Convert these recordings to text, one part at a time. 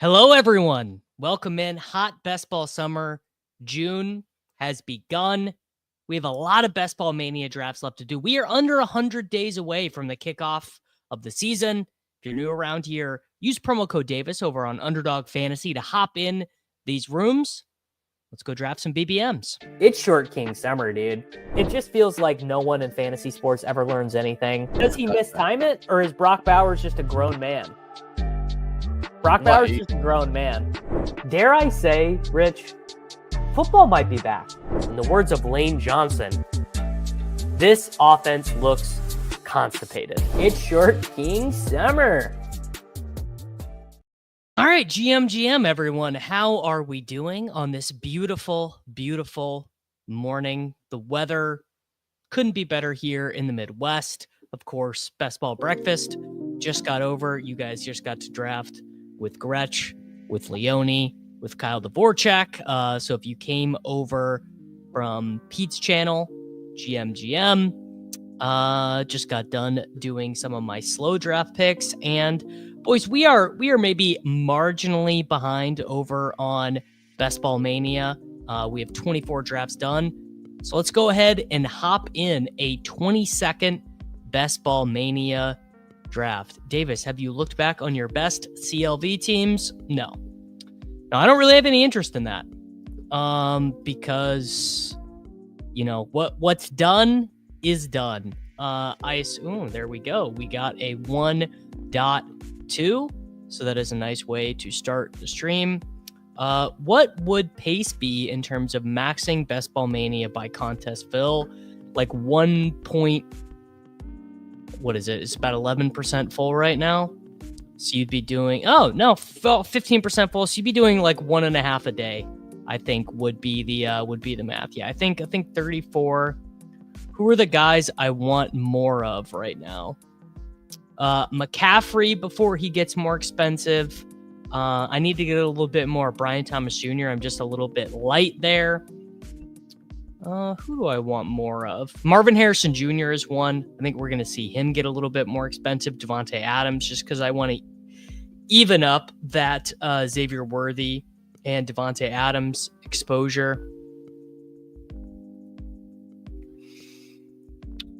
Hello, everyone. Welcome in. Hot best ball summer. June has begun. We have a lot of best ball mania drafts left to do. We are under 100 days away from the kickoff of the season. If you're new around here, use promo code Davis over on Underdog Fantasy to hop in these rooms. Let's go draft some BBMs. It's Short King summer, dude. It just feels like no one in fantasy sports ever learns anything. Does he mistime it, or is Brock Bowers just a grown man? Brock Bowers is just a grown man. Dare I say, Rich, football might be back. In the words of Lane Johnson, this offense looks constipated. It's Short King summer. All right, GM, everyone. How are we doing on this beautiful, beautiful morning? The weather couldn't be better here in the Midwest. Of course, best ball breakfast just got over. You guys just got to draft with Gretch, with Leone, with Kyle Dvorak. So if you came over from Pete's channel, GM, just got done doing some of my slow draft picks. And boys, we are maybe marginally behind over on Best Ball Mania. We have 24 drafts done. So let's go ahead and hop in a 20-second Best Ball Mania draft. Davis, have you looked back on your best CLV teams? No, I don't really have any interest in that. Because you know what's done is done. I assume there we go. We got a 1.2, so that is a nice way to start the stream. What would pace be in terms of maxing Best Ball Mania by contest fill? Like 1 point. What is it? It's about 11% full right now. So you'd be doing, 15% full. So you'd be doing like 1.5 a day, I think would be the math. Yeah, I think 34. Who are the guys I want more of right now? McCaffrey before he gets more expensive. I need to get a little bit more Brian Thomas Jr. I'm just a little bit light there. Who do I want more of? Marvin Harrison Jr. is one. I think we're going to see him get a little bit more expensive. Devontae Adams, just because I want to even up that Xavier Worthy and Devontae Adams exposure.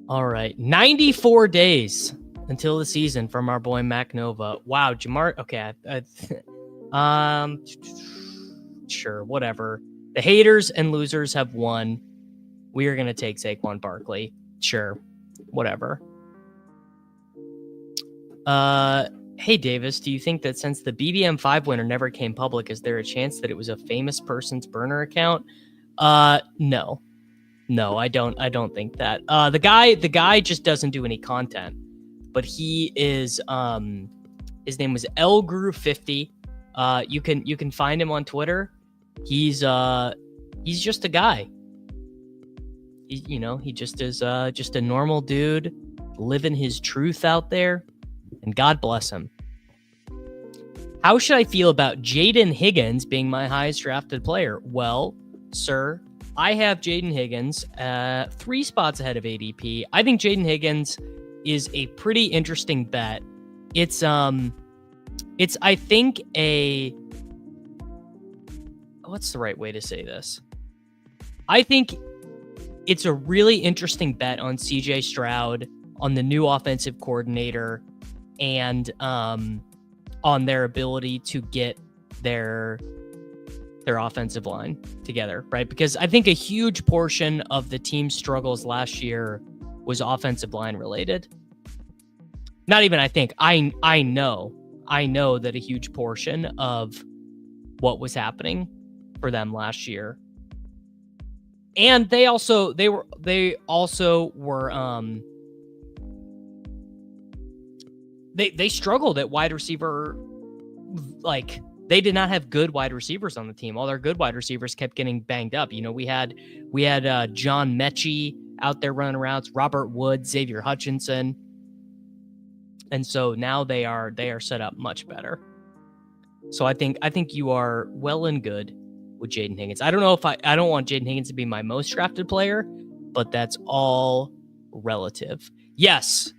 All right. 94 days until the season from our boy Mac Nova. Wow, Jahmyr. Okay. Sure, whatever. The haters and losers have won. We are going to take Saquon Barkley. Sure. Whatever. Hey, Davis, do you think that since the BBM 5 winner never came public, is there a chance that it was a famous person's burner account? No. No, I don't think that. The guy just doesn't do any content, but he is, his name was Elgrew50. You can find him on Twitter. He's just a guy. He just is just a normal dude living his truth out there, and God bless him. How should I feel about Jaden Higgins being my highest drafted player? Well, sir, I have Jaden Higgins 3 spots ahead of ADP. I think Jaden Higgins is a pretty interesting bet. It's I think what's the right way to say this? I think it's a really interesting bet on CJ Stroud, on the new offensive coordinator, and on their ability to get their offensive line together, right? Because I think a huge portion of the team's struggles last year was offensive line related. Not even I think. I know that a huge portion of what was happening for them last year. And they struggled at wide receiver. Like, they did not have good wide receivers on the team. All their good wide receivers kept getting banged up. We had John Mechie out there running routes, Robert Woods, Xavier Hutchinson. And so now they are set up much better. So I think you are well and good with Jaden Higgins. I don't know if I don't want Jaden Higgins to be my most drafted player, but that's all relative. Yes,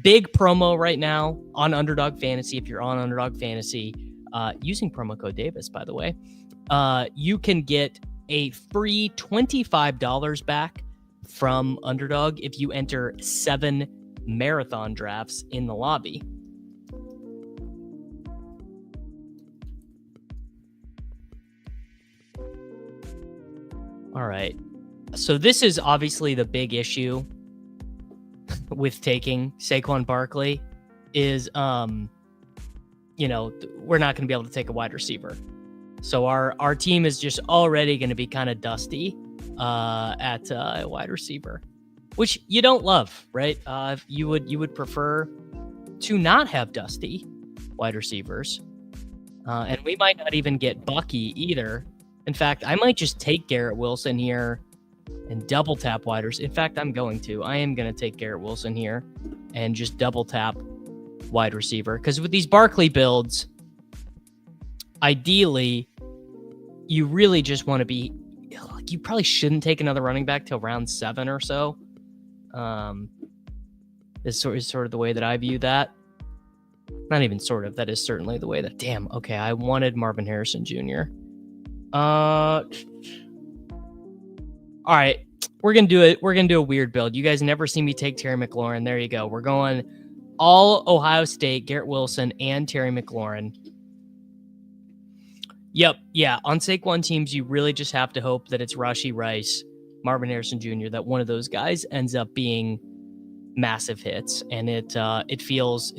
big promo right now on Underdog Fantasy. If you're on Underdog Fantasy, using promo code Davis, by the way, you can get a free $25 back from Underdog if you enter 7 marathon drafts in the lobby. All right. So this is obviously the big issue with taking Saquon Barkley is, we're not going to be able to take a wide receiver. So our team is just already going to be kind of dusty at wide receiver, which you don't love, right? You would prefer to not have dusty wide receivers. And we might not even get Bucky either. In fact, I might just take Garrett Wilson here and double tap wide receiver. In fact, I am going to take Garrett Wilson here and just double tap wide receiver. Because with these Barkley builds, ideally, you really just want to be, you probably shouldn't take another running back till round 7 or so. Is sort of the way that I view that. Not even sort of, that is certainly the way that, damn, okay, I wanted Marvin Harrison Jr. All right, we're going to do it. We're going to do a weird build. You guys never see me take Terry McLaurin. There you go. We're going all Ohio State, Garrett Wilson, and Terry McLaurin. Yep. Yeah. On Saquon teams, you really just have to hope that it's Rashee Rice, Marvin Harrison Jr., that one of those guys ends up being massive hits. And it feels,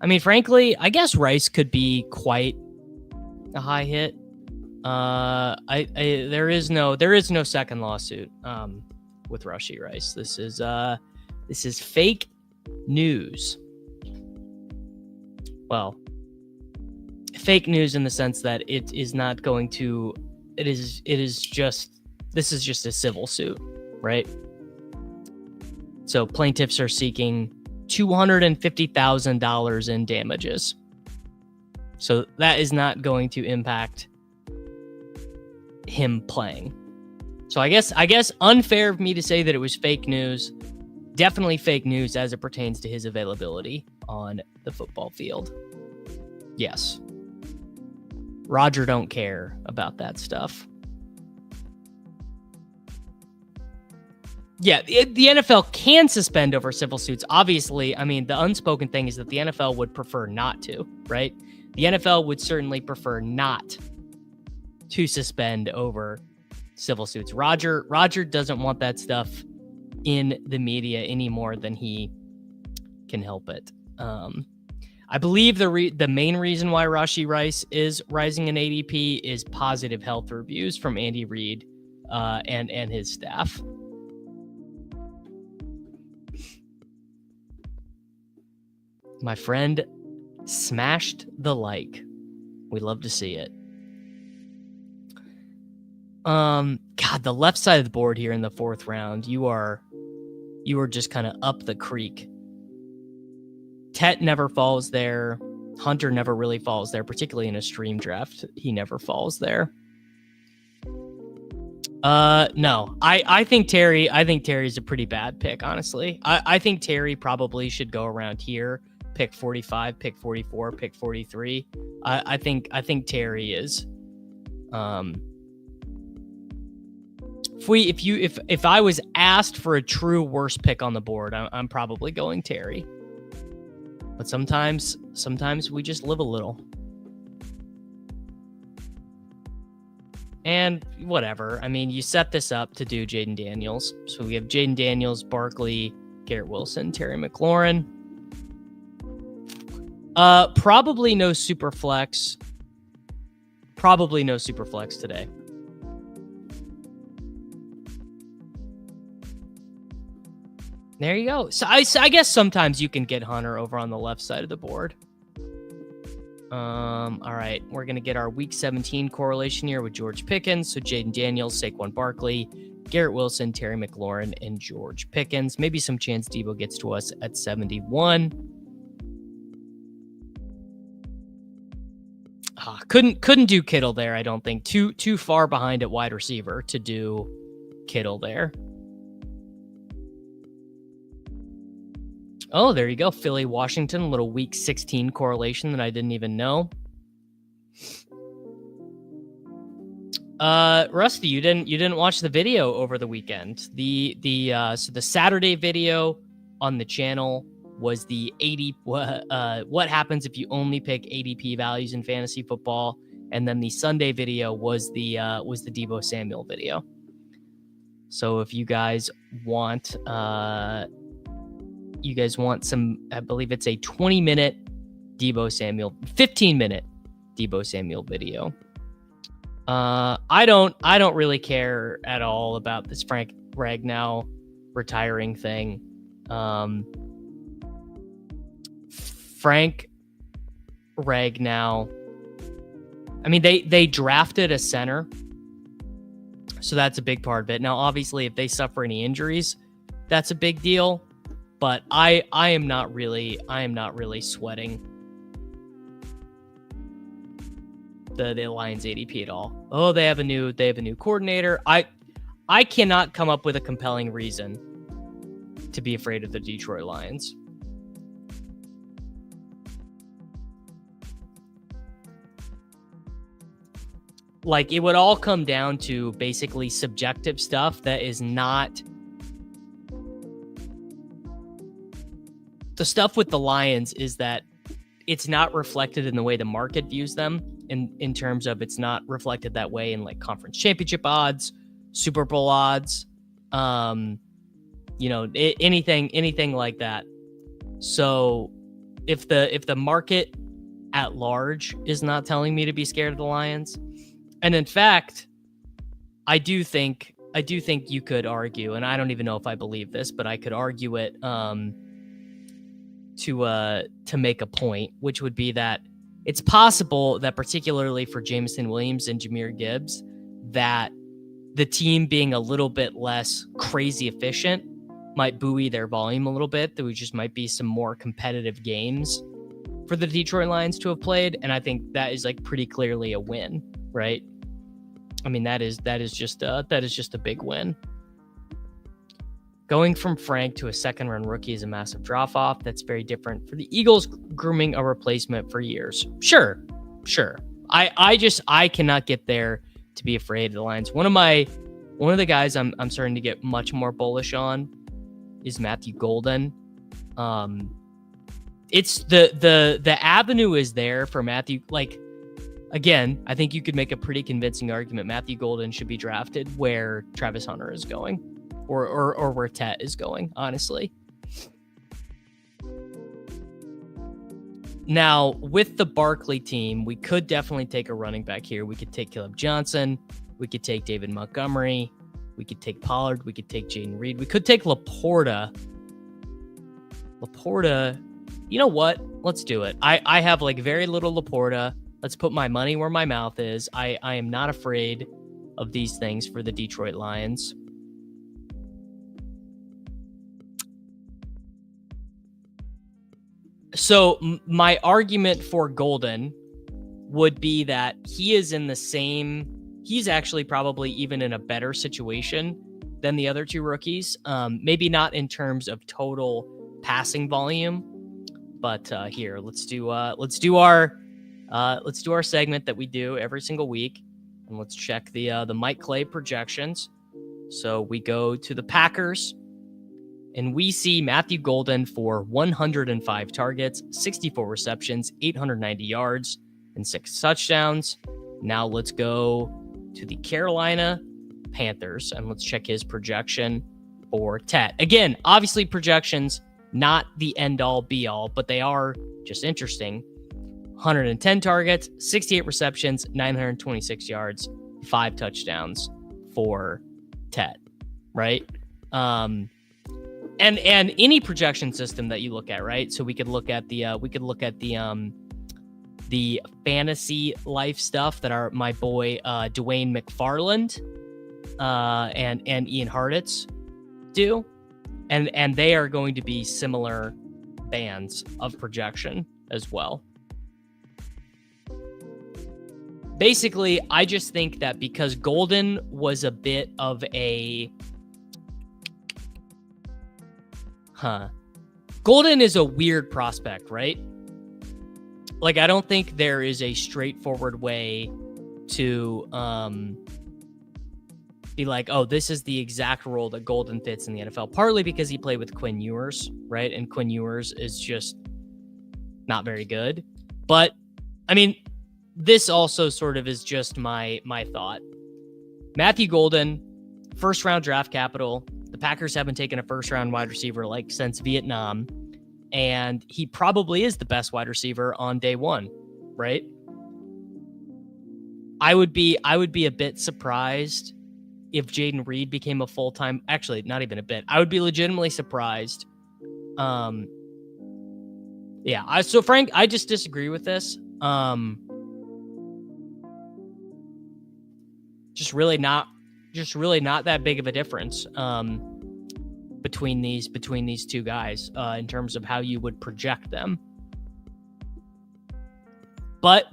I mean, frankly, I guess Rice could be quite a high hit. There is no second lawsuit with Rashee Rice. This is fake news. Well, fake news in the sense that it is not going to. This is just a civil suit, right? So plaintiffs are seeking $250,000 in damages. So that is not going to impact him playing. So I guess unfair of me to say that it was fake news. Definitely fake news as it pertains to his availability on the football field. Yes. Roger don't care about that stuff. Yeah, the NFL can suspend over civil suits. Obviously, I mean, the unspoken thing is that the NFL would prefer not to, right? The NFL would certainly prefer not to suspend over civil suits. Roger doesn't want that stuff in the media any more than he can help it. I believe the main reason why Rashee Rice is rising in ADP is positive health reviews from Andy Reid and his staff. My friend smashed the like. We love to see it. God, the left side of the board here in the 4th round, you are just kind of up the creek. Tet never falls there. Hunter never really falls there, particularly in a stream draft. He never falls there. No, I think Terry's a pretty bad pick, honestly. I think Terry probably should go around here. Pick 45, pick 44, pick 43. I think Terry is. If I was asked for a true worst pick on the board, I'm probably going Terry. But sometimes we just live a little. And whatever. I mean, you set this up to do Jaden Daniels. So we have Jaden Daniels, Barkley, Garrett Wilson, Terry McLaurin. Probably no Superflex. Probably no Superflex today. There you go. So I guess sometimes you can get Hunter over on the left side of the board. All right. We're going to get our week 17 correlation here with George Pickens. So Jaden Daniels, Saquon Barkley, Garrett Wilson, Terry McLaurin, and George Pickens. Maybe some chance Debo gets to us at 71. Couldn't do Kittle there, I don't think. Too far behind at wide receiver to do Kittle there. Oh, there you go. Philly, Washington, a little week 16 correlation that I didn't even know. Rusty, you didn't watch the video over the weekend. So the Saturday video on the channel was the what happens if you only pick ADP values in fantasy football, and then the Sunday video was the Deebo Samuel video. So if you guys want some, I believe it's a 20-minute Deebo Samuel, 15-minute Deebo Samuel video. I don't really care at all about this Frank Ragnow retiring thing. Frank Ragnow, I mean, they drafted a center, so that's a big part of it. Now, obviously, if they suffer any injuries, that's a big deal. But I am not really sweating the Lions ADP at all. Oh, they have a new coordinator. I cannot come up with a compelling reason to be afraid of the Detroit Lions. Like, it would all come down to basically subjective stuff that is not the stuff with the Lions, is that it's not reflected in the way the market views them, in terms of it's not reflected that way in like conference championship odds, Super Bowl odds, anything like that. So if the market at large is not telling me to be scared of the Lions, and in fact, I do think you could argue, and I don't even know if I believe this, but I could argue it to make a point, which would be that it's possible that, particularly for Jameson Williams and Jahmyr Gibbs, that the team being a little bit less crazy efficient might buoy their volume a little bit. There just might be some more competitive games for the Detroit Lions to have played, and I think that is like pretty clearly a win, right? I mean, that is just a big win. Going from Frank to a second-round rookie is a massive drop-off. That's very different for the Eagles grooming a replacement for years. Sure. I cannot get there to be afraid of the Lions. One of the guys I'm starting to get much more bullish on is Matthew Golden. It's the avenue is there for Matthew. Like, again, I think you could make a pretty convincing argument Matthew Golden should be drafted where Travis Hunter is going, or where Tet is going, honestly. Now, with the Barkley team, we could definitely take a running back here. We could take Caleb Johnson. We could take David Montgomery. We could take Pollard. We could take Jaden Reed. We could take Laporta. You know what? Let's do it. I have like very little Laporta. Let's put my money where my mouth is. I am not afraid of these things for the Detroit Lions. So my argument for Golden would be that he's actually probably even in a better situation than the other two rookies. Maybe not in terms of total passing volume, but here, let's do our segment that we do every single week, and let's check the Mike Clay projections. So we go to the Packers, and we see Matthew Golden for 105 targets, 64 receptions, 890 yards, and 6 touchdowns. Now let's go to the Carolina Panthers, and let's check his projection for Tet. Again, obviously projections, not the end-all, be-all, but they are just interesting. 110 targets, 68 receptions, 926 yards, 5 touchdowns for Tet, right? And any projection system that you look at, right? So we could look at the fantasy life stuff that are my boy Dwayne McFarland and Ian Hartitz do, and they are going to be similar bands of projection as well. Basically, I just think that because Golden was a bit of a Golden is a weird prospect, right? Like, I don't think there is a straightforward way to be like, oh, this is the exact role that Golden fits in the NFL. Partly because he played with Quinn Ewers, right? And Quinn Ewers is just not very good. But, I mean, this also sort of is just my thought. Matthew Golden, first-round draft capital. The Packers haven't taken a first-round wide receiver like since Vietnam. And he probably is the best wide receiver on day one, right? I would be a bit surprised if Jaden Reed became a full-time, actually not even a bit. I would be legitimately surprised. So Frank, I just disagree with this. Just really not that big of a difference. Between these two guys in terms of how you would project them. But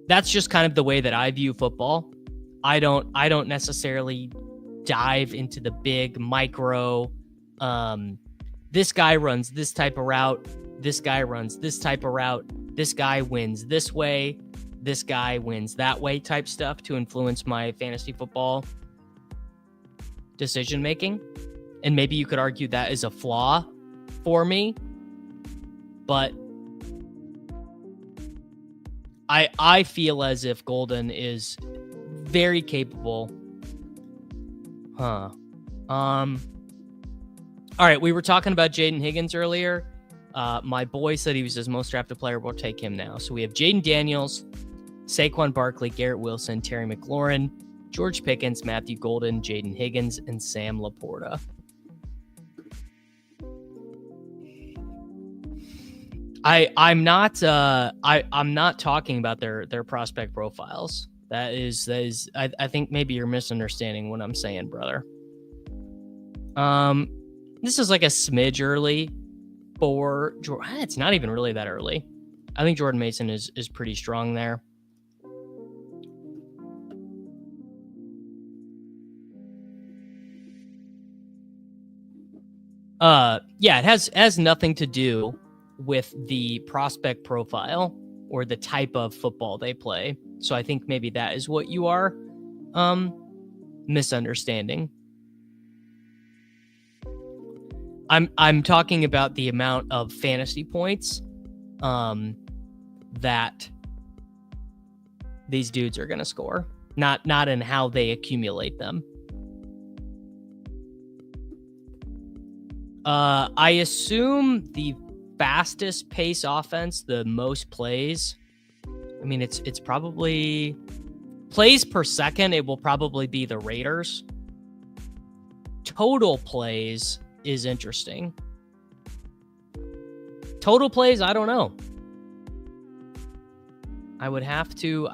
that's just kind of the way that I view football. I don't necessarily dive into the big micro, this guy runs this type of route, this guy runs this type of route, this guy wins this way, this guy wins that way type stuff to influence my fantasy football decision making. And maybe you could argue that is a flaw for me, but I feel as if Golden is very capable. All right, we were talking about Jaden Higgins earlier. My boy said he was his most drafted player. We'll take him now. So we have Jaden Daniels, Saquon Barkley, Garrett Wilson, Terry McLaurin, George Pickens, Matthew Golden, Jaden Higgins, and Sam Laporta. I'm not talking about their prospect profiles. That is I think maybe you're misunderstanding what I'm saying, brother. This is like a smidge early for Jordan. It's not even really that early. I think Jordan Mason is pretty strong there. It has nothing to do with the prospect profile or the type of football they play. So I think maybe that is what you are misunderstanding. I'm talking about the amount of fantasy points that these dudes are going to score, not in how they accumulate them. I assume the fastest pace offense, the most plays. I mean, it's probably plays per second. It will probably be the Raiders. Total plays is interesting. Total plays, I don't know. I would have to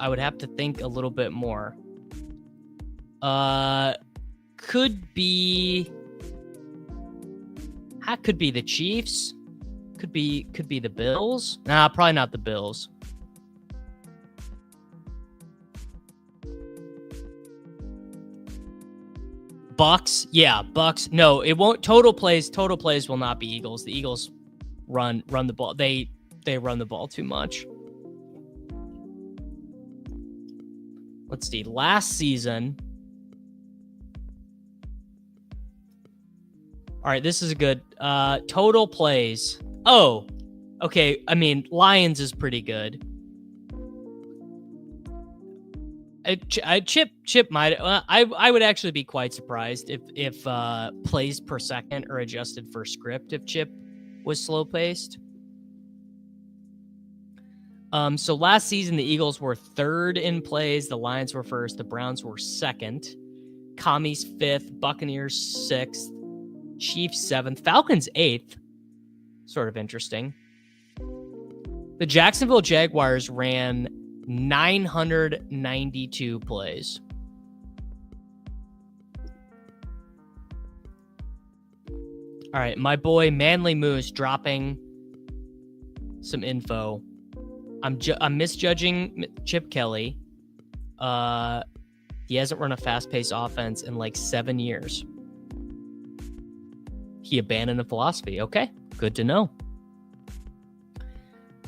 think a little bit more. Could be the Chiefs. Could be the Bills. Nah, probably not the Bills. Bucks. Yeah, Bucks. No, it won't. Total plays will not be Eagles. The Eagles run the ball. They run the ball too much. Let's see. Last season. All right, this is a good total plays. Oh, okay. I mean, Lions is pretty good. Chip might. I would actually be quite surprised if plays per second are adjusted for script if Chip was slow paced. So last season the Eagles were third in plays, the Lions were first, the Browns were second, Commies fifth, Buccaneers sixth, Chiefs seventh, Falcons eighth. Sort of interesting. The Jacksonville Jaguars ran 992 plays. All right, my boy Manly Moose dropping some info. I'm misjudging Chip Kelly. He hasn't run a fast-paced offense in like 7 years. He abandoned the philosophy. Okay, good to know.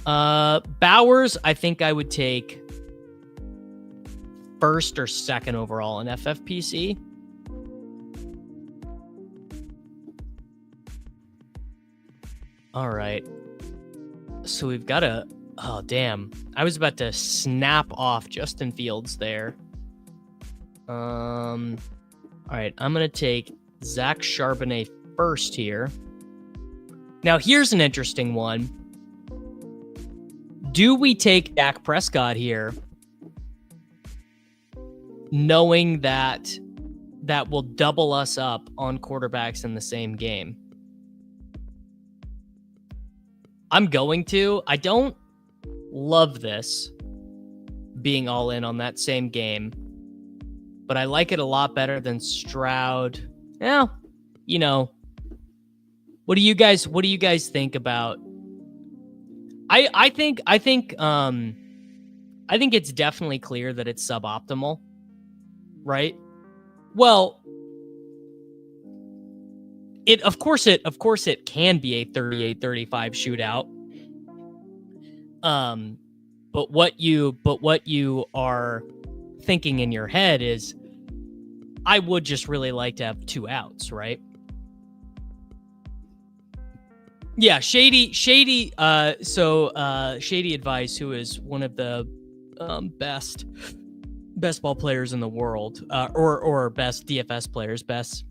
Bowers, I think I would take first or second overall in FFPC. All right. So we've got a... Oh, damn. I was about to snap off Justin Fields there. All right, I'm going to take Zach Charbonnet first here. Now, here's an interesting one. Do we take Dak Prescott here, knowing that that will double us up on quarterbacks in the same game? I'm going to. I don't love this being all in on that same game, but I like it a lot better than Stroud. Yeah, you know, what do you guys think about? I think it's definitely clear that it's suboptimal, right? Well, of course it can be a 38-35 shootout. But what you are thinking in your head is, I would just really like to have 2 outs, right? Yeah, Shady Advice, who is one of the best ball players in the world, or best DFS players, best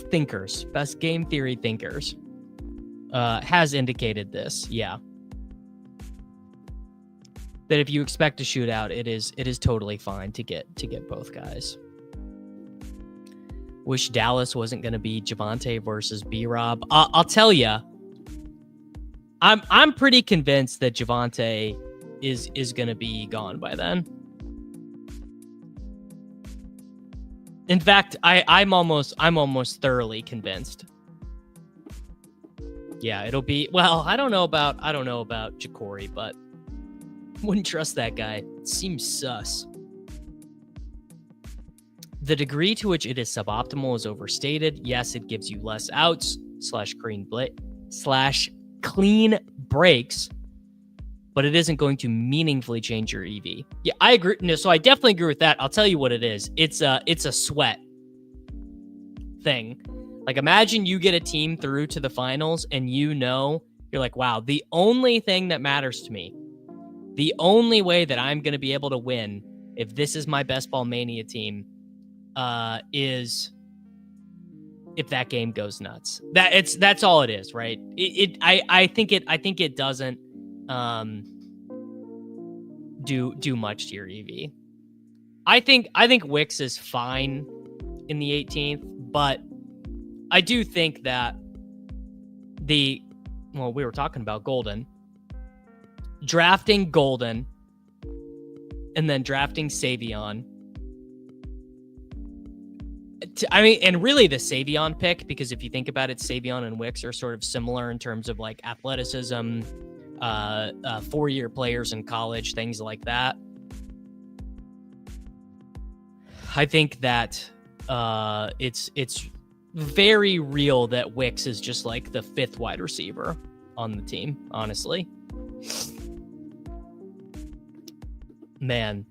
thinkers, best game theory thinkers, has indicated this. Yeah, that if you expect a shootout, it is totally fine to get both guys. Wish Dallas wasn't going to be Javonte versus B-Rob. I'll tell you, I'm pretty convinced that Javonte is going to be gone by then. In fact, I'm almost thoroughly convinced. Yeah, it'll be, well, I don't know about Jacory, but wouldn't trust that guy. It seems sus. The degree to which it is suboptimal is overstated. Yes, it gives you less outs /clean breaks, but it isn't going to meaningfully change your EV. Yeah, I agree. No, so I definitely agree with that. I'll tell you what it is. It's a sweat thing. Like, imagine you get a team through to the finals and you're like, wow, the only thing that matters to me, the only way that I'm going to be able to win if this is my best ball mania team, is if that game goes nuts. That's all it is, right? I think it doesn't do much to your EV. I think Wicks is fine in the 18th, but I do think that we were talking about Golden. Drafting Golden and then drafting Savion. I mean, and really the Savion pick, because if you think about it, Savion and Wicks are sort of similar in terms of like athleticism, 4-year players in college, things like that. I think that it's very real that Wicks is just like the 5th wide receiver on the team, honestly. Man,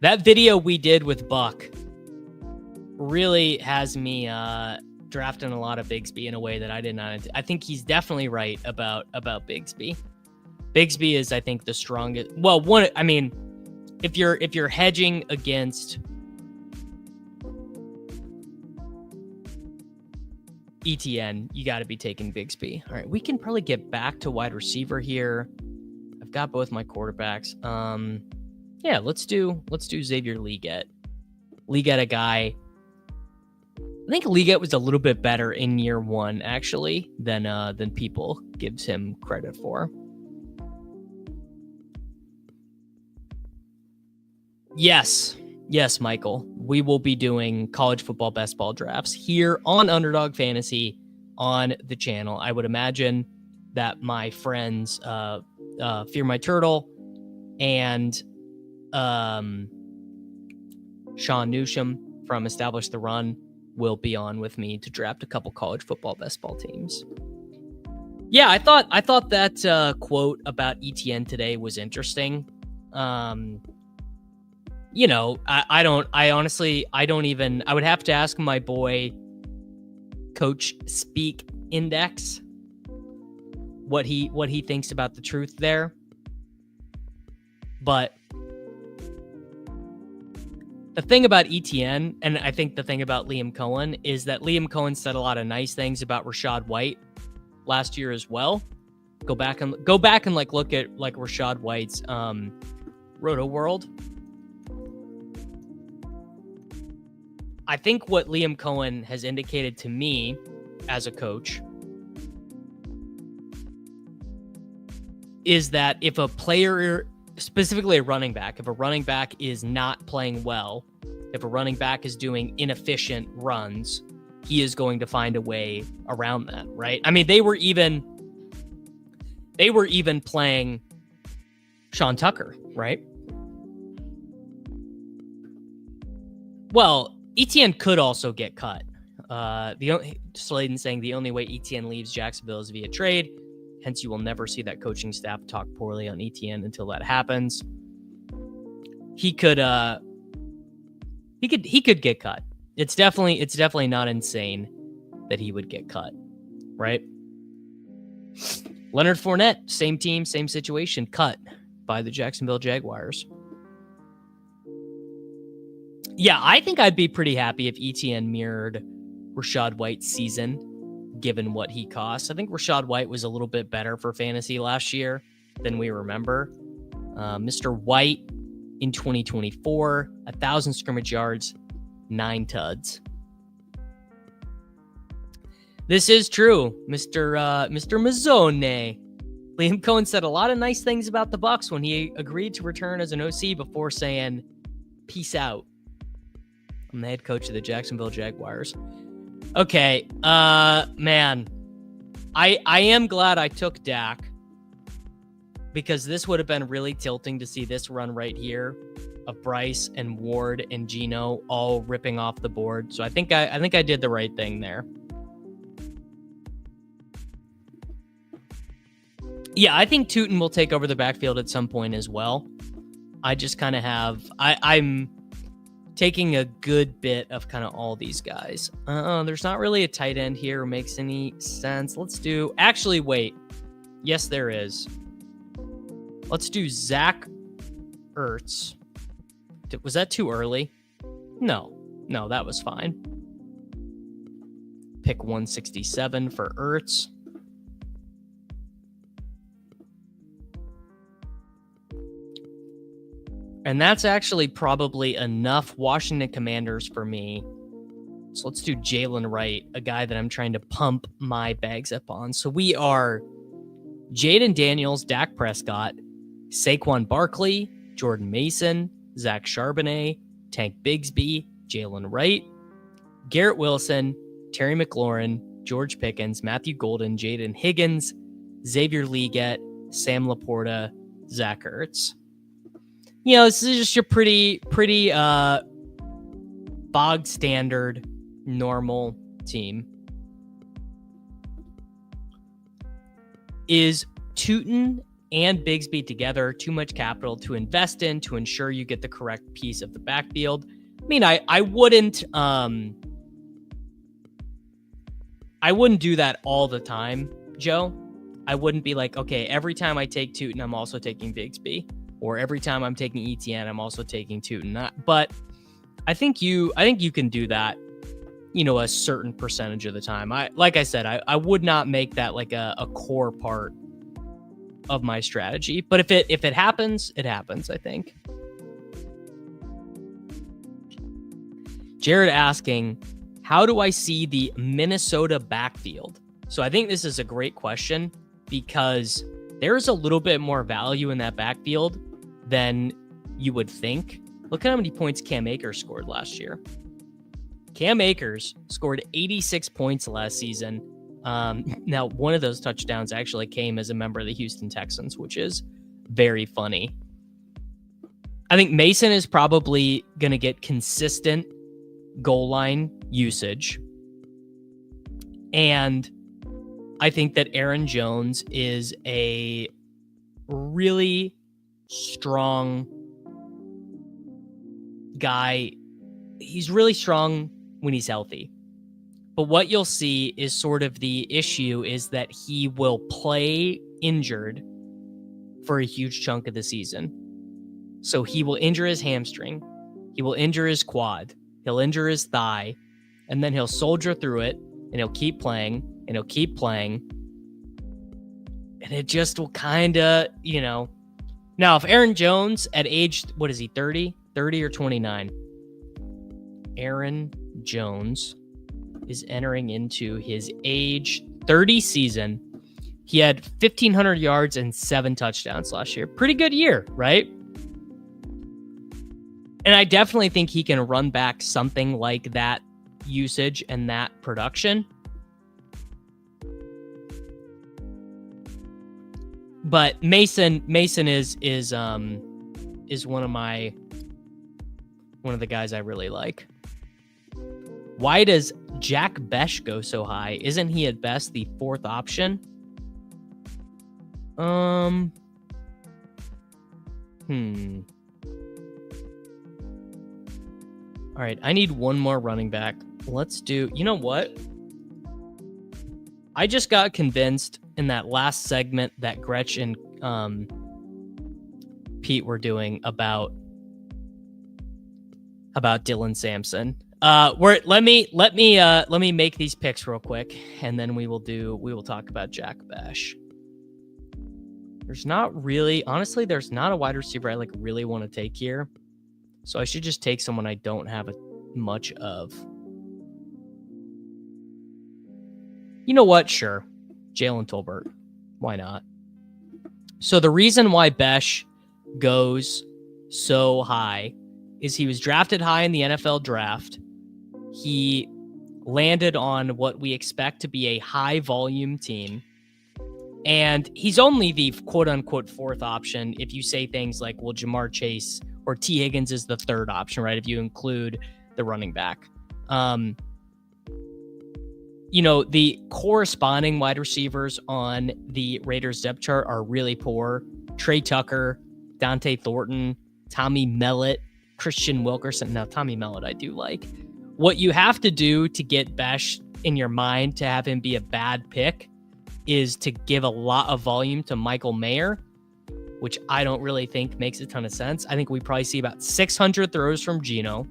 that video we did with Buck really has me drafting a lot of Bigsby in a way that I did not. I think he's definitely right about Bigsby. Bigsby is, I think, the strongest. Well, one. I mean, if you're hedging against Etienne, you got to be taking Bigsby. All right, we can probably get back to wide receiver here. I've got both my quarterbacks. Yeah, let's do Xavier Legette. Legette, a guy. I think Legette was a little bit better in year 1, actually, than people gives him credit for. Yes, Michael. We will be doing college football best ball drafts here on Underdog Fantasy on the channel. I would imagine that my friends Fear My Turtle and Sean Newsham from Establish the Run will be on with me to draft a couple college football best ball teams. Yeah, I thought that quote about Etienne today was interesting. You know, I would have to ask my boy Coach Speak Index what he thinks about the truth there. But the thing about Etienne, and I think the thing about Liam Cohen, is that Liam Cohen said a lot of nice things about Rachaad White last year as well. Go back and like look at like Rachaad White's Roto World. I think what Liam Cohen has indicated to me as a coach is that if a player, specifically a running back, if a running back is not playing well, if a running back is doing inefficient runs, he is going to find a way around that, right? I mean, they were even playing Sean Tucker, right? Well, Etienne could also get cut. Slayton saying the only way Etienne leaves Jacksonville is via trade. Hence, you will never see that coaching staff talk poorly on Etienne until that happens. He could get cut. It's definitely not insane that he would get cut, right? Leonard Fournette, same team, same situation, cut by the Jacksonville Jaguars. Yeah, I think I'd be pretty happy if Etienne mirrored Rachaad White's season, given what he costs. I think Rachaad White was a little bit better for fantasy last year than we remember. Mr. White in 2024, 1,000 scrimmage yards, 9 tuds. This is true, Mr. Mazzone. Liam Cohen said a lot of nice things about the Bucs when he agreed to return as an OC before saying, "Peace out." I'm the head coach of the Jacksonville Jaguars. Okay, man, I am glad I took Dak, because this would have been really tilting to see this run right here of Bryce and Ward and Geno all ripping off the board. So I think I did the right thing there. Yeah, I think Tootin will take over the backfield at some point as well. I just kind of have I'm taking a good bit of kind of all these guys. There's not really a tight end here who makes any sense. Actually, wait. Yes, there is. Let's do Zach Ertz. Was that too early? No, that was fine. Pick 167 for Ertz. And that's actually probably enough Washington Commanders for me. So let's do Jalen Wright, a guy that I'm trying to pump my bags up on. So we are Jaden Daniels, Dak Prescott, Saquon Barkley, Jordan Mason, Zach Charbonnet, Tank Bigsby, Jalen Wright, Garrett Wilson, Terry McLaurin, George Pickens, Matthew Golden, Jaden Higgins, Xavier Leggett, Sam Laporta, Zach Ertz. You know, this is just your pretty bog standard, normal team. Is Tootin and Bigsby together too much capital to invest in to ensure you get the correct piece of the backfield? I mean, I wouldn't do that all the time, Joe. I wouldn't be like, okay, every time I take Tootin, I'm also taking Bigsby. Or every time I'm taking Etienne, I'm also taking Tootin. But I think you can do that, you know, a certain percentage of the time. Like I said, I would not make that like a core part of my strategy. But if it happens, it happens, I think. Jared asking, how do I see the Minnesota backfield? So I think this is a great question because there's a little bit more value in that backfield than you would think. Look at how many points Cam Akers scored last year. Cam Akers scored 86 points last season. Now, one of those touchdowns actually came as a member of the Houston Texans, which is very funny. I think Mason is probably going to get consistent goal line usage. And I think that Aaron Jones is a really strong guy. He's really strong when he's healthy. But what you'll see is sort of the issue is that he will play injured for a huge chunk of the season. So he will injure his hamstring. He will injure his quad. He'll injure his thigh. And then he'll soldier through it. And he'll keep playing. And he'll keep playing. And it just will kind of, Now, if Aaron Jones at age, what is he, 30? 30 or 29? Aaron Jones is entering into his age 30 season. He had 1,500 yards and 7 touchdowns last year. Pretty good year, right? And I definitely think he can run back something like that usage and that production. But Mason is one of the guys I really like. Why does Jack Bech go so high? Isn't he at best the 4th option? All right, I need one more running back. Let's do, you know what? I just got convinced in that last segment that Gretch and Pete were doing about Dylan Sampson. Let me make these picks real quick, and then we will talk about Jack Bech. There's not a wide receiver I really want to take here. So I should just take someone I don't have much of. You know what? Sure. Jalen Tolbert. Why not? So the reason why Bech goes so high is he was drafted high in the NFL draft. He landed on what we expect to be a high volume team. And he's only the quote unquote 4th option if you say things like, well, Ja'Marr Chase or T. Higgins is the 3rd option, right? If you include the running back. The corresponding wide receivers on the Raiders depth chart are really poor. Trey Tucker, Dante Thornton, Tommy Mellott, Christian Wilkerson. Now, Tommy Mellott I do like. What you have to do to get Bech in your mind to have him be a bad pick is to give a lot of volume to Michael Mayer, which I don't really think makes a ton of sense. I think we probably see about 600 throws from Geno.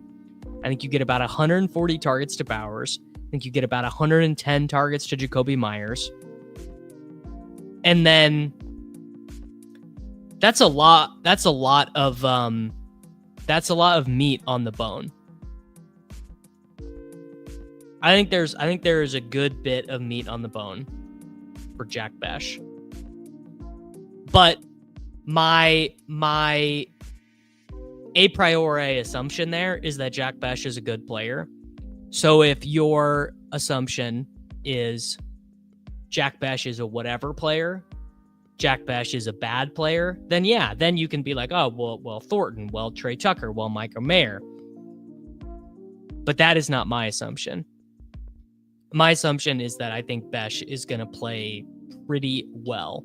I think you get about 140 targets to Bowers. I think you get about 110 targets to Jacoby Myers. And then that's a lot of meat on the bone. I think there is a good bit of meat on the bone for Jack Bech. But my a priori assumption there is that Jack Bech is a good player. So if your assumption is Jack Bech is a whatever player, Jack Bech is a bad player, then you can be like, oh, well, Thornton, well, Trey Tucker, well, Michael Mayer. But that is not my assumption. My assumption is that I think Bech is going to play pretty well.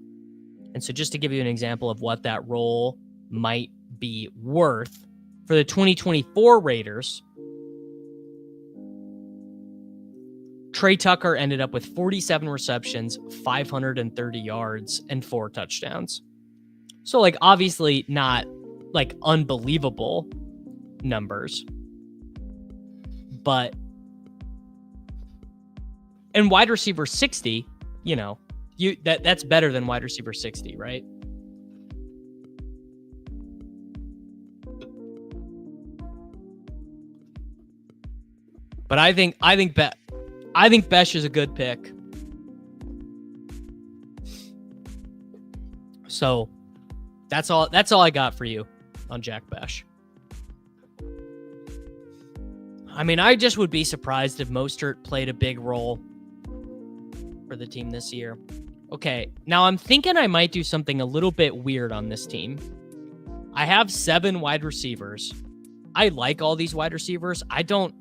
And so just to give you an example of what that role might be worth, for the 2024 Raiders, Trey Tucker ended up with 47 receptions, 530 yards, and 4 touchdowns. So, obviously not, unbelievable numbers. But, and wide receiver 60, that's better than wide receiver 60, right? But I think Bech is a good pick. So that's all I got for you on Jack Bech. I mean, I just would be surprised if Mostert played a big role for the team this year. Okay, now I'm thinking I might do something a little bit weird on this team. I have 7 wide receivers, I like all these wide receivers. I don't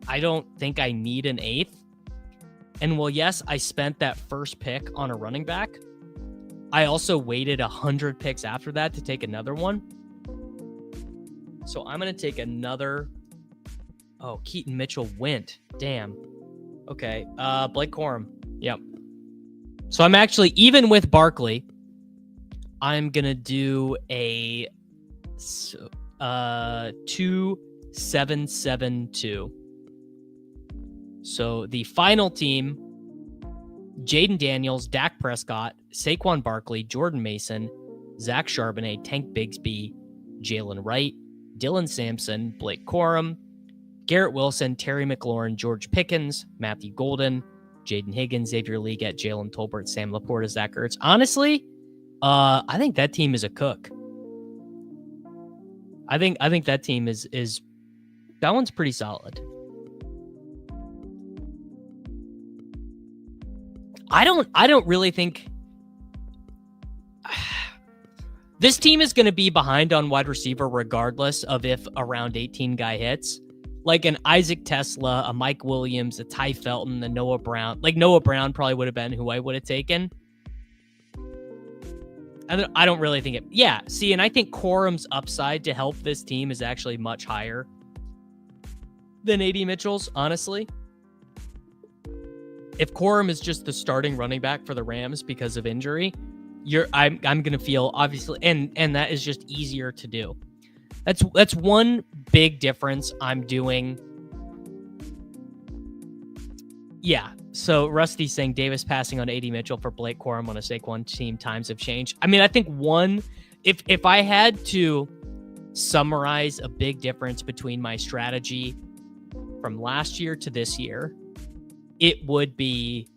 think I need an 8th. And well, yes, I spent that first pick on a running back. I also waited 100 picks after that to take another one. So I'm going to take another. Oh, Keaton Mitchell went. Damn. Okay. Blake Corum. Yep. So I'm actually, even with Barkley, I'm going to do a 2-7-7-2. So the final team, Jaden Daniels, Dak Prescott, Saquon Barkley, Jordan Mason, Zach Charbonnet, Tank Bigsby, Jalen Wright, Dylan Sampson, Blake Corum, Garrett Wilson, Terry McLaurin, George Pickens, Matthew Golden, Jaden Higgins, Xavier Leggett, Jalen Tolbert, Sam Laporta, Zach Ertz. Honestly, I think that team is a cook. I think that team is that one's pretty solid. I don't really think this team is going to be behind on wide receiver regardless of if a round 18 guy hits. Like an Isaac Tesla, a Mike Williams, a Ty Felton, a Noah Brown. Like Noah Brown probably would have been who I would have taken. I don't really think it. Yeah, see, and I think Corum's upside to help this team is actually much higher than AD Mitchell's, honestly. If Corum is just the starting running back for the Rams because of injury, I'm gonna feel obviously, and that is just easier to do. That's one big difference I'm doing. Yeah. So Rusty's saying Davis passing on AD Mitchell for Blake Corum on a Saquon team, times have changed. I mean, I think if I had to summarize a big difference between my strategy from last year to this year, it would be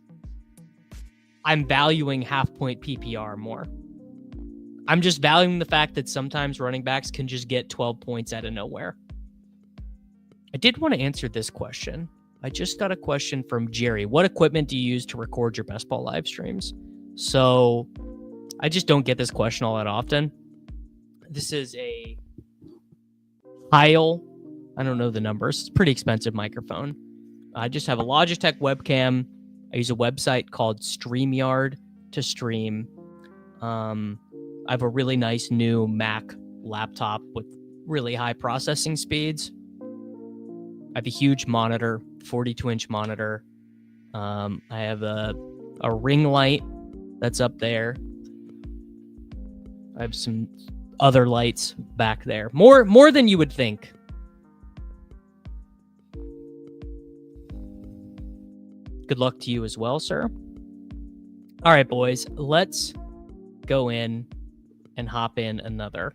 I'm valuing half-point PPR more. I'm just valuing the fact that sometimes running backs can just get 12 points out of nowhere. I did want to answer this question. I just got a question from Jerry. What equipment do you use to record your best ball live streams? So I just don't get this question all that often. This is a Heil. I don't know the numbers. It's a pretty expensive microphone. I just have a Logitech webcam. I use a website called StreamYard to stream. I have a really nice new Mac laptop with really high processing speeds. I have a huge monitor, 42-inch monitor. I have a ring light that's up there. I have some other lights back there. More than you would think. Good luck to you as well, sir. All right, boys, let's go in and hop in another.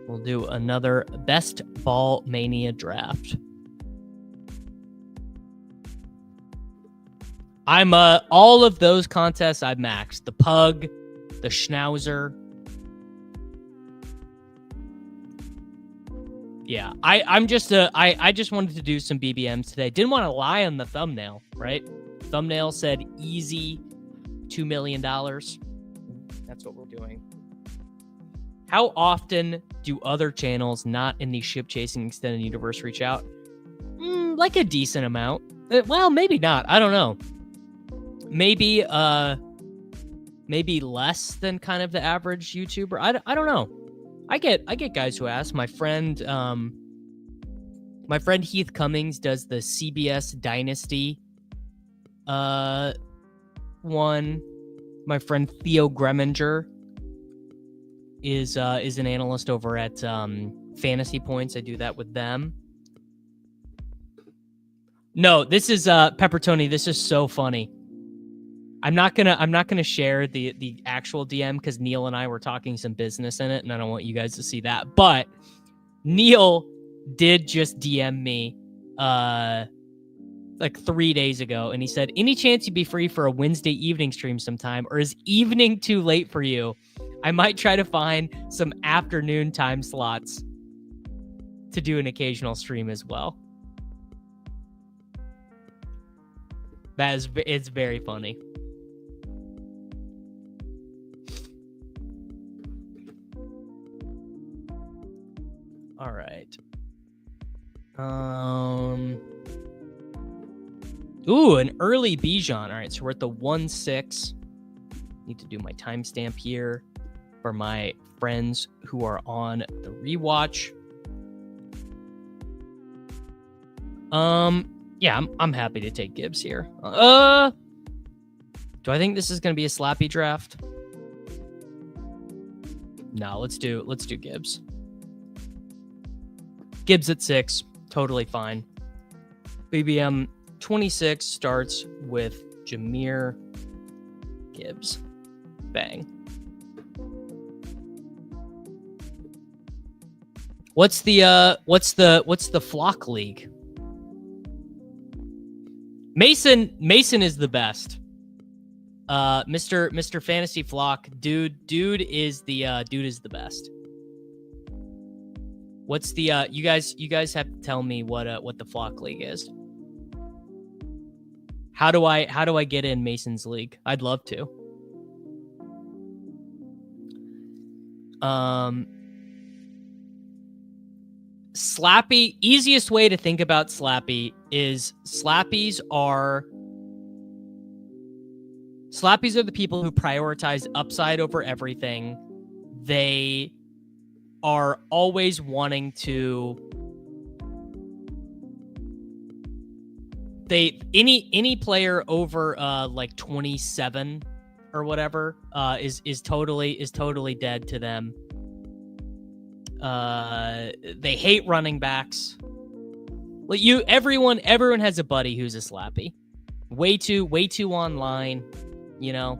We'll do another Best Ball Mania draft. I'm all of those contests I've maxed. The Pug, the Schnauzer. Yeah, I just wanted to do some BBMs today. Didn't want to lie on the thumbnail, right? Thumbnail said easy $2 million. That's what we're doing. How often do other channels not in the Ship Chasing Extended Universe reach out? Like a decent amount. Well, maybe not. I don't know. Maybe less than kind of the average YouTuber. I don't know. I get guys who ask. My friend Heath Cummings does the CBS Dynasty one. My friend Theo Greminger is an analyst over at Fantasy Points. I do that with them. No, this is Pepper Tony. This is so funny. I'm not gonna share the actual DM because Neil and I were talking some business in it, and I don't want you guys to see that. But Neil did just DM me like 3 days ago, and he said, "Any chance you'd be free for a Wednesday evening stream sometime, or is evening too late for you? I might try to find some afternoon time slots to do an occasional stream as well." It's very funny. All right. Ooh, an early Bijan. All right, so we're at the 1-6. Need to do my timestamp here for my friends who are on the rewatch. Yeah, I'm happy to take Gibbs here. Do I think this is going to be a slappy draft? No, let's do Gibbs. Gibbs at 6, totally fine. BBM 26 starts with Jahmyr Gibbs. Bang. What's the flock league? Mason is the best. Mr. Fantasy Flock, dude is the best. What's the you guys have to tell me what the flock league is. How do I get in Mason's league? I'd love to. Slappy, easiest way to think about Slappy is Slappies are the people who prioritize upside over everything. They are always wanting to any player over like 27 or whatever is totally dead to them. They hate running backs. Like everyone has a buddy who's a slappy. Way too online, you know.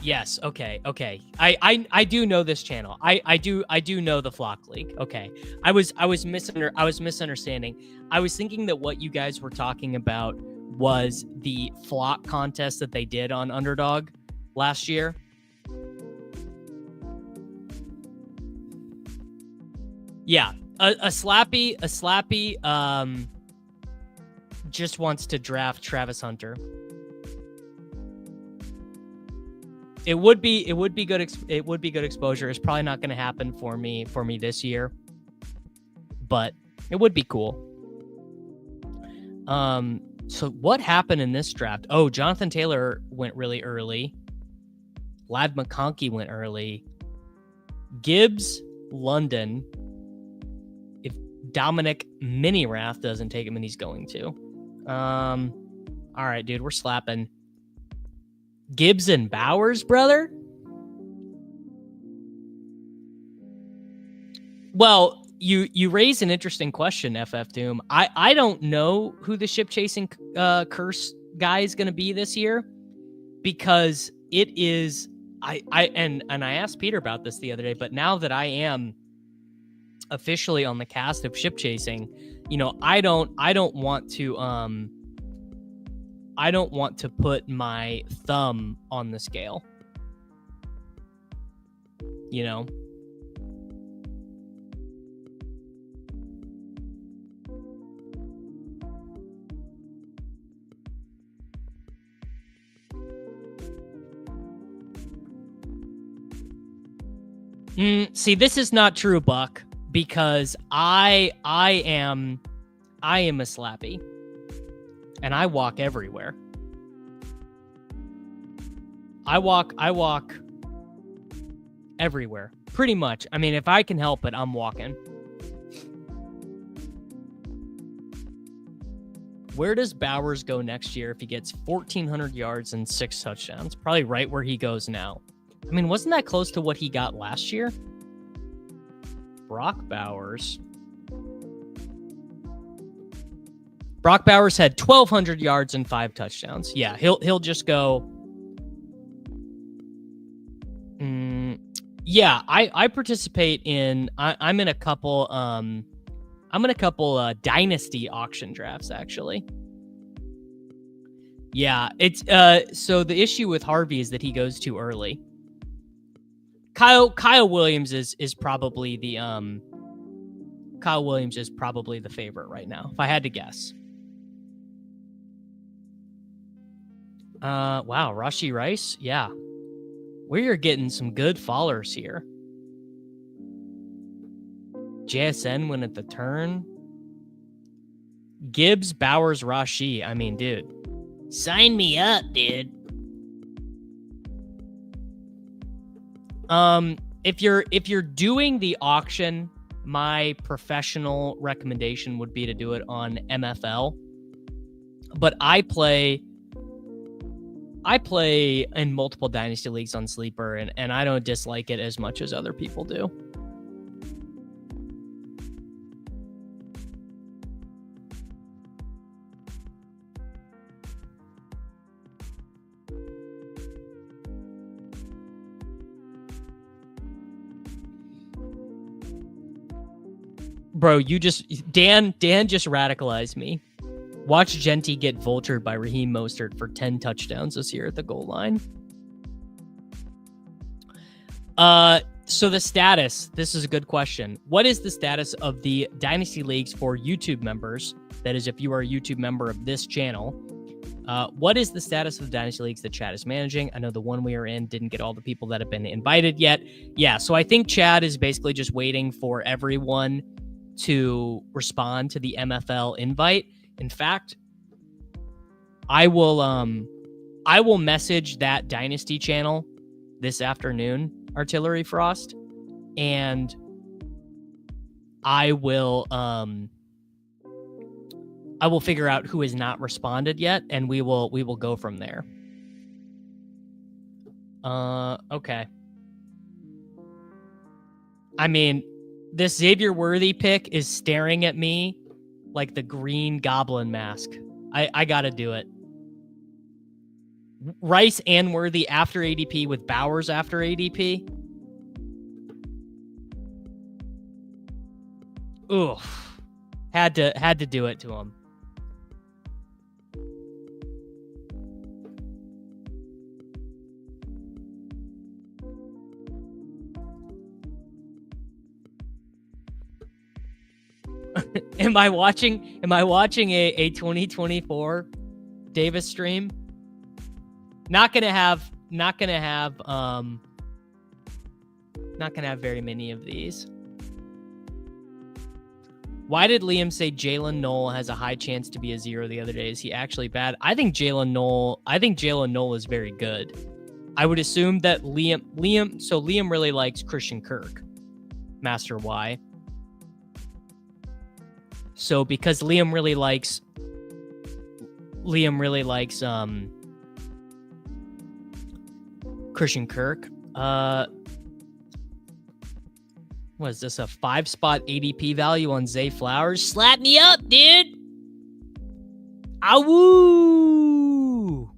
Yes. Okay. I do know this channel. I do know the Flock League. Okay. I was misunderstanding. I was thinking that what you guys were talking about was the flock contest that they did on Underdog last year. Yeah. A slappy just wants to draft Travis Hunter. It would be good. It would be good exposure. It's probably not going to happen for me this year, but it would be cool. So what happened in this draft? Oh, Jonathan Taylor went really early. Lad McConkey went early. Gibbs, London. If Dominic Minirath doesn't take him, and he's going to. All right, dude, we're slapping. Gibbs and Bowers, brother? Well, you raise an interesting question, FF Doom. I don't know who the ship chasing curse guy is going to be this year, because it is I asked Peter about this the other day, but now that I am officially on the cast of ship chasing, you know, I don't want to put my thumb on the scale. You know? See, this is not true, Buck, because I am a slappy. And I walk everywhere. I walk everywhere, pretty much. I mean, if I can help it, I'm walking. Where does Bowers go next year if he gets 1,400 yards and 6 touchdowns? Probably right where he goes now. I mean, wasn't that close to what he got last year? Brock Bowers had 1,200 yards and 5 touchdowns. Yeah, he'll just go. Yeah, I participate in. I'm in a couple. I'm in a couple dynasty auction drafts, actually. Yeah, it's so the issue with Harvey is that he goes too early. Kyle Williams is probably the favorite right now, if I had to guess. Wow, Rashee Rice, yeah. We're getting some good followers here. JSN win at the turn. Gibbs, Bowers, Rashi. I mean, dude. Sign me up, dude. If you're doing the auction, my professional recommendation would be to do it on MFL. But I play in multiple dynasty leagues on Sleeper, and I don't dislike it as much as other people do. Bro, Dan just radicalized me. Watch Genty get vultured by Raheem Mostert for 10 touchdowns this year at the goal line. So the status, this is a good question. What is the status of the Dynasty Leagues for YouTube members? That is, if you are a YouTube member of this channel. What is the status of the Dynasty Leagues that Chad is managing? I know the one we are in didn't get all the people that have been invited yet. Yeah, so I think Chad is basically just waiting for everyone to respond to the MFL invite. In fact, I will message that Dynasty channel this afternoon, Artillery Frost, and I will figure out who has not responded yet, and we will go from there. Okay. I mean, this Xavier Worthy pick is staring at me like the Green Goblin mask. I gotta do it. Rice and Worthy after ADP with Bowers after ADP. Oof. Had to do it to him. Am I watching a 2024 Davis stream? Not gonna have very many of these. Why did Liam say Jalen Noel has a high chance to be a 0 the other day? Is he actually bad? I think Jalen Noel is very good. I would assume that Liam really likes Christian Kirk. Master Y. So because Liam really likes Christian Kirk, what is this, a 5-spot ADP value on Zay Flowers? Slap me up, dude. Awoo.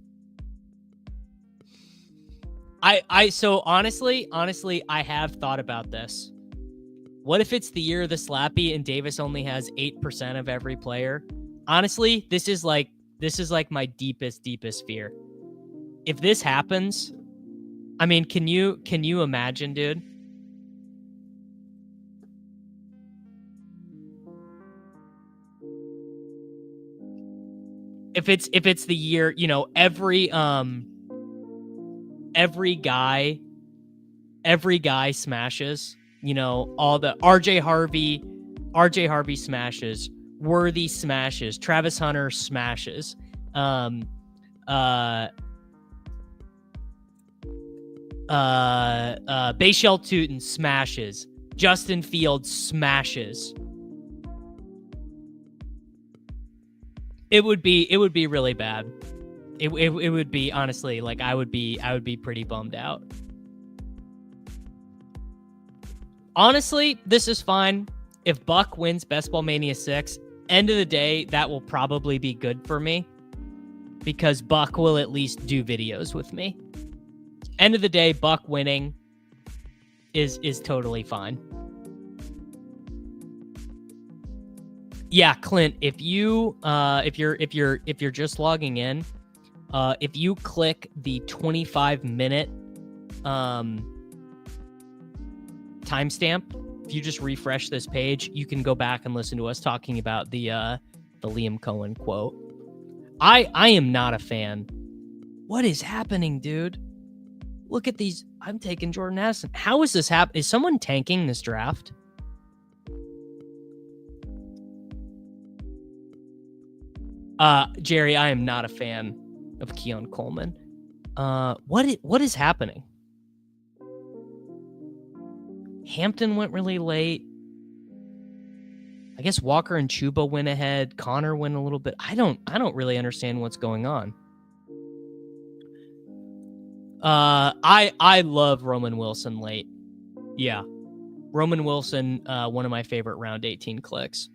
So honestly, I have thought about this. What if it's the year of the Slappy and Davis only has 8% of every player? Honestly, this is like my deepest fear. If this happens, I mean, can you imagine, dude? If it's the year, you know, every guy smashes. You know, all the RJ Harvey smashes, Worthy smashes, Travis Hunter smashes, Bayshell Tootin smashes, Justin Fields smashes. It would be really bad. It would be, honestly, like I would be pretty bummed out. Honestly, this is fine. If Buck wins Best Ball Mania 6, end of the day, that will probably be good for me because Buck will at least do videos with me. End of the day, Buck winning is totally fine. Yeah, Clint, if you're just logging in, if you click the 25-minute timestamp, if you just refresh this page, you can go back and listen to us talking about the Liam Cohen quote. I am not a fan. What is happening, dude? Look at these. I'm taking Jordan Addison. How is this happening? Is someone tanking this draft? Jerry, I am not a fan of Keon Coleman. What is happening? Hampton went really late. I guess Walker and Chuba went ahead. Connor went a little bit. I don't really understand what's going on. I love Roman Wilson late. Yeah. Roman Wilson, one of my favorite round 18 clicks.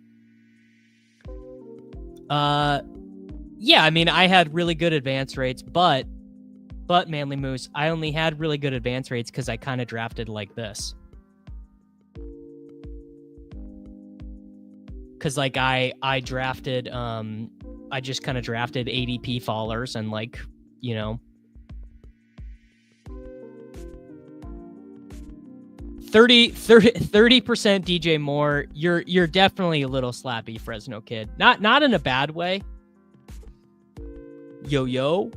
Yeah, I mean, I had really good advance rates, but Manly Moose, I only had really good advance rates because I kind of drafted like this. Because like I drafted, I just kind of drafted ADP fallers and like, you know, 30% DJ Moore. You're definitely a little slappy, Fresno kid. Not in a bad way. Yo.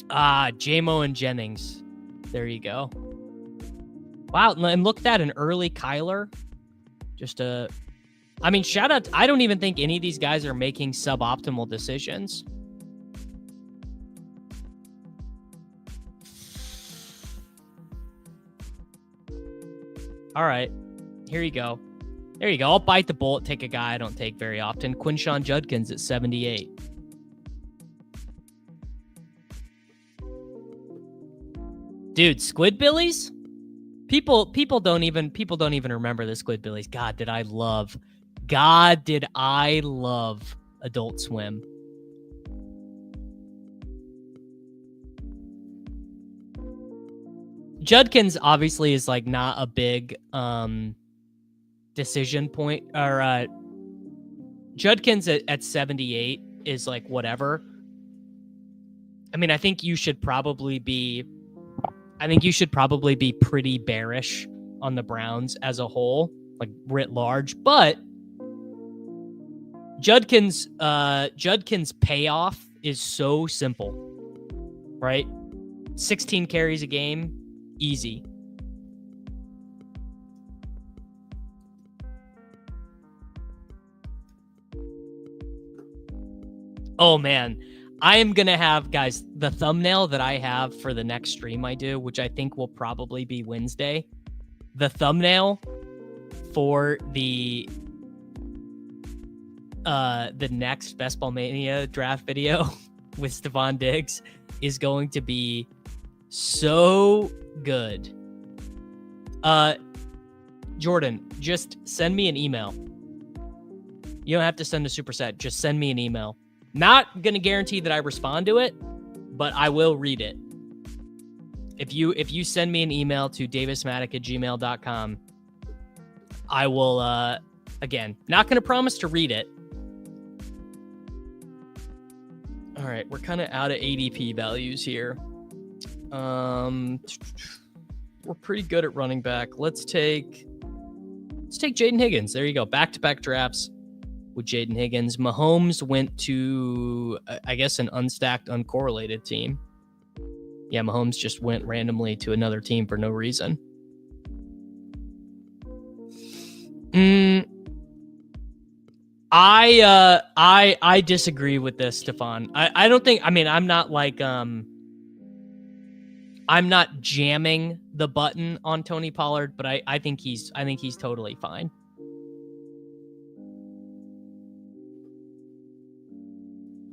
JMO and Jennings. There you go. Wow, and look at that, an early Kyler. I mean, shout out. I don't even think any of these guys are making suboptimal decisions. All right, here you go. There you go. I'll bite the bullet, take a guy I don't take very often. Quinshon Judkins at 78. Dude, Squidbillies? People don't even remember the Squidbillies. God, did I love Adult Swim. Judkins obviously is like not a big decision point, or Judkins at 78 is like whatever. I mean, I think you should probably be pretty bearish on the Browns as a whole, like writ large, but Judkins payoff is so simple, right? 16 carries a game, easy. Oh man, I am going to have, guys, the thumbnail that I have for the next stream I do, which I think will probably be Wednesday. The thumbnail for the next Best Ball Mania draft video with Stephon Diggs is going to be so good. Jordan, just send me an email. You don't have to send a superset. Just send me an email. Not going to guarantee that I respond to it, but I will read it. If you send me an email to davismaddock@gmail.com, I will, again, not going to promise to read it. All right, we're kind of out of ADP values here. We're pretty good at running back. Let's take Jaden Higgins. There you go. Back-to-back drafts with Jaden Higgins. Mahomes went to, I guess, an unstacked, uncorrelated team. Yeah, Mahomes just went randomly to another team for no reason. I disagree with this, Stephon. I don't think, I mean, I'm not like, I'm not jamming the button on Tony Pollard, but I think he's totally fine.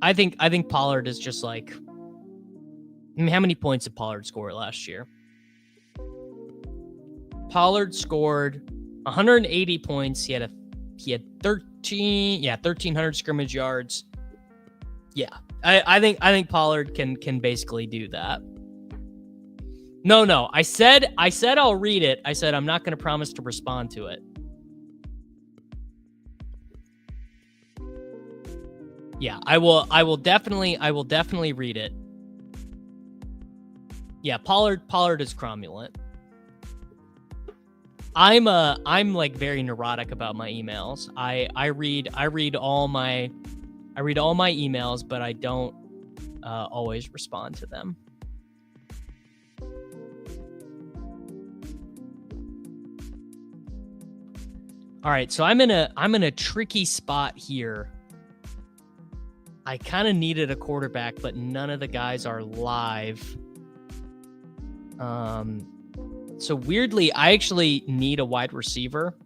I think Pollard is just like, I mean, how many points did Pollard score last year? Pollard scored 180 points. He had 1,300 scrimmage yards. Yeah, I think Pollard can basically do that. No, I said I'll read it. I said I'm not going to promise to respond to it. Yeah, I will definitely read it. Yeah, Pollard is cromulent. I'm like very neurotic about my emails. I read all my emails, but I don't always respond to them. All right, so I'm in a tricky spot here. I kind of needed a quarterback, but none of the guys are live. So weirdly, I actually need a wide receiver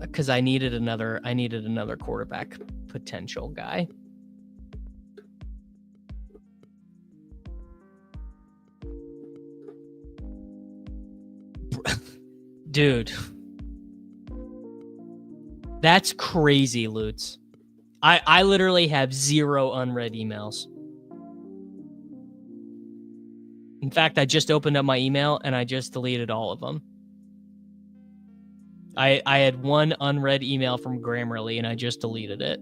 because I needed another quarterback potential guy. Dude. That's crazy, Lutz. I literally have 0 unread emails. In fact, I just opened up my email and I just deleted all of them. I had 1 unread email from Grammarly and I just deleted it.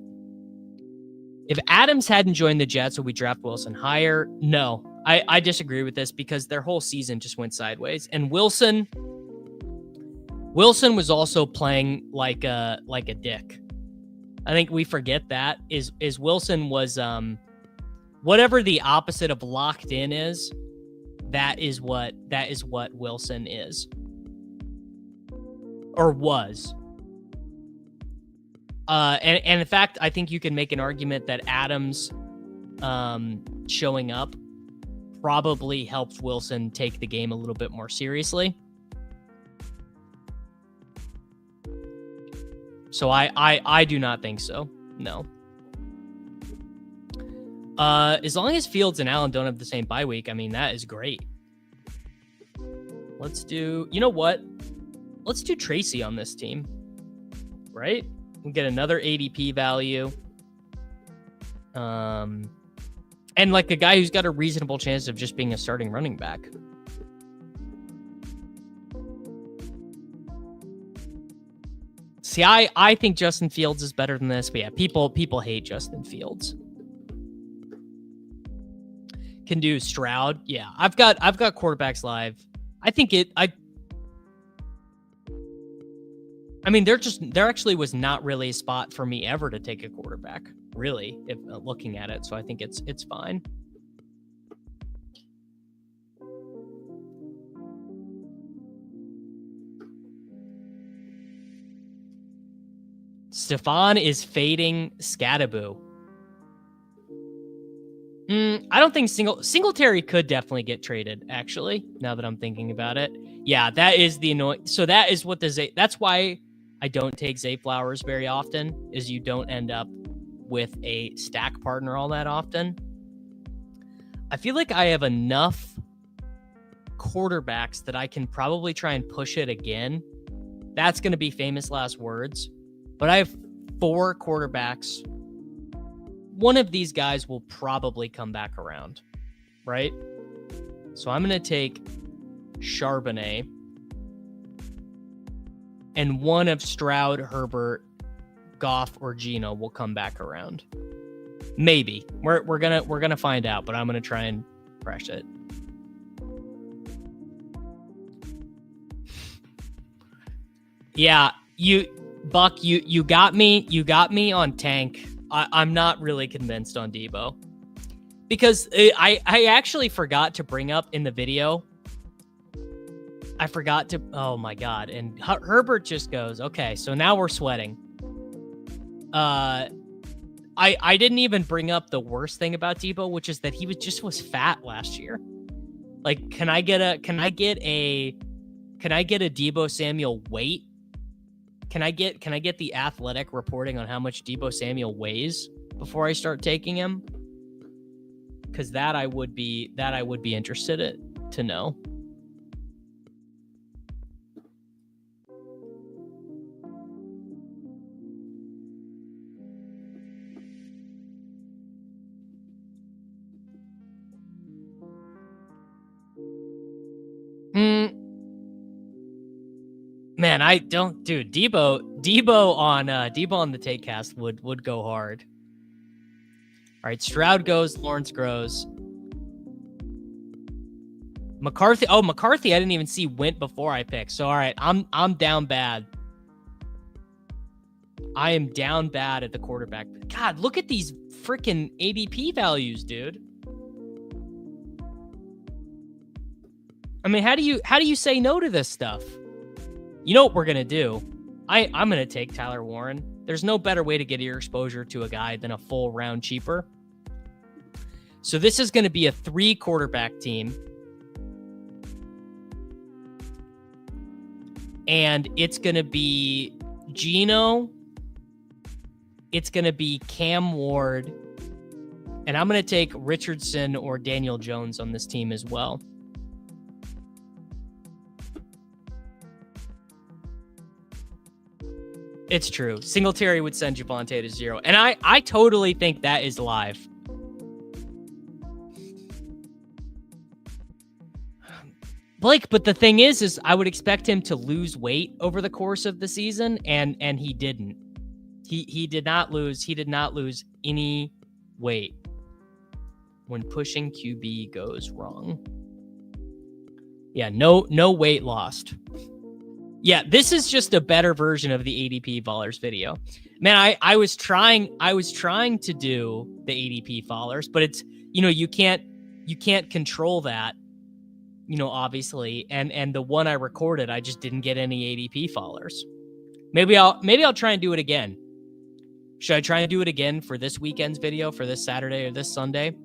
If Adams hadn't joined the Jets, would we draft Wilson higher? No, I disagree with this because their whole season just went sideways. And Wilson was also playing like a dick. I think we forget that is Wilson was whatever the opposite of locked in is. That is what Wilson is or was. And in fact, I think you can make an argument that Adams showing up probably helped Wilson take the game a little bit more seriously. So I do not think so. No. As long as Fields and Allen don't have the same bye week, I mean, that is great. Let's do, you know what? Let's do Tracy on this team, right? We get another ADP value. And like a guy who's got a reasonable chance of just being a starting running back. See, I think Justin Fields is better than this, but yeah, people hate Justin Fields. Can do Stroud. Yeah, I've got quarterbacks live. I think I mean, there actually was not really a spot for me ever to take a quarterback, really, if looking at it. So I think it's fine. Stefan is fading Scattaboo. I don't think Singletary could definitely get traded, actually, now that I'm thinking about it. Yeah, that is the annoying. So that is what that's why I don't take Zay Flowers very often, is you don't end up with a stack partner all that often. I feel like I have enough quarterbacks that I can probably try and push it again. That's going to be famous last words. But I have 4 quarterbacks. One of these guys will probably come back around, right? So I'm going to take Charbonnet. And one of Stroud, Herbert, Goff, or Geno will come back around. Maybe. We're gonna find out, but I'm gonna try and crash it. Yeah, Buck, you got me on Tank. I'm not really convinced on Debo. Because I actually forgot to bring up in the video. I forgot to, oh my God. And Herbert just goes, okay, so now we're sweating. I didn't even bring up the worst thing about Debo, which is that he was fat last year. Like, can I get a Debo Samuel weight? Can I get the Athletic reporting on how much Debo Samuel weighs before I start taking him? Because that I would be interested to know. Man, I don't, dude. Debo on the Takecast would go hard. All right, Stroud goes, Lawrence grows. McCarthy. Oh, McCarthy, I didn't even see went before I picked. So all right, I'm down bad. I am down bad at the quarterback. God, look at these freaking ADP values, dude. I mean, how do you say no to this stuff? You know what we're going to do? I'm going to take Tyler Warren. There's no better way to get your exposure to a guy than a full round cheaper. So this is going to be a 3 quarterback team. And it's going to be Geno. It's going to be Cam Ward. And I'm going to take Richardson or Daniel Jones on this team as well. It's true. Singletary would send Javonte to 0. And I totally think that is live. Blake, but the thing is I would expect him to lose weight over the course of the season, and he didn't. He did not lose any weight when pushing QB goes wrong. Yeah, no weight lost. Yeah, this is just a better version of the ADP Fallers video. Man, I was trying to do the ADP Fallers, but it's, you can't control that, obviously. And the one I recorded, I just didn't get any ADP Fallers. Maybe I'll try and do it again. Should I try and do it again for this weekend's video, for this Saturday or this Sunday?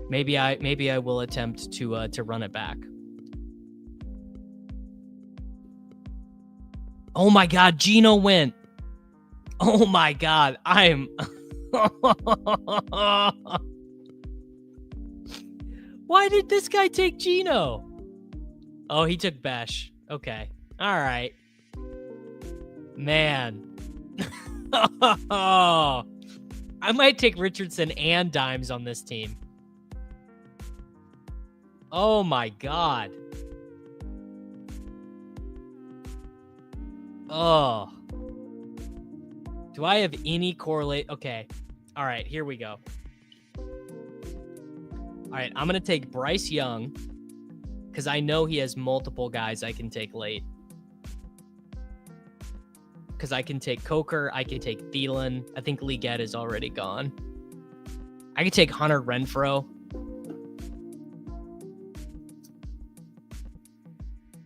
Maybe I will attempt to run it back. Oh my God, Geno went. Oh my God, I'm. Why did this guy take Geno? Oh, he took Bech. Okay, all right. Man. I might take Richardson and Dimes on this team. Oh my God. Oh. Do I have any correlate? Okay. All right, here we go. All right, I'm going to take Bryce Young because I know he has multiple guys I can take late. Because I can take Coker, I can take Thielen. I think Leggett is already gone. I can take Hunter Renfrow.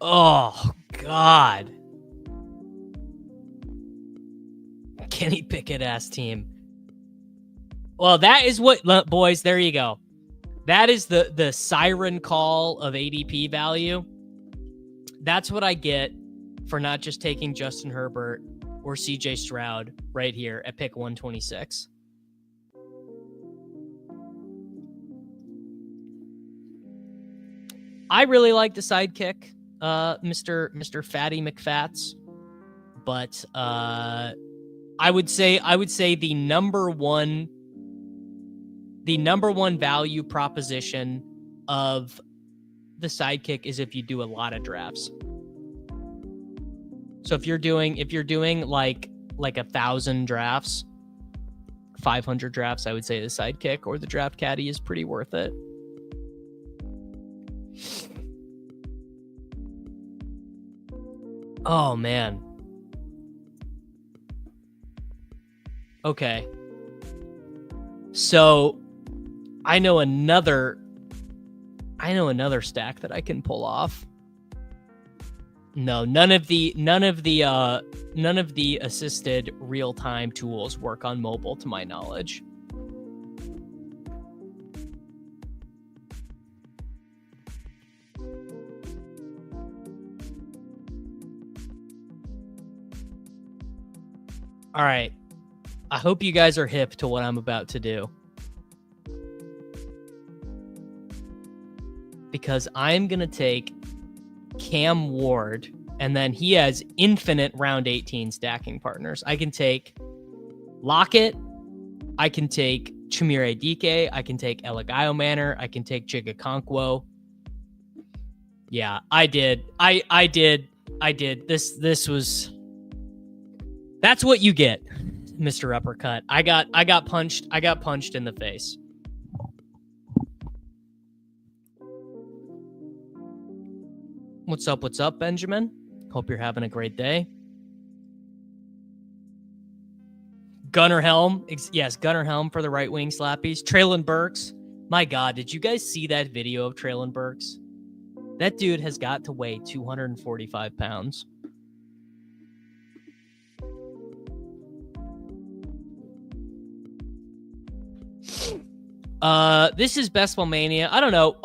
Oh, God. Kenny Pickett-ass team. Well, that is what, boys, there you go. That is the siren call of ADP value. That's what I get for not just taking Justin Herbert or CJ Stroud right here at pick 126. I really like the sidekick, Mr. Fatty McFats, but I would say the number one value proposition of the sidekick is if you do a lot of drafts. So if you're doing like 1,000 drafts, 500 drafts, I would say the sidekick or the draft caddy is pretty worth it. Oh man. Okay. So I know another stack that I can pull off. No, none of the assisted real-time tools work on mobile to my knowledge. All right. I hope you guys are hip to what I'm about to do. Because I'm going to take Cam Ward, and then he has infinite round 18 stacking partners. I can take Lockett. I can take Jahmyr Adike. I can take Elagayo Manor. I can take Chigakonkwo. Yeah, I did. I did. This was... That's what you get, Mr. Uppercut. I got punched in the face. What's up, Benjamin? Hope you're having a great day. Gunnar Helm. Yes, Gunnar Helm for the right wing slappies. Traylon Burks. My God, did you guys see that video of Traylon Burks? That dude has got to weigh 245 pounds. This is Best Ball Mania. I don't know.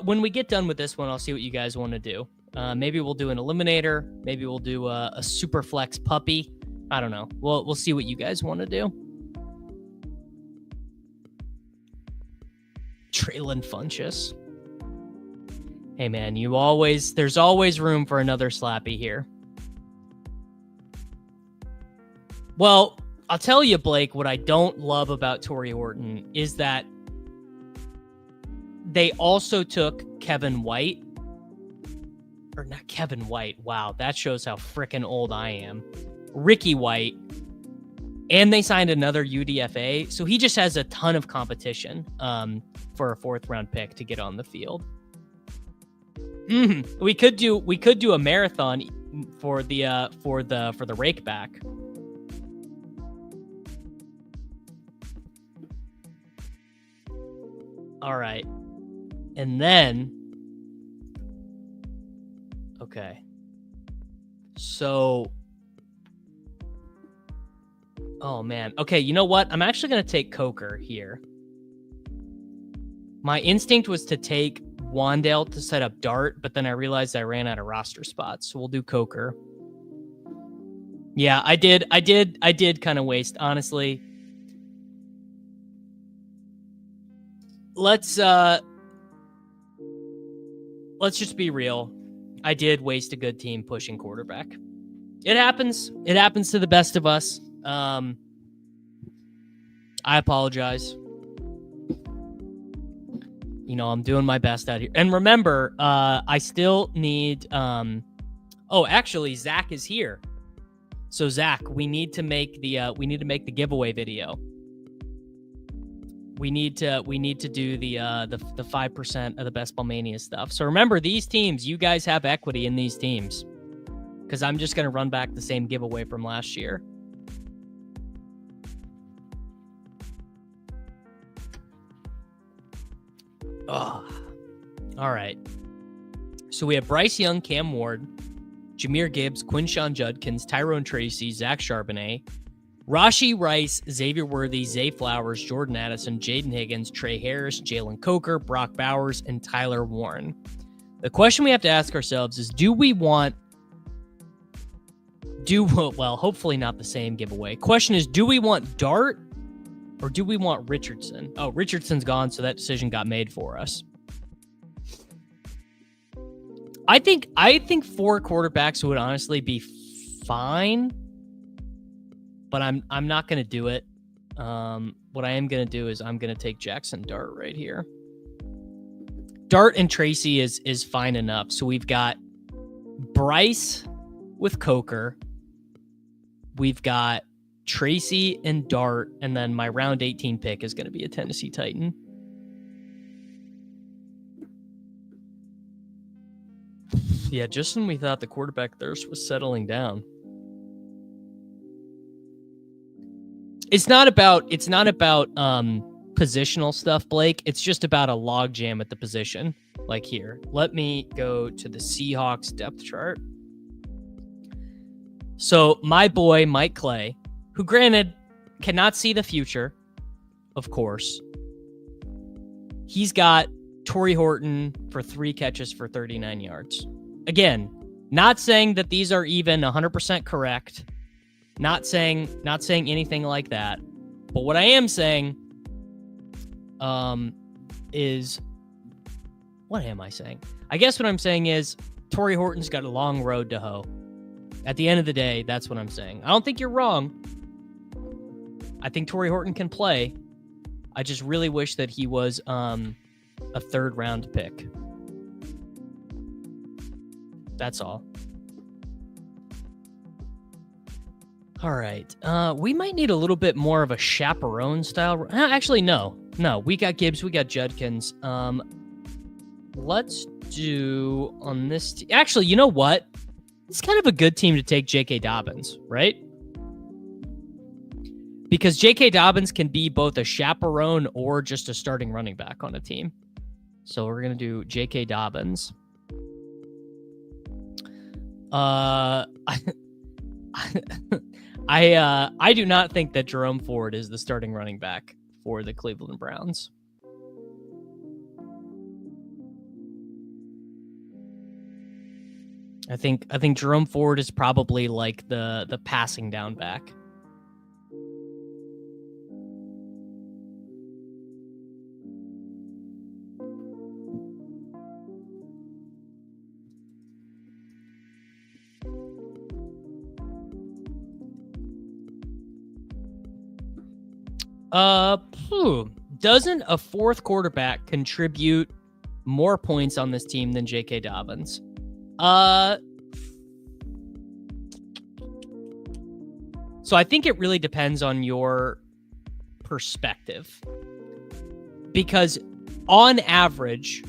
When we get done with this one, I'll see what you guys want to do. Maybe we'll do an Eliminator. Maybe we'll do a Superflex Puppy. I don't know. We'll see what you guys want to do. Traylon Funchess. Hey man, there's always room for another Slappy here. Well, I'll tell you, Blake, what I don't love about Torrey Horton is that they also took Kevin White. Or not Kevin White. Wow, that shows how freaking old I am. Ricky White. And they signed another UDFA. So he just has a ton of competition for a 4th round pick to get on the field. We could do a marathon for the rake back. All right. And then okay. So oh man. Okay, you know what? I'm actually going to take Coker here. My instinct was to take Wandale to set up Dart, but then I realized I ran out of roster spots, so we'll do Coker. Yeah, I did kind of waste, honestly. Let's just be real. I did waste a good team pushing quarterback. It happens. It happens to the best of us. I apologize. You know, I'm doing my best out here. And remember, I still need oh, actually Zach is here. So Zach, we need to make the giveaway video. We need to do the 5% of the Best Ball Mania stuff. So remember, these teams, you guys have equity in these teams. Because I'm just gonna run back the same giveaway from last year. Oh, all right. So we have Bryce Young, Cam Ward, Jahmyr Gibbs, Quinshon Judkins, Tyrone Tracy, Zach Charbonnet, Rashee Rice, Xavier Worthy, Zay Flowers, Jordan Addison, Jaden Higgins, Trey Harris, Jalen Coker, Brock Bowers, and Tyler Warren. The question we have to ask ourselves is, well, hopefully not the same giveaway. Question is, do we want Dart or do we want Richardson? Oh, Richardson's gone, so that decision got made for us. I think 4 quarterbacks would honestly be fine, but I'm not going to do it. What I am going to do is I'm going to take Jackson Dart right here. Dart and Tracy is fine enough. So we've got Bryce with Coker. We've got Tracy and Dart, and then my round 18 pick is going to be a Tennessee Titan. Yeah, just when we thought the quarterback thirst was settling down. It's not about positional stuff, Blake. It's just about a logjam at the position. Like here, let me go to the Seahawks depth chart. So my boy Mike Clay, who granted cannot see the future, of course, he's got Torrey Horton for 3 catches for 39 yards. Again, not saying that these are even 100% correct. Not saying anything like that. But what I am saying is, what am I saying? I guess what I'm saying is Torrey Horton's got a long road to hoe. At the end of the day, that's what I'm saying. I don't think you're wrong. I think Torrey Horton can play. I just really wish that he was a 3rd round pick. That's all. All right. We might need a little bit more of a chaperone style. Actually, no. We got Gibbs. We got Judkins. Let's do on this. Actually, you know what? It's kind of a good team to take J.K. Dobbins, right? Because J.K. Dobbins can be both a chaperone or just a starting running back on a team. So we're going to do J.K. Dobbins. I I do not think that Jerome Ford is the starting running back for the Cleveland Browns. I think Jerome Ford is probably like the passing down back. Doesn't a fourth quarterback contribute more points on this team than J.K. Dobbins? So I think it really depends on your perspective. Because on average,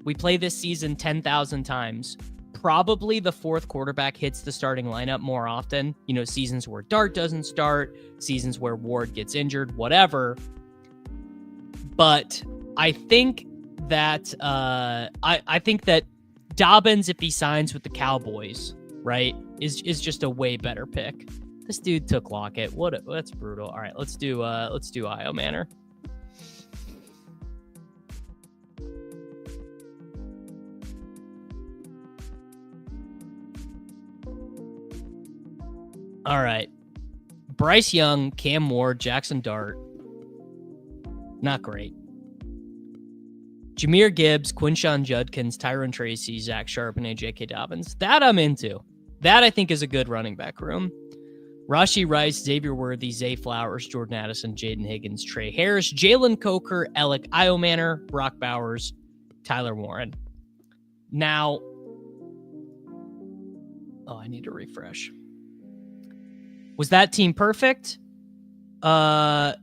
we play this season 10,000 times. Probably the fourth quarterback hits the starting lineup more often. You know, seasons where Dart doesn't start, seasons where Ward gets injured, whatever. But I think that I think that Dobbins, if he signs with the Cowboys, right, is just a way better pick. This dude took Lockett. That's brutal. All right, let's do Io Manor. All right. Bryce Young, Cam Ward, Jackson Dart. Not great. Jahmyr Gibbs, Quinshon Judkins, Tyron Tracy, Zach Charbonnet, J.K. Dobbins. That I'm into. That I think is a good running back room. Rashee Rice, Xavier Worthy, Zay Flowers, Jordan Addison, Jaden Higgins, Trey Harris, Jalen Coker, Alec Io Manor, Brock Bowers, Tyler Warren. Now, I need to refresh. Was that team perfect? No,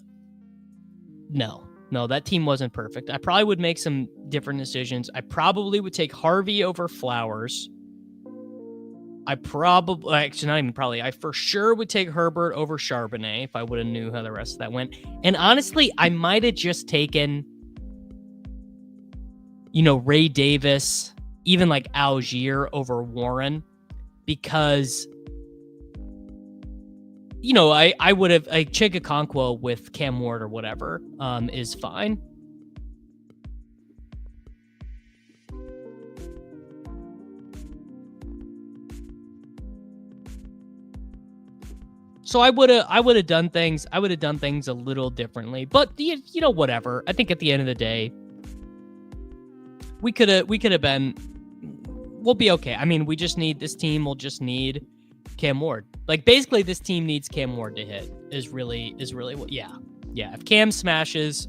that team wasn't perfect. I probably would make some different decisions. I probably would take Harvey over Flowers. I for sure would take Herbert over Charbonnet if I would have knew how the rest of that went. And honestly, I might have just taken, Ray Davis, even like Algier over Warren, because I would have Chigakonkwo with Cam Ward or whatever is fine. So I would have done things. I would have done things a little differently, but whatever. I think at the end of the day, we could have been. We'll be okay. I mean, this team will just need Cam Ward. Like basically, this team needs Cam Ward to hit. Is really what. Yeah. If Cam smashes,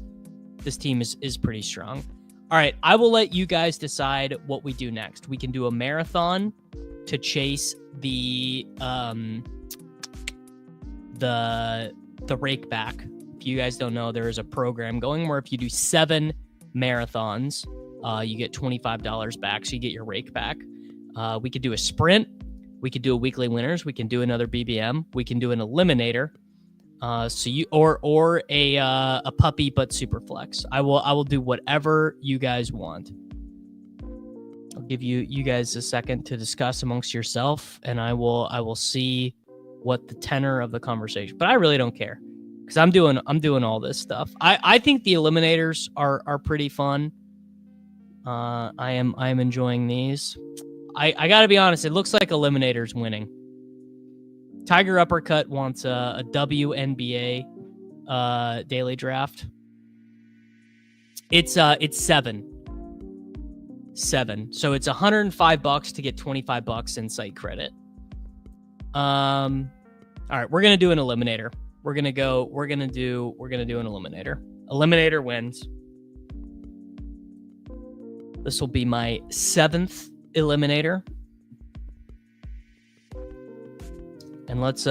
this team is pretty strong. All right, I will let you guys decide what we do next. We can do a marathon to chase the rake back. If you guys don't know, there is a program going where if you do 7 marathons, you get $25 back, so you get your rake back. We could do a sprint. We could do a weekly winners. We can do another BBM. We can do an eliminator. Or a puppy but Superflex. I will do whatever you guys want. I'll give you guys a second to discuss amongst yourself, and I will see what the tenor of the conversation. But I really don't care because I'm doing all this stuff. I think the eliminators are pretty fun. I am enjoying these. I gotta be honest, it looks like eliminators winning. Tiger Uppercut wants a WNBA daily draft. It's 7. So it's $105 to get $25 in site credit. All right, we're gonna do an eliminator. We're gonna do an eliminator. Eliminator wins. This will be my 7th eliminator. And let's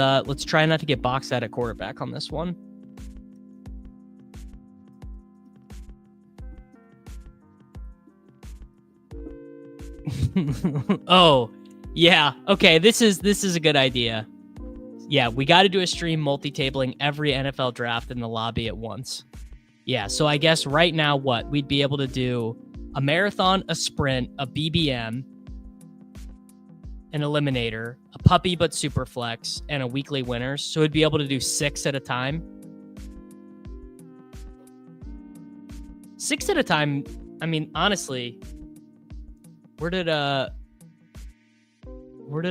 try not to get boxed out at quarterback on this one. Oh, yeah. Okay, this is a good idea. Yeah, we got to do a stream multi-tabling every NFL draft in the lobby at once. Yeah, so I guess right now we'd be able to do a marathon, a sprint, a BBM, an eliminator, a puppy but Superflex, and a weekly winners. So it'd be able to do 6 at a time. 6 at a time. I mean, honestly, where did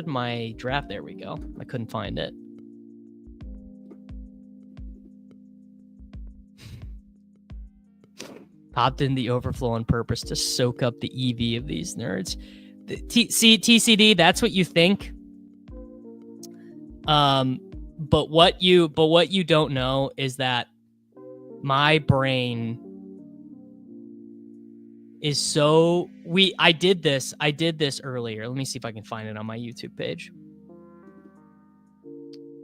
my draft? There we go. I couldn't find it. Popped in the overflow on purpose to soak up the EV of these nerds. TCD, that's what you think. But what you don't know is that my brain is so I did this earlier. Let me see if I can find it on my YouTube page.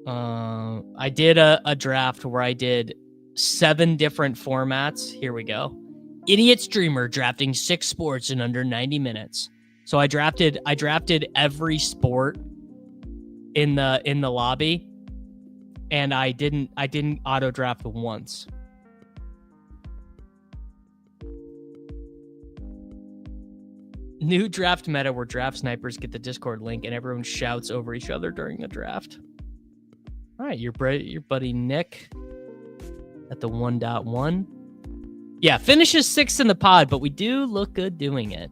I did a draft where I did 7 different formats. Here we go. Idiot streamer drafting 6 sports in under 90 minutes. So I drafted every sport in the lobby, and I didn't auto draft once. New draft meta where draft snipers get the Discord link and everyone shouts over each other during the draft. All right, your buddy Nick at the 1.1. Yeah, finishes 6th in the pod, but we do look good doing it.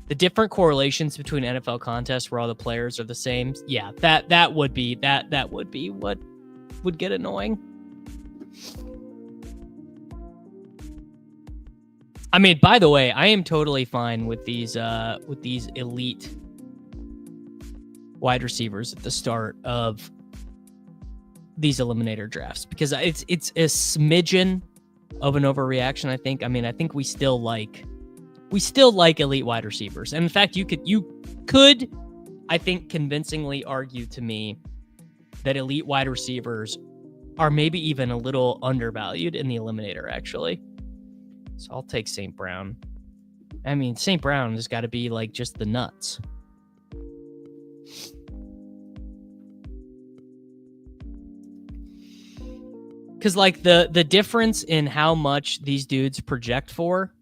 The different correlations between NFL contests where all the players are the same. Yeah, that would be what would get annoying. I mean, by the way, I am totally fine with these elite wide receivers at the start of these eliminator drafts because it's a smidgen of an overreaction, I think. I mean, I think we still like elite wide receivers. And in fact, you could I think convincingly argue to me that elite wide receivers are maybe even a little undervalued in the eliminator, actually. So I'll take St. Brown. I mean, St. Brown has got to be like just the nuts. Because like the difference in how much these dudes project for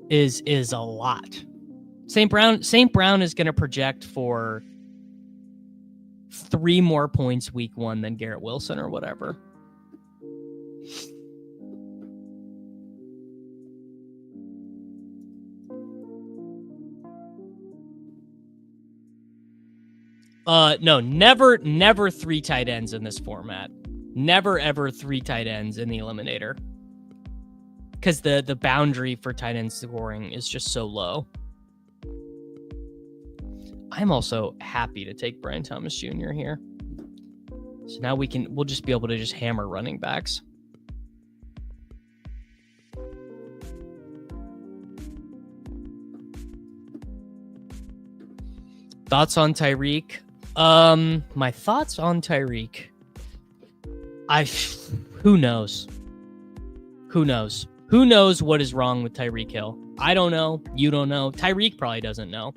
is a lot. St. Brown is going to project for 3 more points week 1 than Garrett Wilson or whatever. No, never 3 tight ends in this format. Never, ever 3 tight ends in the eliminator. Because the boundary for tight end scoring is just so low. I'm also happy to take Brian Thomas Jr. here. So now we'll just be able to just hammer running backs. Thoughts on Tyreek? My thoughts on Tyreek. Who knows? Who knows? Who knows what is wrong with Tyreek Hill? I don't know. You don't know. Tyreek probably doesn't know.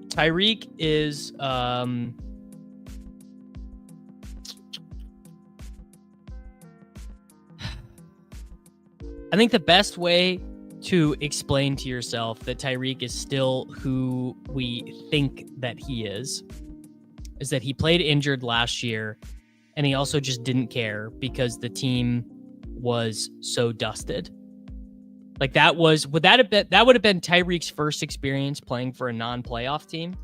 Tyreek is I think the best way to explain to yourself that Tyreek is still who we think that he is that he played injured last year, and he also just didn't care because the team was so dusted. Like that would have been Tyreek's first experience playing for a non-playoff team,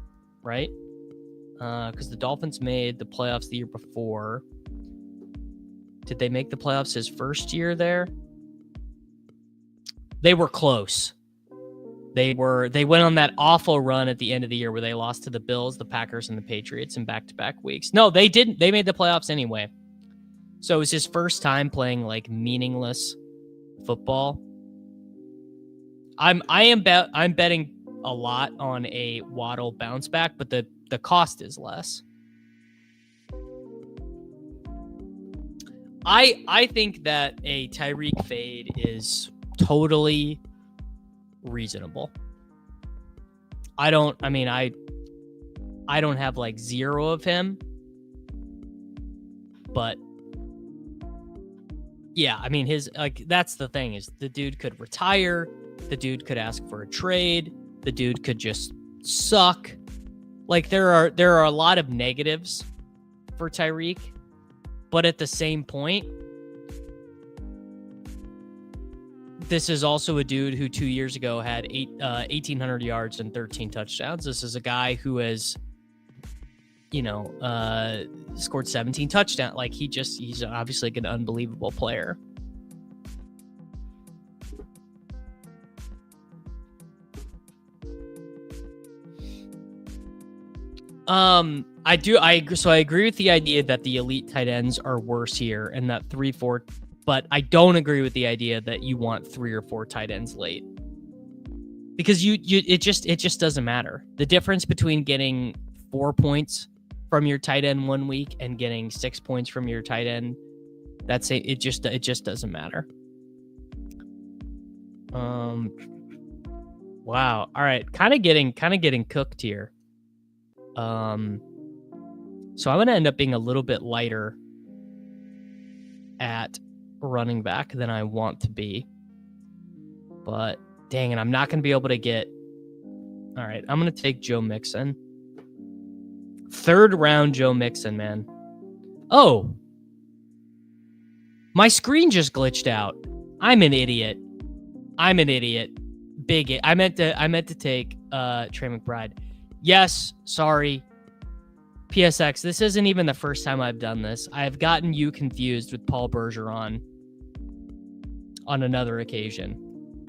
right? Because the Dolphins made the playoffs the year before. Did they make the playoffs his first year there? They were close. They went on that awful run at the end of the year where they lost to the Bills, the Packers, and the Patriots in back-to-back weeks. No, they didn't. They made the playoffs anyway. So it was his first time playing like meaningless football. I'm betting a lot on a Waddle bounce back, but the cost is less. I think that a Tyreek fade is totally reasonable. I don't have like 0 of him, but yeah, I mean his, like, that's the thing, is the dude could retire. The dude could ask for a trade. The dude could just suck. Like, there are a lot of negatives for Tyreek, but at the same point, this is also a dude who 2 years ago had 1,800 yards and 13 touchdowns. This is a guy who has, scored 17 touchdowns. Like, he's obviously like an unbelievable player. I agree with the idea that the elite tight ends are worse here and that 3-4, but I don't agree with the idea that you want 3 or 4 tight ends late, because it just doesn't matter. The difference between getting 4 points from your tight end 1 week and getting 6 points from your tight end, it just doesn't matter. Wow. All right. Kind of getting cooked here. So I'm going to end up being a little bit lighter at running back than I want to be. But dang it, I'm not going to be able to get... All right, I'm going to take Joe Mixon. 3rd round Joe Mixon, man. Oh! My screen just glitched out. I'm an idiot. Big it. I meant to take Trey McBride. Yes, sorry. PSX, this isn't even the first time I've done this. I've gotten you confused with Paul Bergeron on another occasion.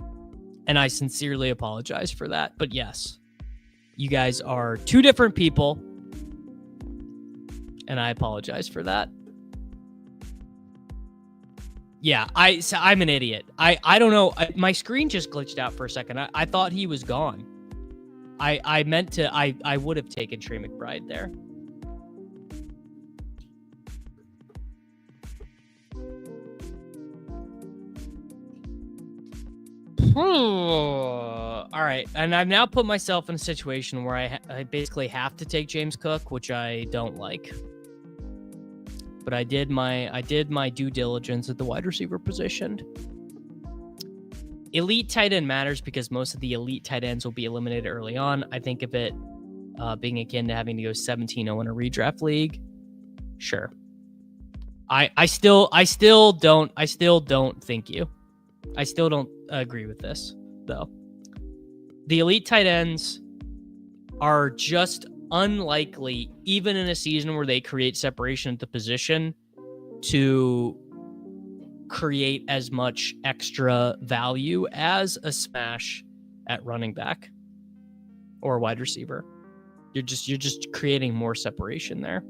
And I sincerely apologize for that. But yes, you guys are 2 different people. And I apologize for that. Yeah, I'm an idiot. I don't know. My screen just glitched out for a second. I thought he was gone. I meant to, I would have taken Trey McBride there. All right. And I've now put myself in a situation where I basically have to take James Cook, which I don't like. But I did my due diligence at the wide receiver position. Elite tight end matters because most of the elite tight ends will be eliminated early on. I think of it being akin to having to go 17-0 in a redraft league. Sure. I still don't think you. I still don't agree with this, though. The elite tight ends are just unlikely, even in a season where they create separation at the position, to create as much extra value as a smash at running back or wide receiver. You're just creating more separation there.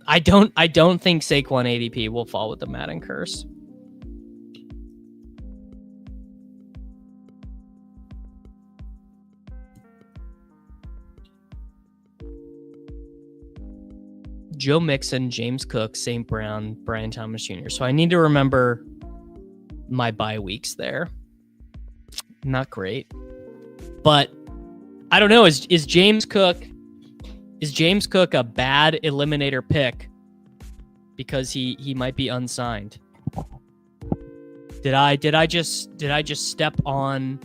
I don't think Saquon ADP will fall with the Madden curse. Joe Mixon, James Cook, St. Brown, Brian Thomas Jr. So I need to remember my bye weeks there. Not great. But I don't know. Is James Cook a bad eliminator pick because he might be unsigned? Did I just step on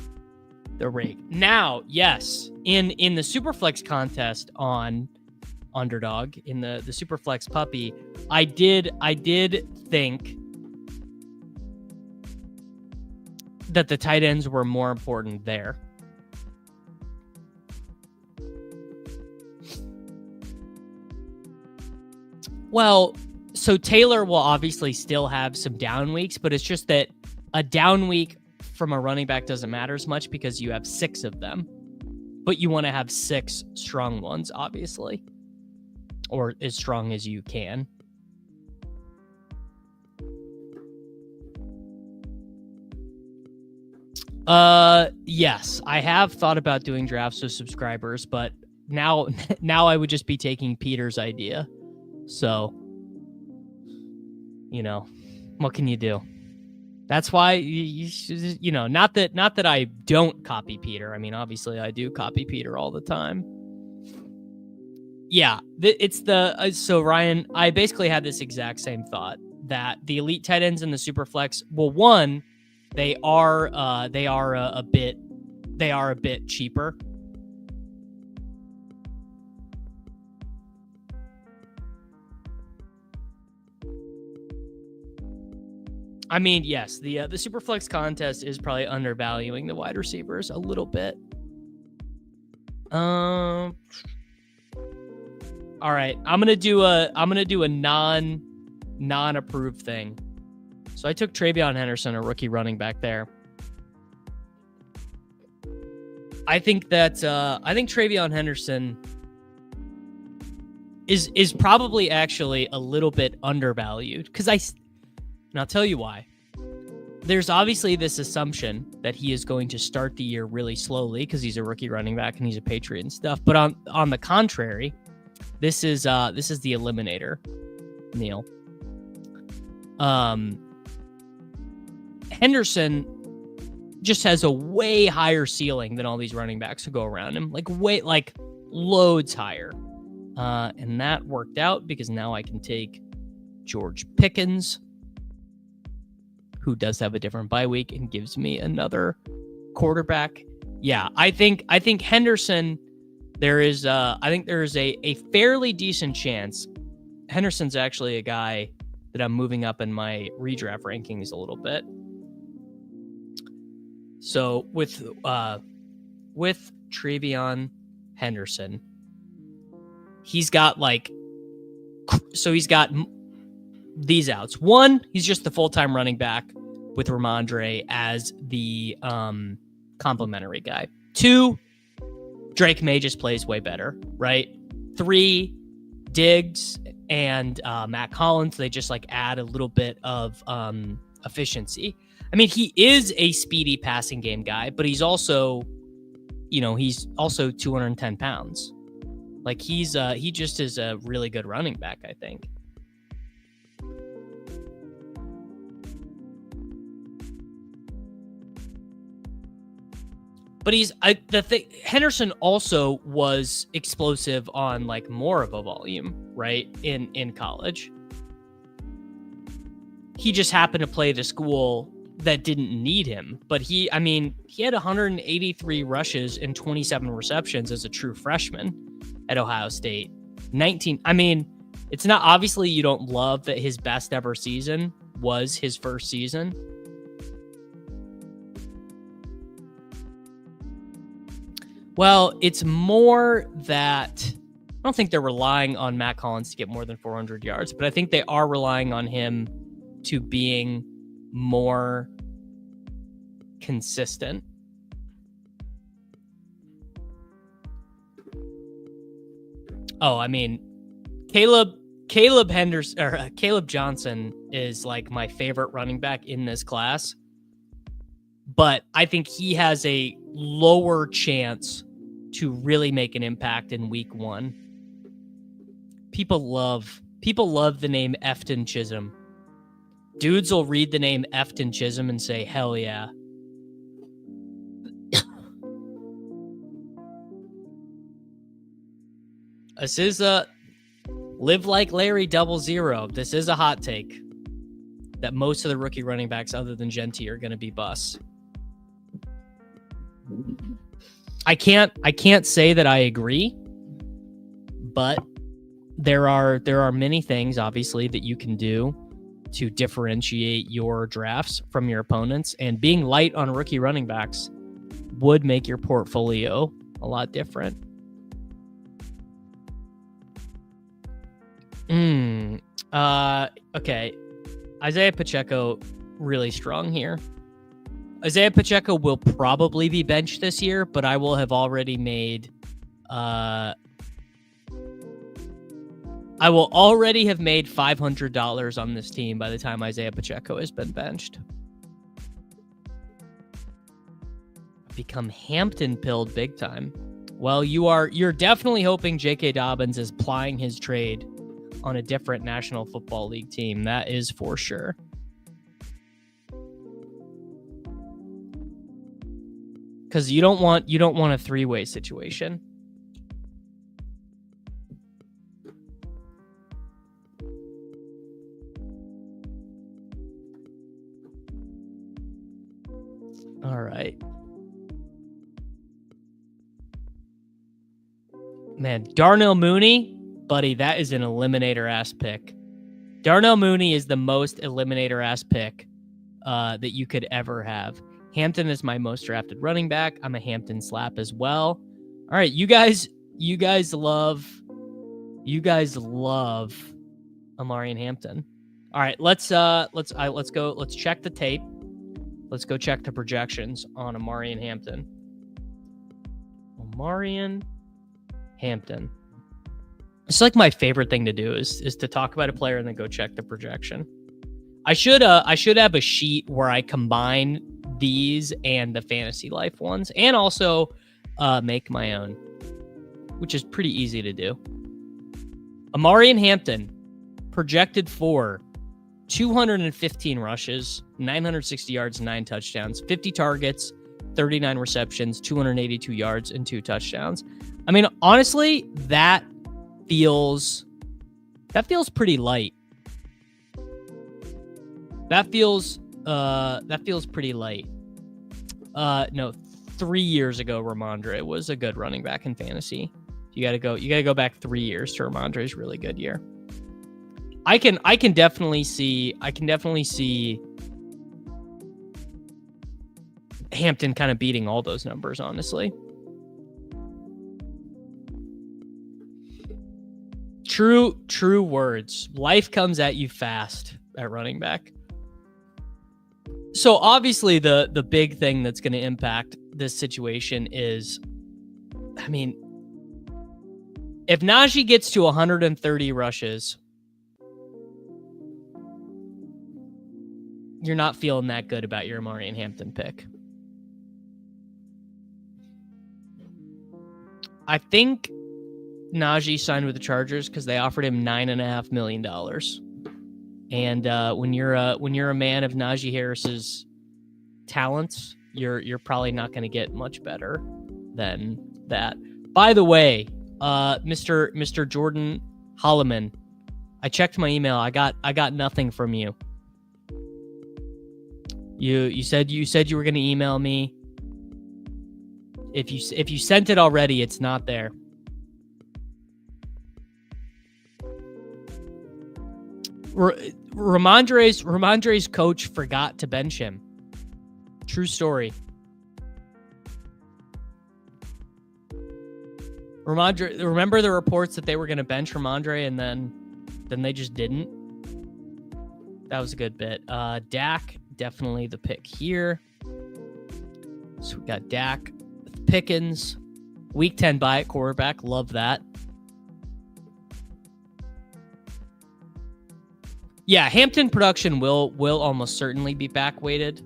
the rake? Now, yes, in the Superflex contest on Underdog, in the Superflex Puppy, I did think that the tight ends were more important there. Well, so Taylor will obviously still have some down weeks, but it's just that a down week from a running back doesn't matter as much because you have 6 of them. But you want to have 6 strong ones, obviously. Or as strong as you can. Yes, I have thought about doing drafts with subscribers, but now I would just be taking Peter's idea. So, what can you do? That's why you not that I don't copy Peter. I mean, obviously I do copy Peter all the time. Yeah, it's the so Ryan, I basically had this exact same thought that the elite tight ends and the Superflex, well, one, they are a bit cheaper. I mean, yes, the Superflex contest is probably undervaluing the wide receivers a little bit. All right, I'm gonna do a non-approved thing. So I took Treyveyon Henderson, a rookie running back there. I think Treyveyon Henderson is probably actually a little bit undervalued because and I'll tell you why. There's obviously this assumption that he is going to start the year really slowly because he's a rookie running back and he's a Patriot and stuff. But on the contrary, this is the Eliminator, Neil. Henderson just has a way higher ceiling than all these running backs who go around him, like loads higher. And that worked out because now I can take George Pickens, who does have a different bye week and gives me another quarterback. Yeah, I think Henderson, there's a fairly decent chance. Henderson's actually a guy that I'm moving up in my redraft rankings a little bit. So with Treyveyon Henderson, he's got these outs. One, he's just the full-time running back with Ramondre as the complimentary guy. Two, Drake May just plays way better, right? Three, Diggs and Matt Collins, they just add a little bit of efficiency. I mean, he is a speedy passing game guy, but he's also 210 pounds. He just is a really good running back, I think. But Henderson also was explosive on more of a volume, right? In college. He just happened to play the school that didn't need him. But he had 183 rushes and 27 receptions as a true freshman at Ohio State. It's not, obviously you don't love that his best ever season was his first season. Well, it's more that I don't think they're relying on Matt Collins to get more than 400 yards, but I think they are relying on him to being more consistent. Oh, Caleb Henderson or Caleb Johnson is my favorite running back in this class, but I think he has a lower chance to really make an impact in week one. People love the name Efton Chisholm. Dudes will read the name Efton Chisholm and say, hell yeah. This is a live like Larry 00. This is a hot take that most of the rookie running backs other than Genty are going to be busts. I can't say that I agree, but there are many things obviously that you can do to differentiate your drafts from your opponents, and being light on rookie running backs would make your portfolio a lot different. Okay. Isaiah Pacheco, really strong here. Isaiah Pacheco will probably be benched this year, but I will have already made $500 on this team by the time Isaiah Pacheco has been benched. I've become Hampton pilled big time. Well, you're definitely hoping J.K. Dobbins is plying his trade on a different National Football League team. That is for sure. Because you don't want a three-way situation. All right. Man, Darnell Mooney, buddy, that is an eliminator-ass pick. Darnell Mooney is the most eliminator-ass pick that you could ever have. Hampton is my most drafted running back. I'm a Hampton slap as well. All right, you guys love Omarion Hampton. All right, let's go. Let's check the tape. Let's go check the projections on Omarion Hampton. Omarion Hampton. It's like my favorite thing to do is to talk about a player and then go check the projection. I should have a sheet where I combine these and the fantasy life ones, and also make my own, which is pretty easy to do. Omarion Hampton projected for 215 rushes, 960 yards, 9 touchdowns, 50 targets, 39 receptions, 282 yards, and 2 touchdowns. I mean, honestly, that feels pretty light. That feels pretty light. No, 3 years ago, Ramondre was a good running back in fantasy. You gotta go back 3 years to Ramondre's really good year. I can definitely see Hampton kind of beating all those numbers, honestly. True words. Life comes at you fast at running back. So obviously the big thing that's going to impact this situation is, I mean, if Najee gets to 130 rushes, you're not feeling that good about your Omarion Hampton pick. I think Najee signed with the Chargers because they offered him $9.5 million. And when you're a man of Najee Harris's talents, you're probably not going to get much better than that. By the way, Mr. Jordan Holloman, I checked my email. I got nothing from you. You said you were going to email me. If you sent it already, it's not there. Ramondre's coach forgot to bench him. True story. Remember the reports that they were going to bench Ramondre and then they just didn't? That was a good bit. Dak, definitely the pick here. So we got Dak, Pickens, week 10 bye at quarterback. Love that. Yeah, Hampton production will almost certainly be back weighted.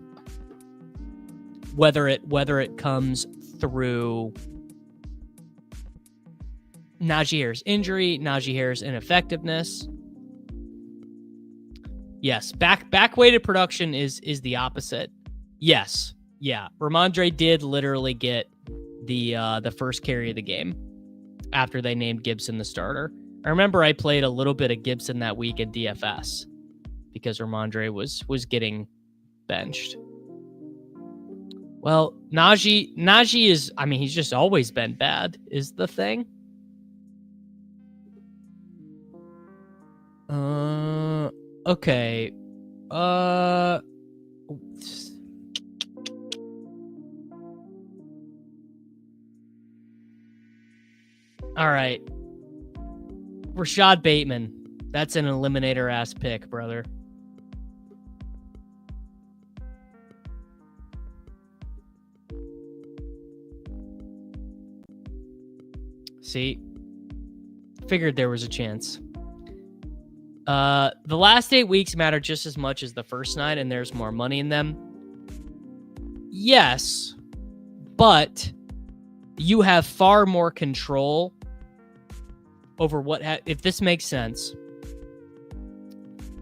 Whether it comes through Najee Harris injury, Najee Harris ineffectiveness. Yes, back weighted production is the opposite. Yes. Yeah. Ramondre did literally get the first carry of the game after they named Gibson the starter. I remember I played a little bit of Gibson that week in DFS because Ramondre was getting benched. Well, Najee is, I mean, he's just always been bad, is the thing. Okay. All right. Rashad Bateman. That's an eliminator ass pick, brother. See, figured there was a chance. The last 8 weeks matter just as much as the first 9, and there's more money in them. Yes, but you have far more control over what, if this makes sense.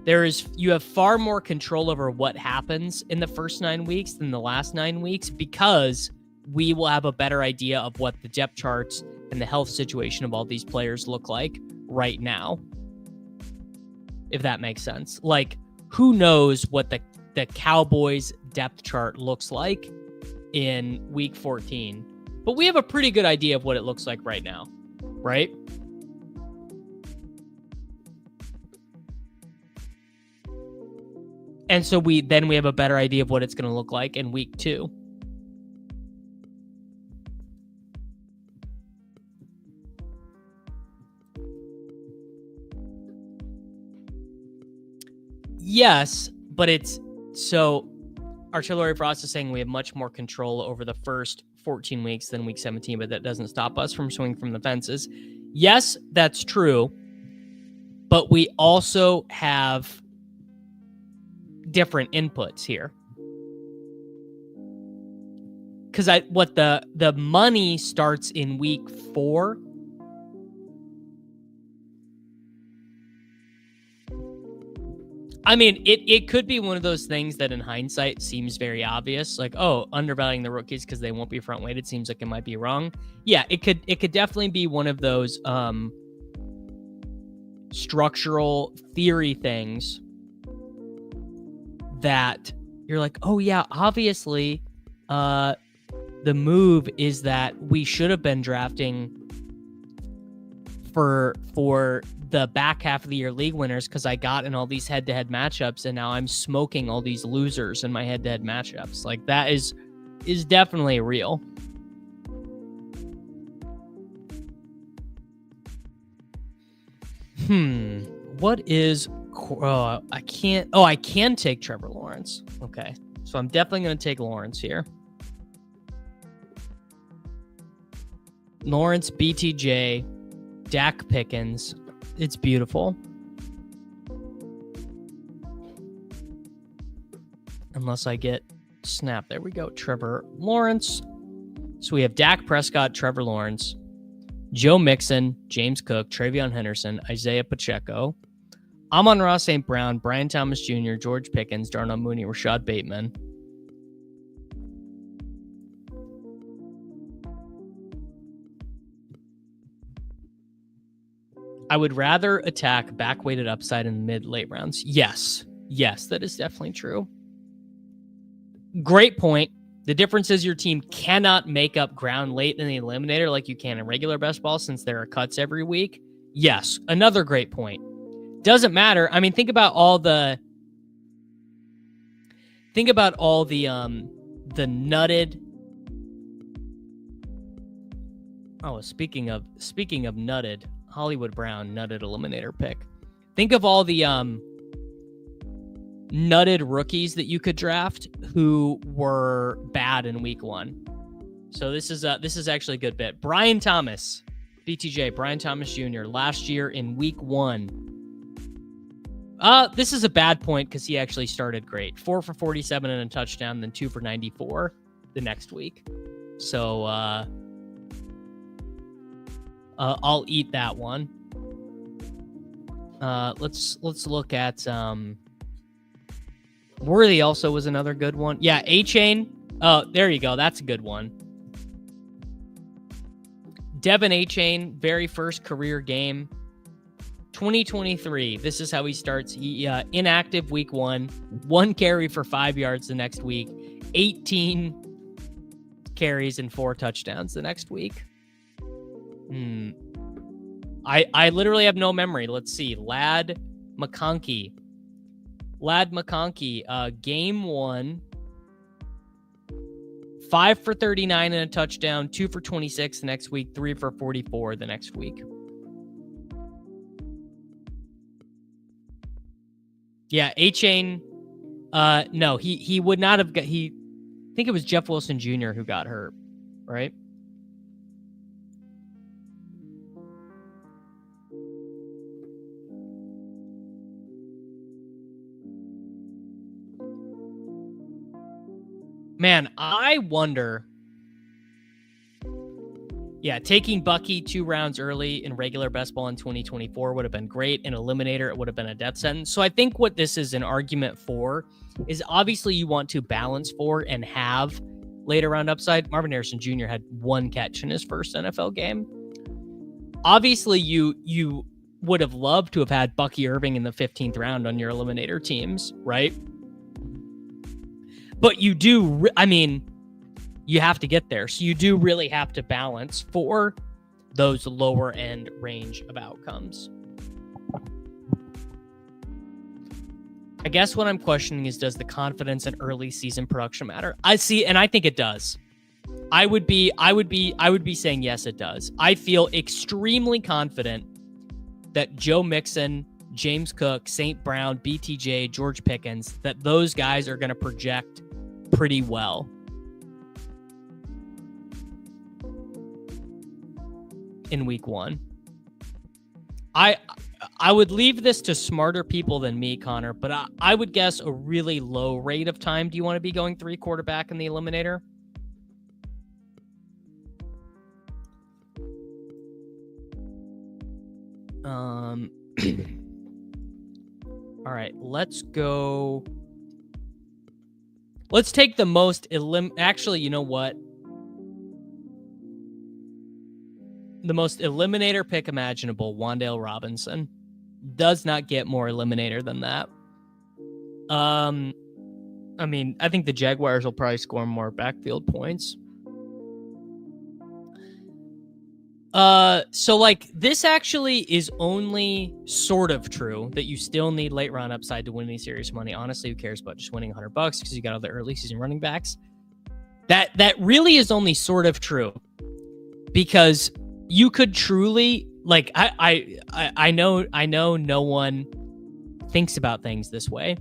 You have far more control over what happens in the first 9 weeks than the last 9 weeks because we will have a better idea of what the depth charts and the health situation of all these players look like right now. If that makes sense. Like, who knows what the Cowboys depth chart looks like in week 14. But we have a pretty good idea of what it looks like right now, right? And so we have a better idea of what it's going to look like in week 2. Yes, but it's so artillery processing, we have much more control over the first 14 weeks than week 17, but that doesn't stop us from swinging from the fences. Yes, that's true. But we also have different inputs here. Because the money starts in week 4. I mean, it could be one of those things that in hindsight seems very obvious, like, oh, undervaluing the rookies because they won't be front weighted seems like it might be wrong. Yeah, it could definitely be one of those structural theory things that you're like, oh yeah, obviously the move is that we should have been drafting for the back half of the year league winners because I got in all these head-to-head matchups and now I'm smoking all these losers in my head-to-head matchups. Like, that is definitely real. What is I can take Trevor Lawrence. Okay, so I'm definitely going to take Lawrence here. Lawrence, BTJ, Dak Pickens. It's beautiful. Unless I get snapped. There we go. Trevor Lawrence. So we have Dak Prescott, Trevor Lawrence, Joe Mixon, James Cook, Treyveyon Henderson, Isaiah Pacheco, Amon-Ra St. Brown, Brian Thomas Jr., George Pickens, Darnell Mooney, Rashad Bateman. I would rather attack back-weighted upside in the mid-late rounds. Yes, that is definitely true. Great point. The difference is your team cannot make up ground late in the Eliminator like you can in regular best ball since there are cuts every week. Yes, another great point. Doesn't matter. I mean, think about all the nutted. Oh, speaking of nutted, Hollywood Brown nutted Eliminator pick. Think of all the nutted rookies that you could draft who were bad in week 1. So this is actually a good bit. Brian Thomas, BTJ, Brian Thomas Jr. last year in week 1. This is a bad point because he actually started great. 4 for 47 and a touchdown, then 2 for 94 the next week. So I'll eat that one. Let's look at Worthy also was another good one. Yeah, A-Chain. Oh, there you go. That's a good one. Devin A-Chain, very first career game. 2023. This is how he starts. He inactive week 1, 1 carry for 5 yards the next week, 18 carries and 4 touchdowns the next week. I literally have no memory. Let's see. Ladd McConkey, game 1, 5 for 39 and a touchdown, 2 for 26 the next week, 3 for 44 the next week. Yeah, A-Chain. No, he would not have got. I think it was Jeff Wilson Jr. who got hurt, right? Man, I wonder. Yeah, taking Bucky 2 rounds early in regular best ball in 2024 would have been great. In Eliminator, it would have been a death sentence. So I think what this is an argument for is obviously you want to balance for and have later round upside. Marvin Harrison Jr. had 1 catch in his first NFL game. Obviously, you would have loved to have had Bucky Irving in the 15th round on your Eliminator teams, right? But you do, I mean, you have to get there. So you do really have to balance for those lower end range of outcomes. I guess what I'm questioning is, does the confidence in early season production matter? I see, and I think it does. I would be saying yes, it does. I feel extremely confident that Joe Mixon, James Cook, St. Brown, BTJ, George Pickens, that those guys are going to project pretty well. In week 1. I would leave this to smarter people than me, Connor, but I would guess a really low rate of time. Do you want to be going 3 quarterback in the Eliminator? All right, let's go. Let's take the most actually, you know what? The most Eliminator pick imaginable, Wan'Dale Robinson. Does not get more Eliminator than that. I mean, I think the Jaguars will probably score more backfield points. So like this actually is only sort of true that you still need late round upside to win any serious money. Honestly, who cares about just winning $100 because you got all the early season running backs? That really is only sort of true because you could truly like I know no one thinks about things this way,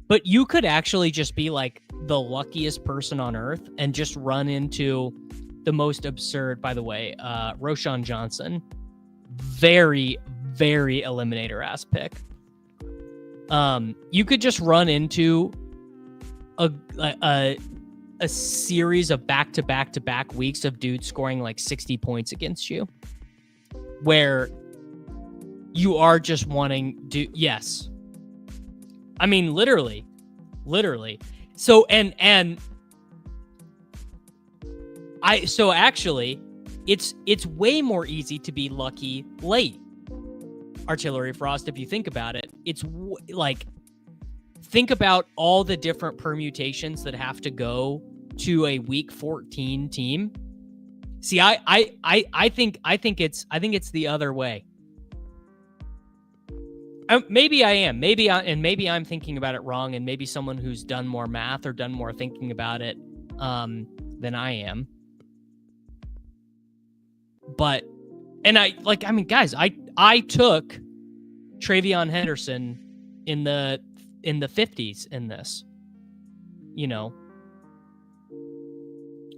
but you could actually just be like the luckiest person on earth and just run into the most absurd, by the way, Roschon Johnson, very, very Eliminator ass pick. You could just run into a series of back-to-back-to-back weeks of dudes scoring like 60 points against you, where you are just wanting to, yes. I mean, literally. So, so actually, it's way more easy to be lucky late. Artillery Frost, if you think about it, it's like, think about all the different permutations that have to go to a week 14 team. See, I think it's the other way. Maybe I am. Maybe I'm thinking about it wrong, and maybe someone who's done more math or done more thinking about it than I am. But, and guys, I took Treyveyon Henderson in the 50s in this, you know,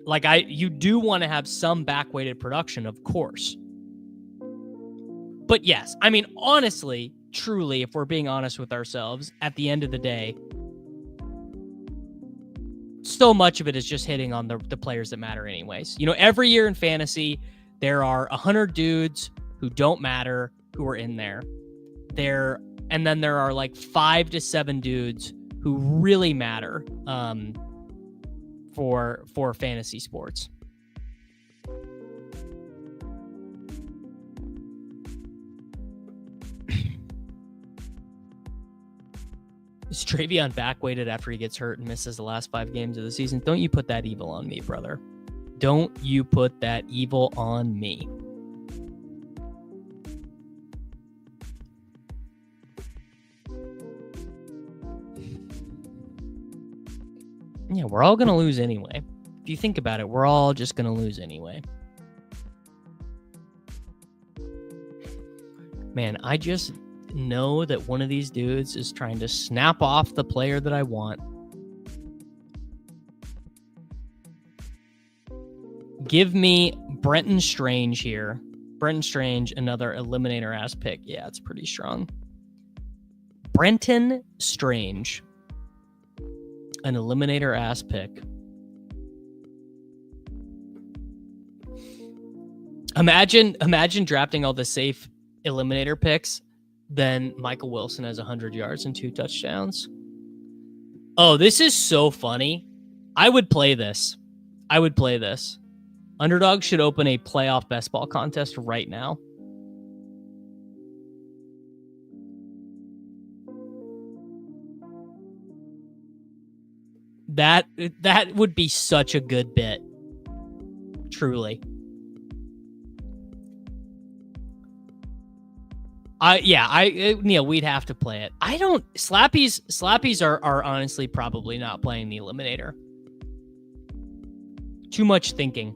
like you do want to have some back-weighted production, of course. But yes, I mean, honestly, truly, if we're being honest with ourselves, at the end of the day, so much of it is just hitting on the players that matter anyways. You know, every year in fantasy, there are 100 dudes who don't matter who are in there. And then there are like 5 to 7 dudes who really matter for fantasy sports. Is Treyveyon back-weighted after he gets hurt and misses the last 5 games of the season? Don't you put that evil on me, brother. Don't you put that evil on me. Yeah, we're all going to lose anyway. If you think about it, we're all just going to lose anyway. Man, I just know that one of these dudes is trying to snap off the player that I want. Give me Brenton Strange here. Brenton Strange, another Eliminator ass pick. Yeah, it's pretty strong. Brenton Strange, an Eliminator ass pick. Imagine drafting all the safe Eliminator picks, then Michael Wilson has 100 yards and 2 touchdowns. Oh, this is so funny. I would play this. Underdog should open a playoff best ball contest right now. That would be such a good bit. Truly. Neil, we'd have to play it. Slappies are honestly probably not playing the Eliminator. Too much thinking.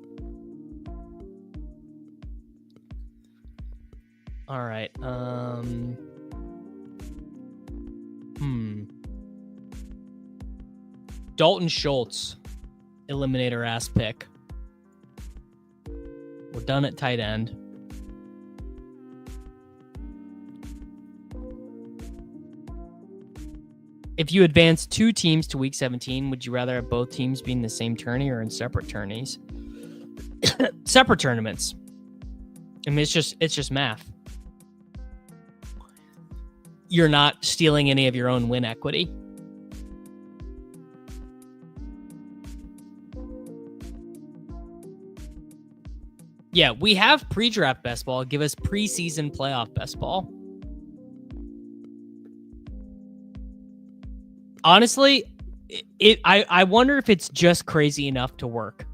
All right. Dalton Schultz, Eliminator ass pick. We're done at tight end. If you advance 2 teams to week 17, would you rather have both teams be in the same tourney or in separate tourneys? Separate tournaments. I mean, it's just math. You're not stealing any of your own win equity. Yeah, we have pre-draft best ball. Give us preseason playoff best ball. Honestly, I wonder if it's just crazy enough to work.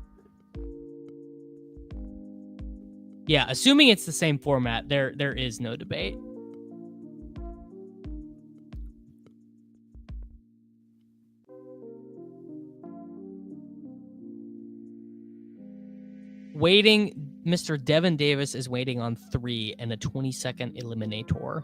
Yeah, assuming it's the same format, there is no debate. Waiting, Mr. Devin Davis is waiting on 3 and a 22nd Eliminator.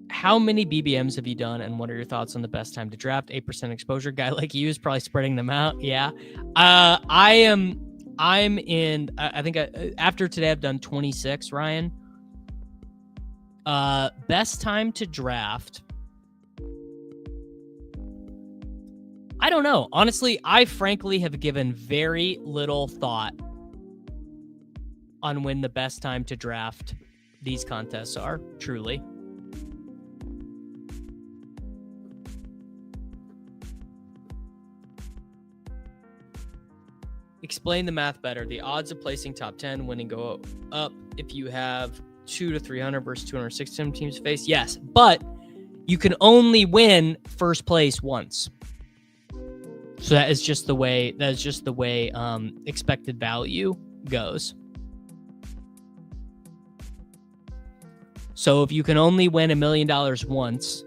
How many BBMs have you done, and what are your thoughts on the best time to draft? 8% exposure guy like you is probably spreading them out. Yeah. I'm in, I think after today I've done 26, Ryan. Best time to draft. I don't know. Honestly, I frankly have given very little thought on when the best time to draft these contests are, truly. Explain the math better. The odds of placing top 10 winning go up if you have 2 to 300 versus 260 teams face. Yes, but you can only win first place once. So that is just the way expected value goes. So if you can only win $1 million once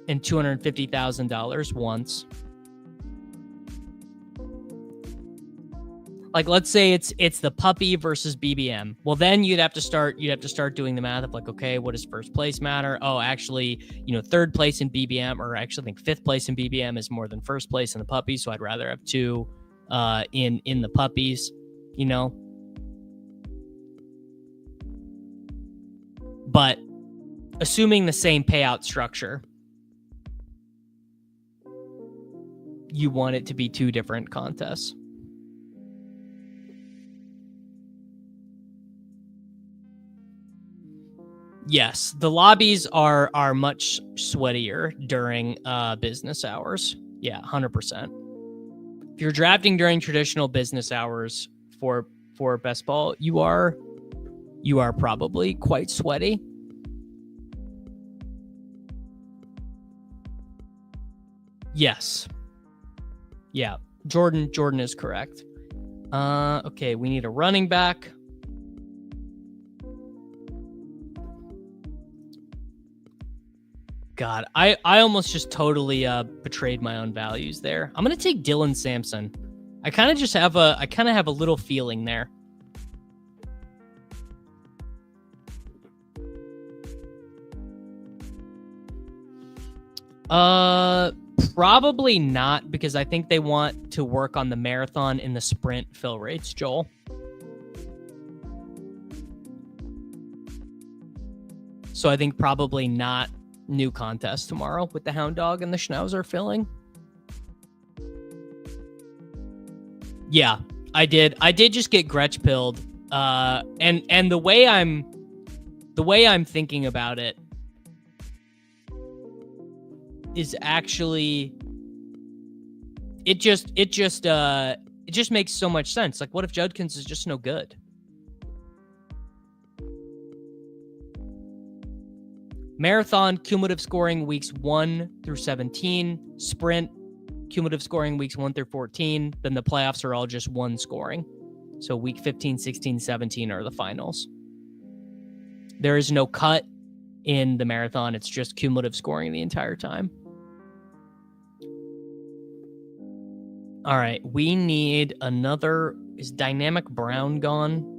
and $250,000 once, like let's say it's the puppy versus BBM. Well, then you'd have to start doing the math of like, okay, what does first place matter? Oh, actually, third place in BBM, or actually I think fifth place in BBM is more than first place in the puppy. So I'd rather have 2 in the puppies, But assuming the same payout structure, you want it to be 2 different contests. Yes, the lobbies are much sweatier during business hours. Yeah, 100%. If you're drafting during traditional business hours for best ball, you are probably quite sweaty. Yes. Yeah, Jordan is correct. Okay, we need a running back. God, I almost just totally betrayed my own values there. I'm gonna take Dylan Sampson. I kind of have a little feeling there. Probably not, because I think they want to work on the marathon and the sprint fill rates, Joel. So I think probably not new contest tomorrow with the Hound Dog and the Schnauzer filling. Yeah, I did just get Gretsch pilled. And the way I'm thinking about it is actually it just makes so much sense. Like, what if Judkins is just no good? Marathon, cumulative scoring weeks 1 through 17. Sprint, cumulative scoring weeks 1 through 14. Then the playoffs are all just one scoring. So week 15, 16, 17 are the finals. There is no cut in the marathon. It's just cumulative scoring the entire time. All right. We need another. Is Dynamic Brown gone?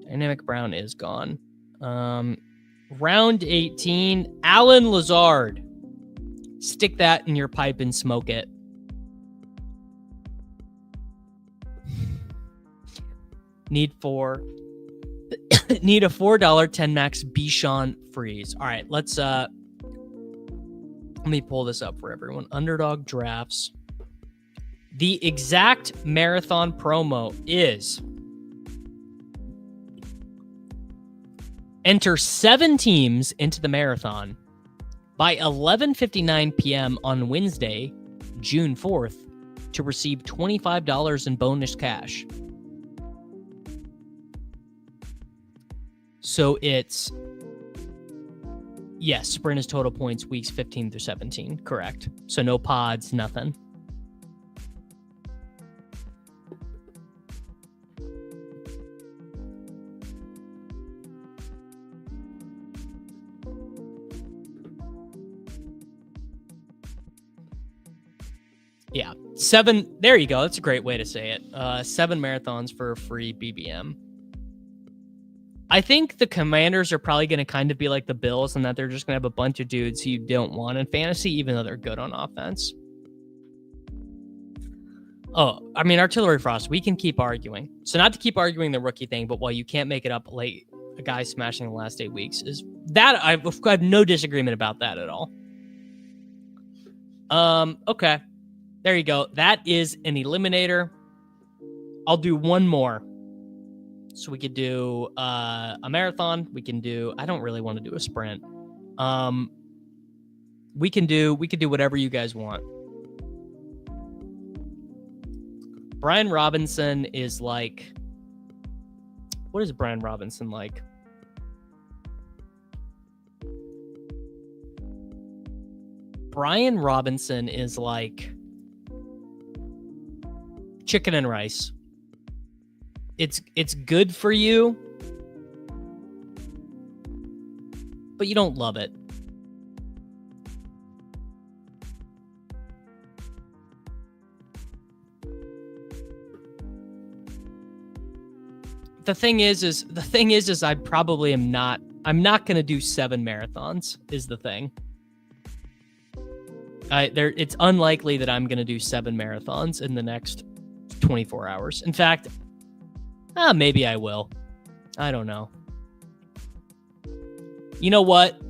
Dynamic Brown is gone. Round 18, Alan Lazard. Stick that in your pipe and smoke it. Need a $4 10 max Bichon freeze. All right, let me pull this up for everyone. Underdog drafts. The exact marathon promo is enter 7 teams into the marathon by 11:59 p.m. on Wednesday, June 4th, to receive $25 in bonus cash. So it's, yes, sprint is total points weeks 15 through 17. Correct. So no pods, nothing. Yeah, 7. There you go. That's a great way to say it. 7 marathons for a free BBM. I think the Commanders are probably going to kind of be like the Bills in that they're just going to have a bunch of dudes who you don't want in fantasy, even though they're good on offense. Oh, I mean, Artillery Frost, we can keep arguing. So not to keep arguing the rookie thing, but while you can't make it up late, a guy smashing the last 8 weeks is that I have no disagreement about that at all. Okay. There you go. That is an eliminator. I'll do one more. So we could do a marathon. We can do, I don't really want to do a sprint. We can do whatever you guys want. Brian Robinson is like, what is Brian Robinson like? Brian Robinson is like chicken and rice. It's good for you, but you don't love it. The thing is I probably I'm not going to do 7 marathons is the thing. It's unlikely that I'm going to do 7 marathons in the next 24 hours. In fact, maybe I will. I don't know. You know what?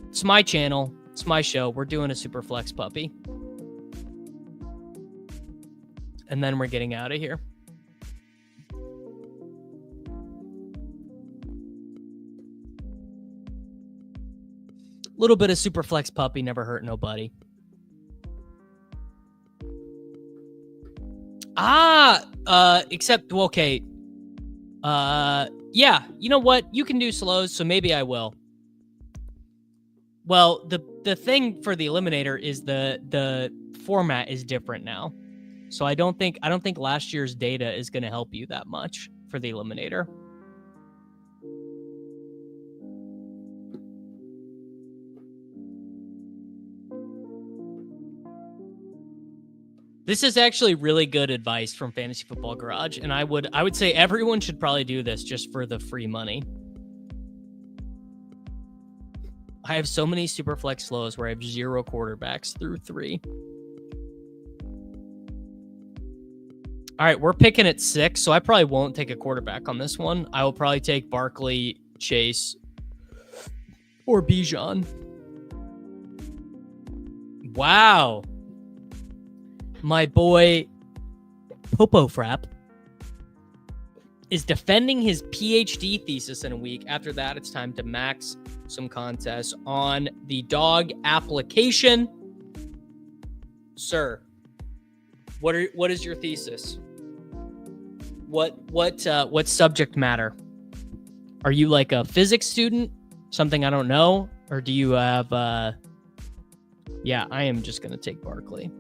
It's my channel. It's my show. We're doing a Superflex Puppy. And then we're getting out of here. A little bit of Superflex Puppy never hurt nobody. Except, okay. Yeah, you know what? You can do slows, so maybe I will. Well, the thing for the Eliminator is the format is different now. So I don't think last year's data is going to help you that much for the Eliminator. This is actually really good advice from Fantasy Football Garage, and I would say everyone should probably do this just for the free money. I have so many Superflex slows where I have 0 quarterbacks through 3. All right, we're picking at 6, so I probably won't take a quarterback on this one. I will probably take Barkley, Chase, or Bijan. Wow. My boy Popo Frap is defending his PhD thesis in a week. After that, it's time to max some contests on the dog application. Sir, what is your thesis? What subject matter? Are you like a physics student? Something I don't know? Or do you have... Yeah, I am just going to take Barkley.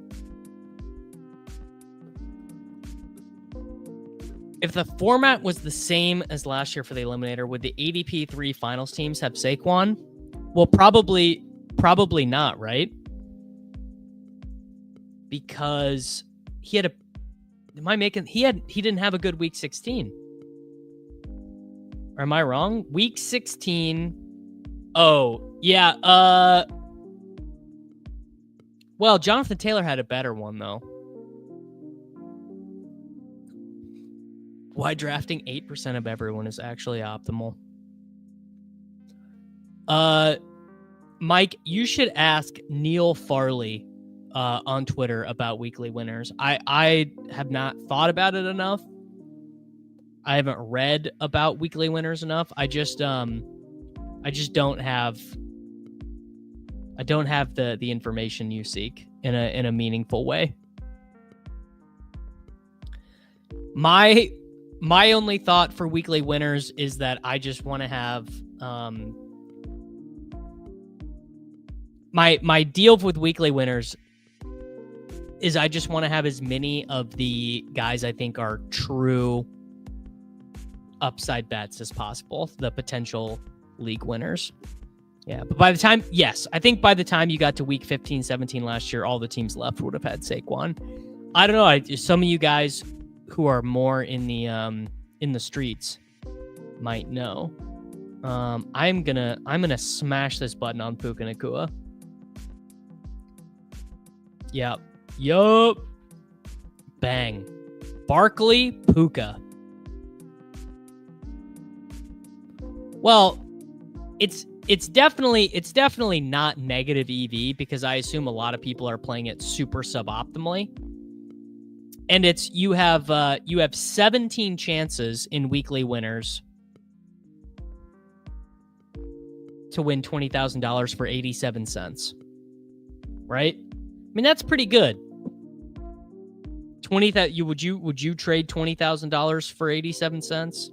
If the format was the same as last year for the Eliminator, would the ADP 3 finals teams have Saquon? Well, probably not, right? Because he had he didn't have a good week 16. Or am I wrong? Week 16. Oh, yeah. Well, Jonathan Taylor had a better one, though. Why drafting 8% of everyone is actually optimal. Mike, you should ask Neil Farley on Twitter about weekly winners. I have not thought about it enough. I haven't read about weekly winners enough. I just don't have the information you seek in a meaningful way. My only thought for weekly winners is that I just want to have my deal with weekly winners is I just want to have as many of the guys I think are true upside bets as possible, the potential league winners. Yeah, but I think by the time you got to week 15, 17 last year, all the teams left would have had Saquon. I don't know. Some of you guys who are more in the streets might know. I'm gonna smash this button on Puka Nacua. Yep. Yup. Bang. Barkley, Puka. Well, it's definitely not negative EV because I assume a lot of people are playing it super suboptimally. And you have 17 chances in weekly winners to win $20,000 for 87 cents. Right? I mean, that's pretty good. Would you trade $20,000 for 87 cents?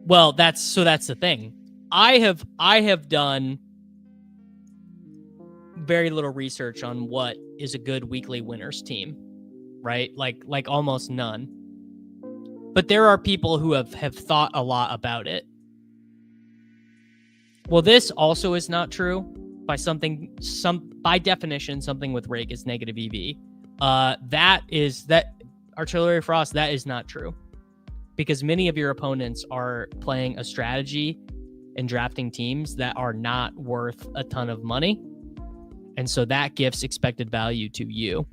Well, that's the thing. I have done very little research on what is a good weekly winners team, right? Like almost none. But there are people who have thought a lot about it. Well, this also is not true. By definition, something with rake is negative EV. That Artillery Frost, that is not true. Because many of your opponents are playing a strategy and drafting teams that are not worth a ton of money. And so that gives expected value to you.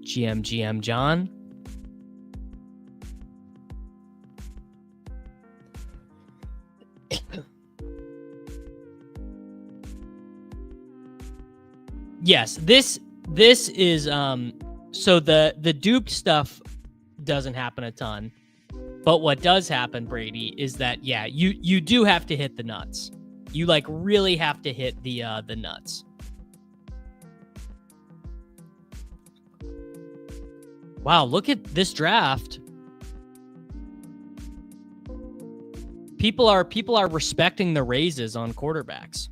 GM John. Yes, this is so the dupe stuff doesn't happen a ton. But what does happen, Brady, is that you do have to hit the nuts. You really have to hit the nuts. Wow, look at this draft. People are respecting the raises on quarterbacks.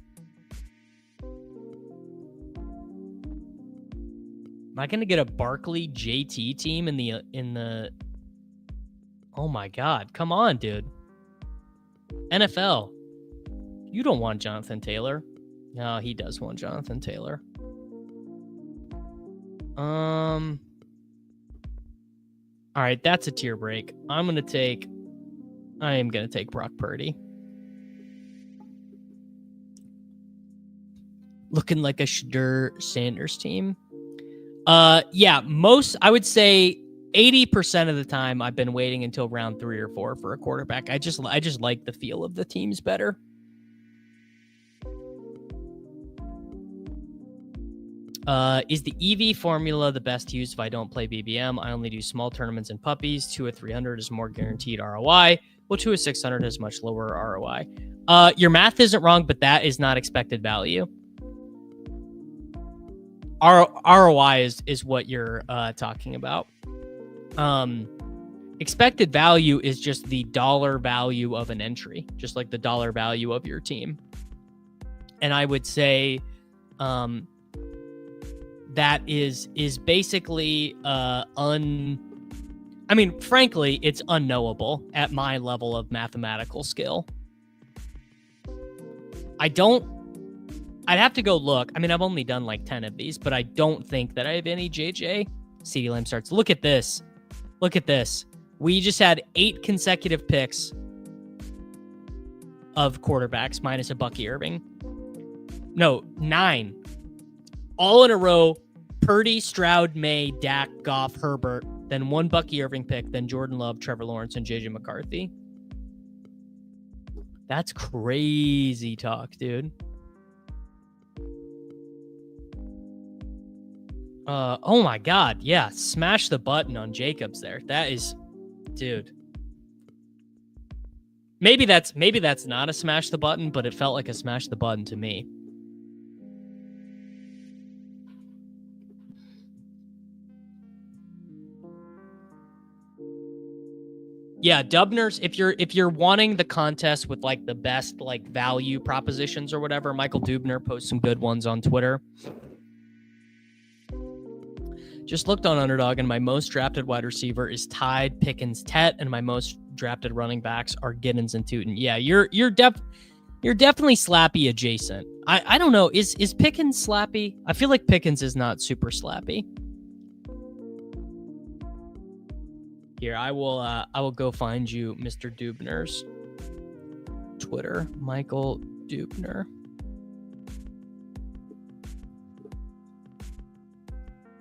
Am I going to get a Barkley JT team in the Oh my God, come on, dude. NFL. You don't want Jonathan Taylor. No, he does want Jonathan Taylor. All right, that's a tier break. I am going to take Brock Purdy. Looking like a Shadur Sanders team. I would say 80% of the time I've been waiting until round 3 or 4 for a quarterback. I just like the feel of the teams better. Is the EV formula the best use if I don't play BBM? I only do small tournaments and puppies. 2 of 300 is more guaranteed ROI. Well, 2 of 600 is much lower ROI. Your math isn't wrong, but that is not expected value. ROI is what you're talking about. Expected value is just the dollar value of an entry, just like the dollar value of your team. And I would say that is basically frankly, it's unknowable at my level of mathematical skill. I'd have to go look. I mean, I've only done like 10 of these, but I don't think that I have any JJ CeeDee Lamb starts. Look at this. Look at this. We just had 8 consecutive picks of quarterbacks minus a Bucky Irving. No, 9. All in a row. Purdy, Stroud, May, Dak, Goff, Herbert, then 1 Bucky Irving pick, then Jordan Love, Trevor Lawrence, and JJ McCarthy. That's crazy talk, dude. Oh my God. Yeah. Smash the button on Jacobs there. That is, dude. Maybe that's not a smash the button, but it felt like a smash the button to me. Yeah, Dubner's, if you're wanting the contest with like the best like value propositions or whatever, Michael Dubner posts some good ones on Twitter. Just looked on Underdog, and my most drafted wide receiver is Tide, Pickens, Tet, and my most drafted running backs are Giddens and Tootin. Yeah, you're definitely Slappy adjacent. I don't know, is Pickens Slappy? I feel like Pickens is not super Slappy. Here, I will go find you Mr. Dubner's Twitter, Michael Dubner.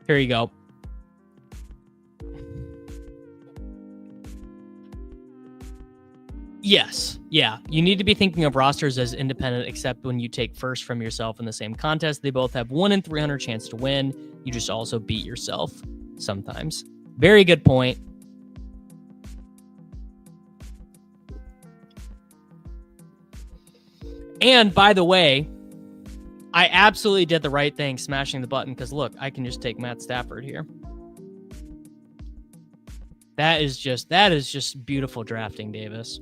Here you go. Yes. Yeah. You need to be thinking of rosters as independent, except when you take first from yourself in the same contest. They both have 1 in 300 chance to win. You just also beat yourself sometimes. Very good point. And by the way, I absolutely did the right thing smashing the button, because look, I can just take Matt Stafford here. That is just beautiful drafting, Davis.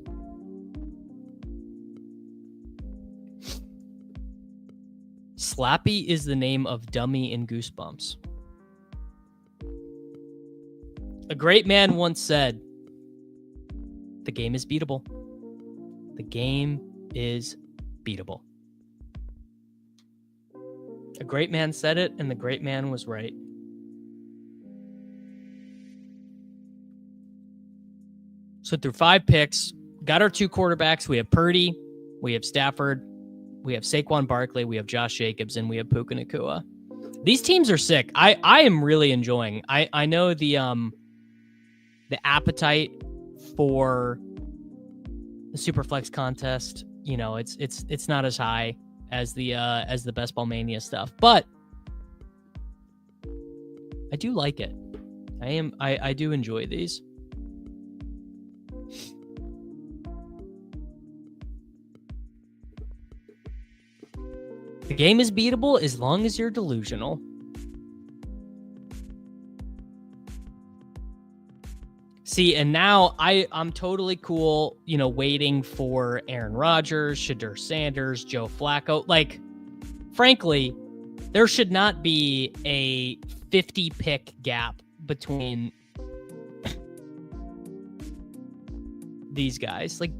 Slappy is the name of dummy in Goosebumps. A great man once said, the game is beatable. The game is beatable. A great man said it, and the great man was right. So through 5 picks, got our 2 quarterbacks. We have Purdy, we have Stafford, we have Saquon Barkley, we have Josh Jacobs, and we have Puka Nacua. These teams are sick. I am really enjoying. I know the appetite for the Superflex contest, you know, it's not as high as the Best Ball Mania stuff, but I do like it. I do enjoy these. The game is beatable as long as you're delusional. See, and now I'm totally cool, you know, waiting for Aaron Rodgers, Shadur Sanders, Joe Flacco. Like, frankly, there should not be a 50-pick gap between these guys. Like,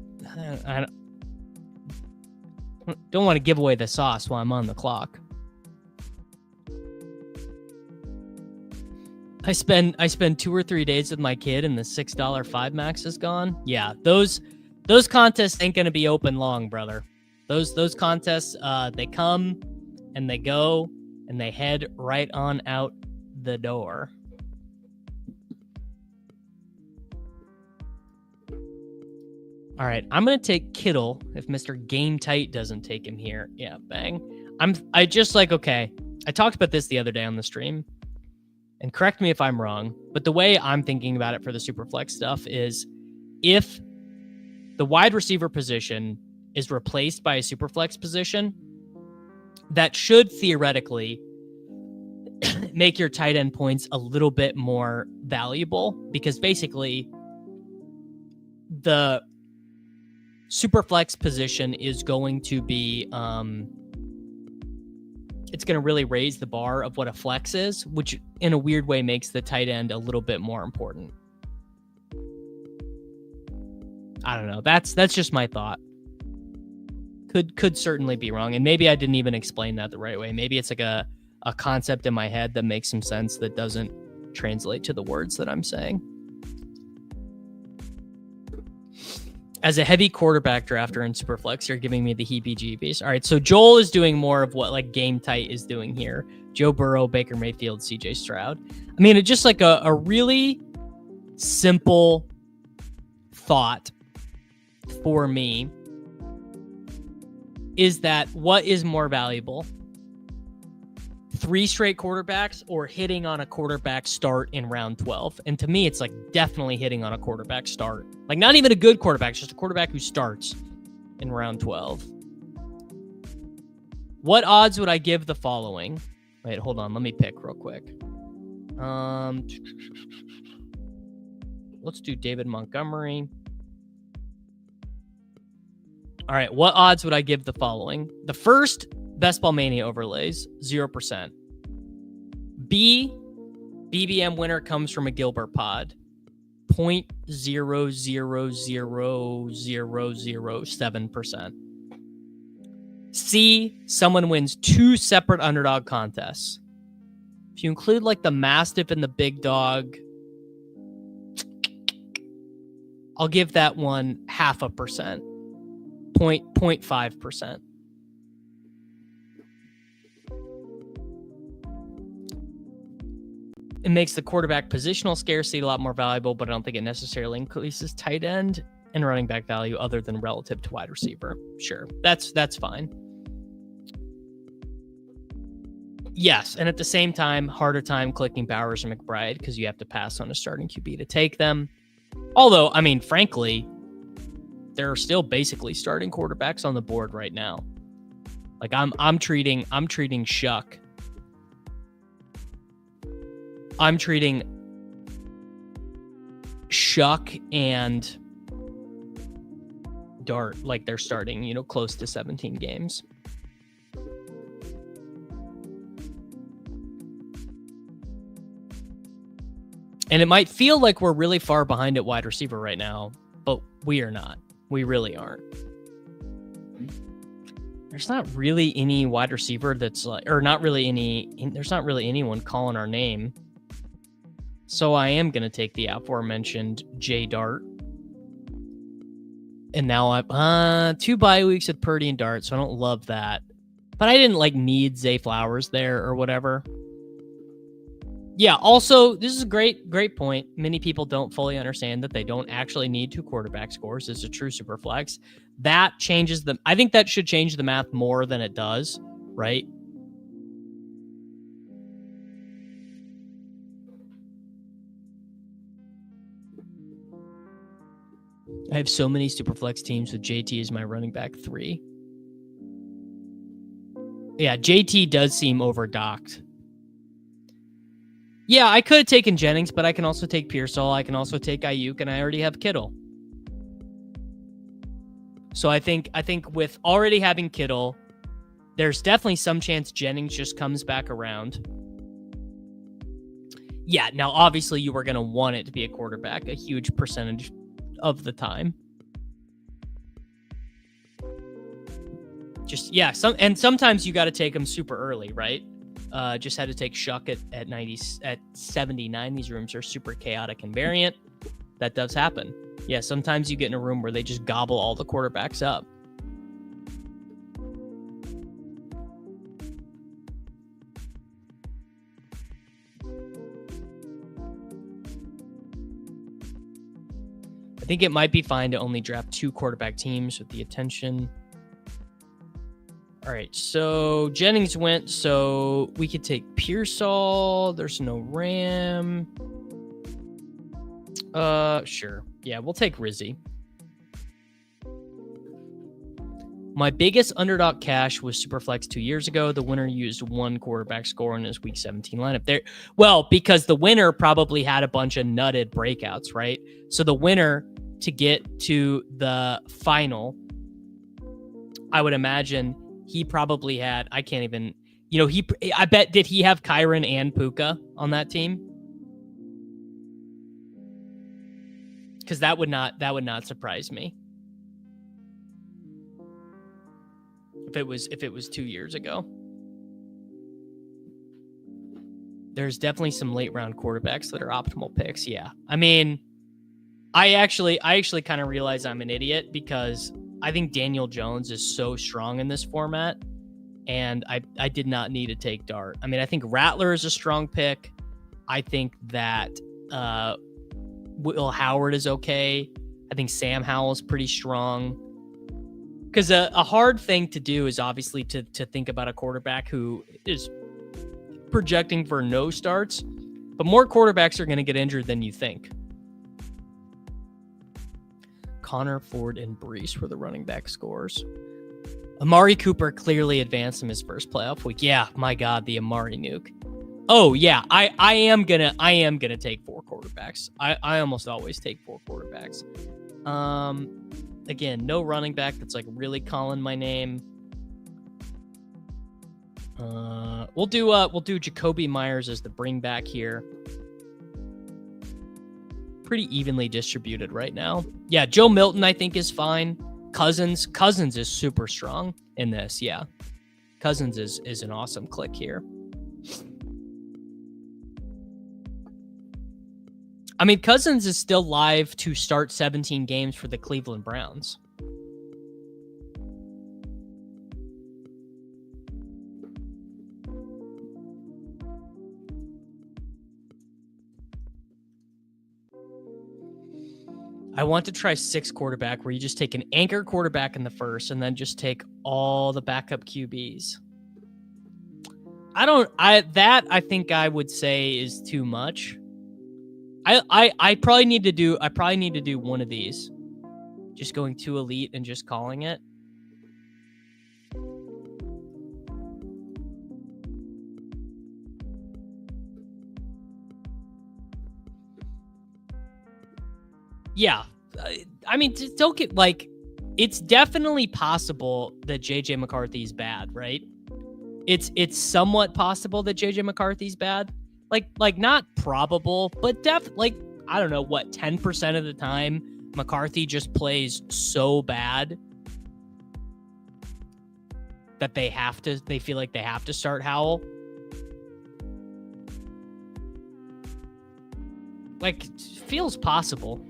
I don't want to give away the sauce while I'm on the clock. I spend 2 or 3 days with my kid and the $6 5 max is gone. Yeah, those contests ain't gonna be open long, brother. Those contests, they come and they go and they head right on out the door. All right, I'm gonna take Kittle if Mr. Game Tight doesn't take him here. Yeah, bang. I just like, okay. I talked about this the other day on the stream. And correct me if I'm wrong, but the way I'm thinking about it for the Superflex stuff is if the wide receiver position is replaced by a Superflex position, that should theoretically make your tight end points a little bit more valuable, because basically the Superflex position is going to be, it's going to really raise the bar of what a flex is, which in a weird way makes the tight end a little bit more important. I don't know. That's just my thought. Could certainly be wrong. And maybe I didn't even explain that the right way. Maybe it's like a concept in my head that makes some sense that doesn't translate to the words that I'm saying. As a heavy quarterback drafter in Superflex, you're giving me the heebie-jeebies. All right, so Joel is doing more of what like Game Tight is doing here. Joe Burrow, Baker Mayfield, CJ Stroud. I mean, it's just like a really simple thought for me is that what is more valuable? 3 straight quarterbacks or hitting on a quarterback start in round 12? And to me, it's like definitely hitting on a quarterback start. Like not even a good quarterback, just a quarterback who starts in round 12. What odds would I give the following? Wait, hold on. Let me pick real quick. Let's do David Montgomery. All right, what odds would I give the following? The first, Best Ball Mania overlays, 0%. B, BBM winner comes from a Gilbert pod, 0.000007%. C, someone wins 2 separate underdog contests. If you include like the Mastiff and the Big Dog, I'll give that one 0.5%. 0.5%. It makes the quarterback positional scarcity a lot more valuable, but I don't think it necessarily increases tight end and running back value other than relative to wide receiver. Sure, that's fine. Yes, and at the same time, harder time clicking Bowers and McBride because you have to pass on a starting QB to take them. Although, I mean, frankly, there are still basically starting quarterbacks on the board right now. Like I'm treating Shuck. I'm treating Shuck and Dart like they're starting, close to 17 games. And it might feel like we're really far behind at wide receiver right now, but we are not. We really aren't. There's not really any wide receiver that's like, or not really any, there's not really anyone calling our name. So I am going to take the aforementioned J Dart. And now I've 2 bye weeks with Purdy and Dart, so I don't love that. But I didn't need Zay Flowers there or whatever. Yeah, also, this is a great point. Many people don't fully understand that they don't actually need 2 quarterback scores. It's a true super flex. That changes I think that should change the math more than it does, right? I have so many super flex teams with JT as my running back 3. Yeah, JT does seem overdocked. Yeah, I could have taken Jennings, but I can also take Pearsall. I can also take Ayuk, and I already have Kittle. So I think with already having Kittle, there's definitely some chance Jennings just comes back around. Yeah, now obviously you were going to want it to be a quarterback a huge percentage of the time. Sometimes you got to take them super early, right? Just had to take Shuck at 90 at 79. These rooms are super chaotic and variant. That does happen. Yeah, sometimes you get in a room where they just gobble all the quarterbacks up. I think it might be fine to only draft 2 quarterback teams with the attention. All right, so Jennings went, so we could take Pearsall. There's no Ram. Sure. Yeah, we'll take Rizzy. My biggest underdog cash was Superflex 2 years ago. The winner used 1 quarterback score in his week 17 lineup. Because the winner probably had a bunch of nutted breakouts, right? So the winner to get to the final, I would imagine he probably had, I can't even, I bet, did he have Kyron and Puka on that team? Because that would not surprise me if it was 2 years ago. There's definitely some late round quarterbacks that are optimal picks. Yeah. I mean, I actually kind of realize I'm an idiot because I think Daniel Jones is so strong in this format, and I did not need to take Dart. I mean, I think Rattler is a strong pick. I think that Will Howard is okay. I think Sam Howell is pretty strong. Because a hard thing to do is obviously to think about a quarterback who is projecting for no starts, but more quarterbacks are going to get injured than you think. Connor, Ford, and Brees were the running back scores. Amari Cooper clearly advanced in his first playoff week. Yeah, my God, the Amari nuke. Oh yeah, I am gonna take 4 quarterbacks. I almost always take 4 quarterbacks. Again, no running back that's like really calling my name. We'll do Jacoby Myers as the bring back here. Pretty evenly distributed right now. Yeah, Joe Milton I think is fine. Cousins is super strong in this. Yeah, Cousins is an awesome click here. I mean, Cousins is still live to start 17 games for the Cleveland Browns. I want to try 6 quarterback where you just take an anchor quarterback in the first and then just take all the backup QBs. I think I would say is too much. I probably need to do one of these. Just going too elite and just calling it. Yeah. I mean, don't get it's definitely possible that JJ McCarthy's bad, right? It's somewhat possible that JJ McCarthy's bad. Like not probable, but I don't know what, 10% of the time McCarthy just plays so bad that they feel like they have to start Howell. Like, feels possible.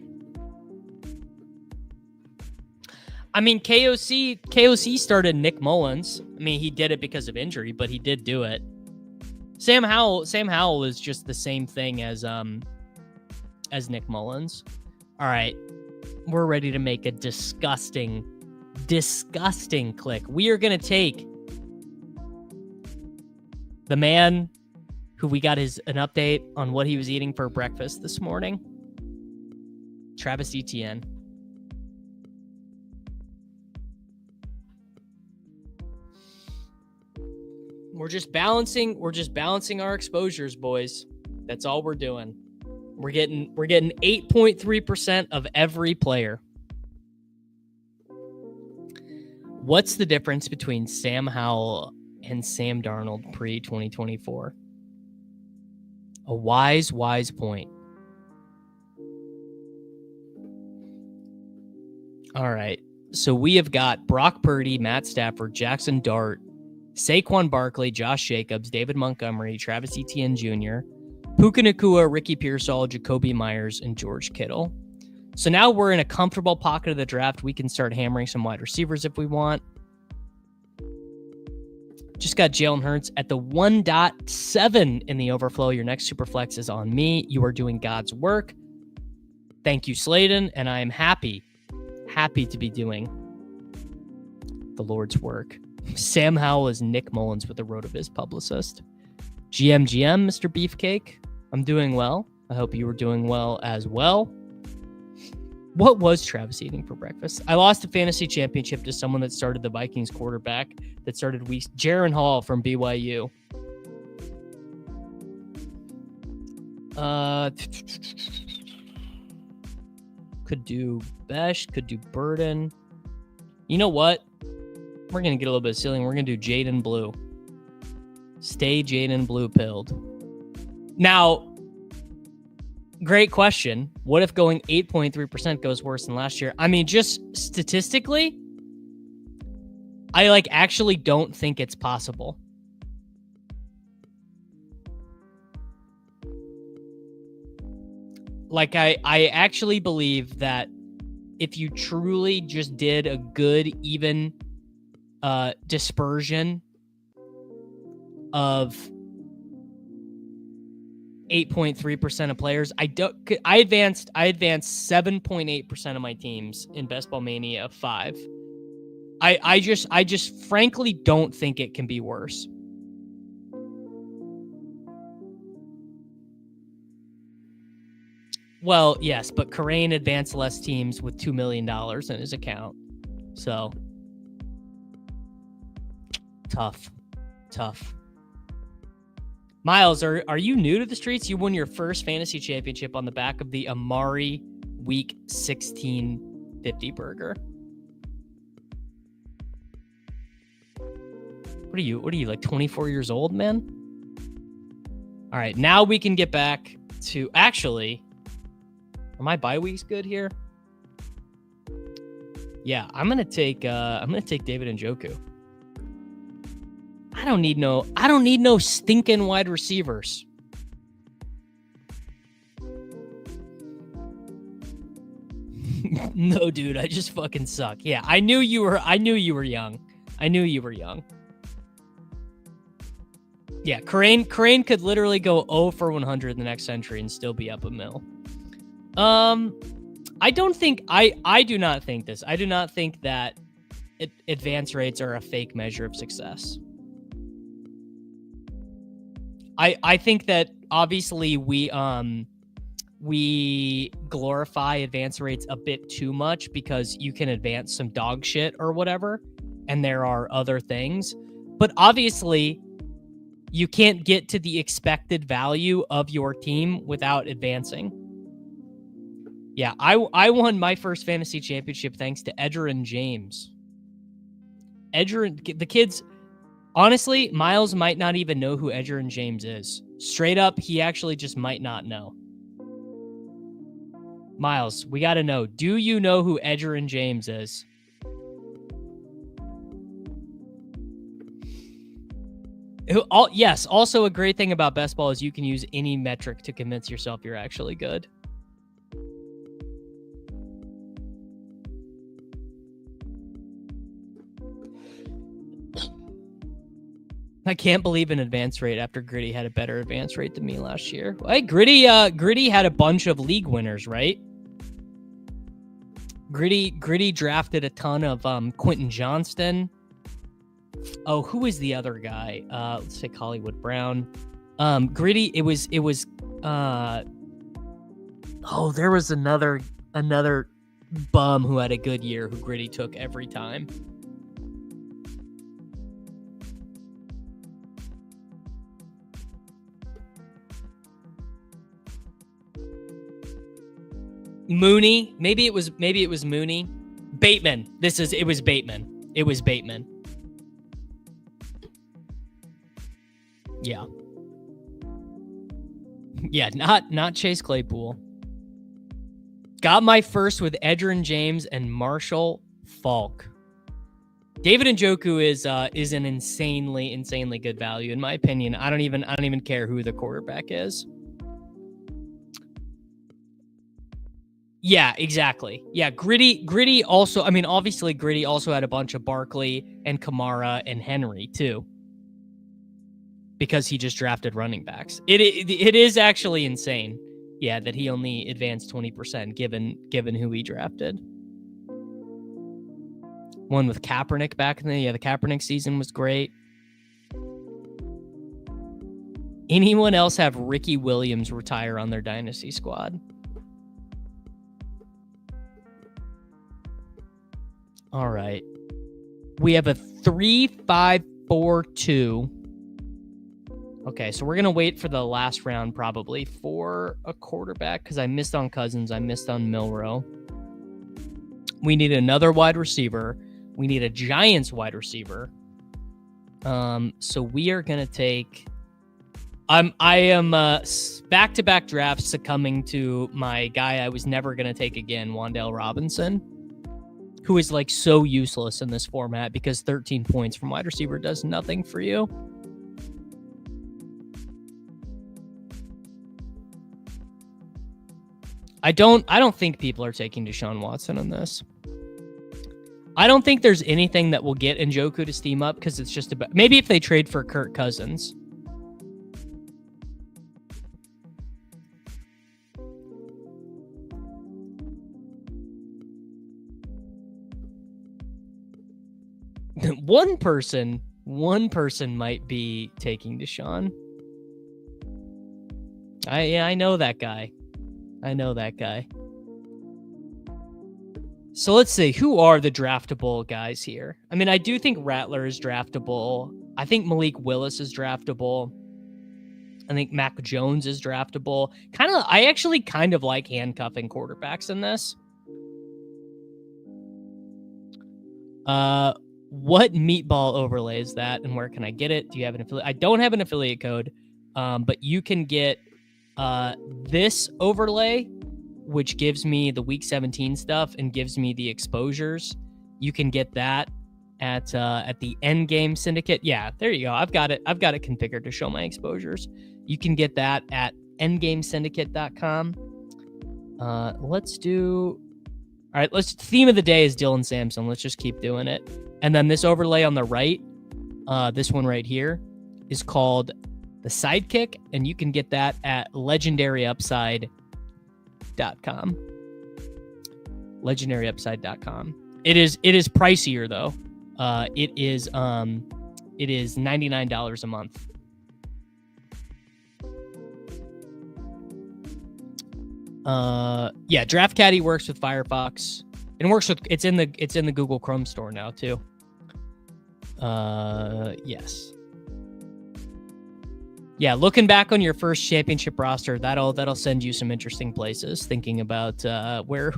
I mean, KOC started Nick Mullins. I mean, he did it because of injury, but he did do it. Sam Howell is just the same thing as Nick Mullins. All right. We're ready to make a disgusting click. We are going to take the man who we got an update on what he was eating for breakfast this morning. Travis Etienne. We're just balancing our exposures, boys. That's all we're doing. We're getting 8.3% of every player. What's the difference between Sam Howell and Sam Darnold pre-2024? A wise point. All right. So we have got Brock Purdy, Matt Stafford, Jackson Dart, Saquon Barkley, Josh Jacobs, David Montgomery, Travis Etienne Jr., Puka Nacua, Ricky Pearsall, Jacoby Myers, and George Kittle. So now we're in a comfortable pocket of the draft. We can start hammering some wide receivers if we want. Just got Jalen Hurts at the 1.7 in the overflow. Your next Superflex is on me. You are doing God's work. Thank you, Slayden, and I am happy to be doing the Lord's work. Sam Howell is Nick Mullins with the RotoViz publicist. GM, Mr. Beefcake. I'm doing well. I hope you were doing well as well. What was Travis eating for breakfast? I lost a fantasy championship to someone that started the Vikings quarterback that started weeks. Jaron Hall from BYU. Could do Bech. Could do Burden. You know what? We're going to get a little bit of ceiling. We're going to do Jaden Blue. Stay Jaden Blue pilled. Now, great question. What if going 8.3% goes worse than last year? I mean, just statistically, I actually don't think it's possible. I actually believe that if you truly just did a good, even dispersion of 8.3% of players, I advanced 7.8% of my teams in Best Ball Mania of 5. I just frankly don't think it can be worse. Well, yes, but Karain advanced less teams with $2 million in his account. So, tough. Miles, are you new to the streets? You won your first fantasy championship on the back of the Amari Week 16 50 burger. What are you, 24 years old, man? All right, now we can get back to... Actually... Are my bye weeks good here? Yeah, I'm gonna take David Njoku. I don't need no stinking wide receivers. No, dude, I just fucking suck. Yeah, I knew you were young. Yeah, Karain could literally go 0 for 100 in the next century and still be up a mill. I do not think this. I do not think that advance rates are a fake measure of success. I think that obviously we glorify advance rates a bit too much because you can advance some dog shit or whatever, and there are other things. But obviously, you can't get to the expected value of your team without advancing. Yeah, I won my first fantasy championship thanks to Etienne James. The kids, honestly, Miles might not even know who Etienne James is. Straight up, he actually just might not know. Miles, we got to know. Do you know who Etienne James is? Yes, also a great thing about best ball is you can use any metric to convince yourself you're actually good. I can't believe an advance rate after Gritty had a better advance rate than me last year. Hey, Gritty had a bunch of league winners, right? Gritty drafted a ton of Quentin Johnston. Oh, who is the other guy? Let's take Hollywood Brown. Gritty, it was there was another bum who had a good year who Gritty took every time. Mooney, maybe it was Mooney. Bateman. It was Bateman. Yeah. Yeah, not Chase Claypool. Got my first with Etienne James and Marshall Faulk. David Njoku is an insanely good value in my opinion. I don't even care who the quarterback is. Yeah, exactly. Yeah, Gritty also, I mean, obviously Gritty also had a bunch of Barkley and Kamara and Henry too. Because he just drafted running backs. It is actually insane. Yeah, that he only advanced 20% given who he drafted. One with Kaepernick back in the Kaepernick season was great. Anyone else have Ricky Williams retire on their dynasty squad? All right. We have a 3-5-4-2. Okay, so we're going to wait for the last round probably for a quarterback because I missed on Cousins. I missed on Milrow. We need another wide receiver. We need a Giants wide receiver. So we are going to take... I am back-to-back drafts succumbing to my guy I was never going to take again, Wan'Dale Robinson, who is like so useless in this format because 13 points from wide receiver does nothing for you. I don't think people are taking Deshaun Watson in this. I don't think there's anything that will get Njoku to steam up because it's just about... Maybe if they trade for Kirk Cousins. One person might be taking Deshaun. I know that guy. So let's see, who are the draftable guys here? I mean, I do think Rattler is draftable. I think Malik Willis is draftable. I think Mac Jones is draftable. I actually kind of like handcuffing quarterbacks in this. What meatball overlay is that, and where can I get it? Do you have an affiliate? I don't have an affiliate code, but you can get this overlay, which gives me the week 17 stuff and gives me the exposures. You can get that at the Endgame Syndicate. Yeah, there you go. I've got it configured to show my exposures. You can get that at endgamesyndicate.com. Theme of the day is Dylan Sampson. Let's just keep doing it. And then this overlay on the right, this one right here, is called the Sidekick, and you can get that at legendaryupside.com. Legendaryupside.com. It is pricier though. It is $99 a month. Yeah, Draft Caddy works with Firefox. It's in the Google Chrome store now too. Yes. Yeah, looking back on your first championship roster, that'll send you some interesting places, thinking about where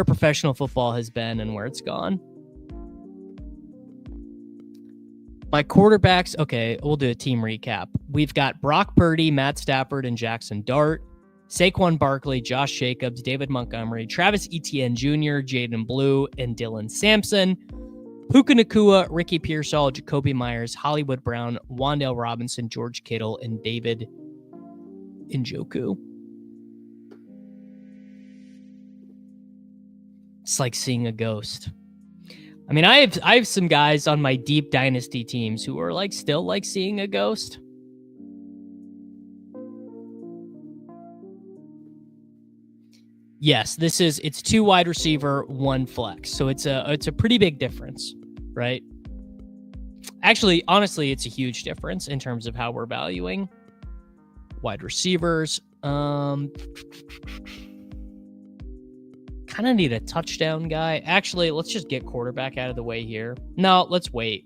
professional football has been and where it's gone. My quarterbacks, okay, we'll do a team recap. We've got Brock Purdy, Matt Stafford, and Jackson Dart, Saquon Barkley, Josh Jacobs, David Montgomery, Travis Etienne Jr., Jaden Blue, and Dylan Sampson. Puka Nacua, Ricky Pearsall, Jacoby Myers, Hollywood Brown, Wan'Dale Robinson, George Kittle, and David Njoku. It's like seeing a ghost. I mean, I have some guys on my deep dynasty teams who are still like seeing a ghost. Yes, it's 2 wide receiver, 1 flex. So it's a pretty big difference, right? Actually, honestly, it's a huge difference in terms of how we're valuing wide receivers. Kind of need a touchdown guy. Actually, let's just get quarterback out of the way here. No, let's wait.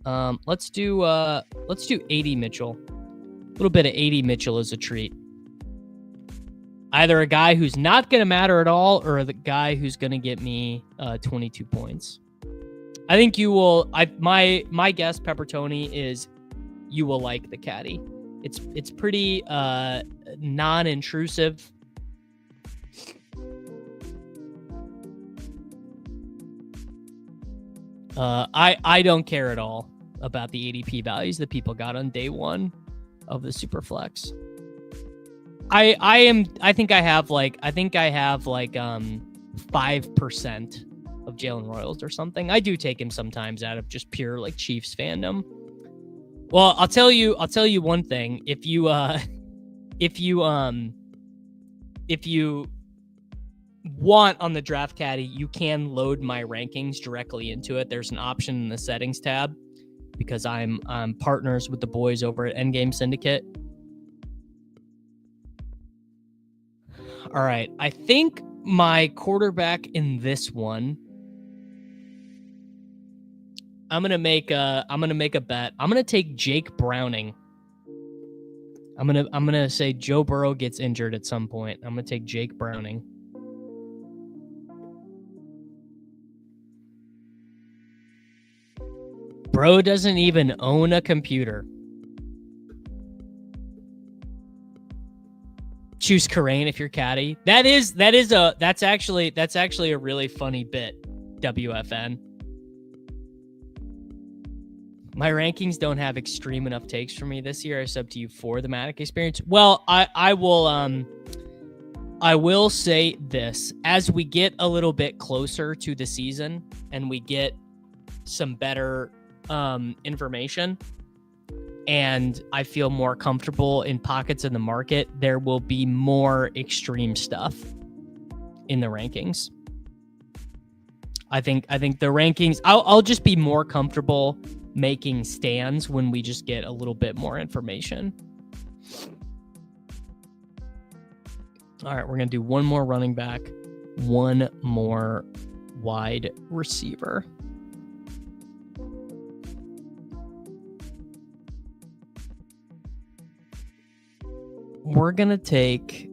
Let's do 80 Mitchell. A little bit of 80 Mitchell is a treat. Either a guy who's not going to matter at all or the guy who's going to get me 22 points. I think you will. My guess, Peppertoni, is you will like the caddy. It's pretty non-intrusive. I don't care at all about the ADP values that people got on day one of the Superflex. I think I have 5% of Jalen Royals or something. I do take him sometimes out of just pure Chiefs fandom. Well, I'll tell you one thing. If you want on the Draft Caddy, you can load my rankings directly into it. There's an option in the settings tab because I'm partners with the boys over at Endgame Syndicate. All right, I think my quarterback in this one, I'm gonna make a bet. I'm gonna take Jake Browning. I'm gonna say Joe Burrow gets injured at some point. I'm gonna take Jake Browning. Bro doesn't even own a computer. Choose Karain if you're caddy. That's actually a really funny bit. WFN. My rankings don't have extreme enough takes for me this year. I sub to you for the Matic experience. Well, I will say this. As we get a little bit closer to the season and we get some better information and I feel more comfortable in pockets in the market, there will be more extreme stuff in the rankings. I think the rankings, I'll just be more comfortable making stands when we just get a little bit more information. All right, we're going to do one more running back, one more wide receiver. We're going to take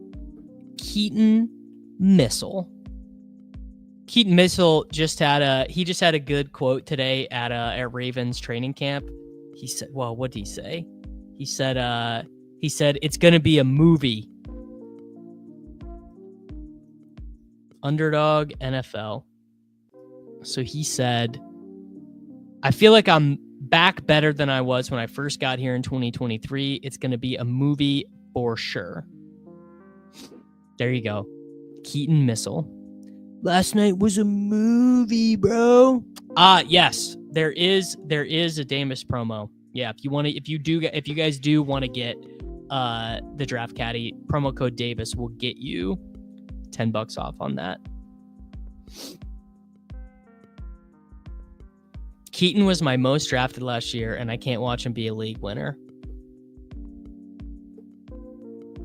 Keaton Missile. Keaton Missile just had a good quote today at Ravens training camp. He said, well, what did he say? He said it's going to be a movie. Underdog NFL. So he said, I feel like I'm back better than I was when I first got here in 2023. It's going to be a movie for sure. There you go. Keaton Missile. Last night was a movie, bro. Yes, there is a Damus promo. Yeah, if you guys do want to get the Draft Caddy promo code Davis will get you $10 off on that. Keaton was my most drafted last year, and I can't watch him be a league winner.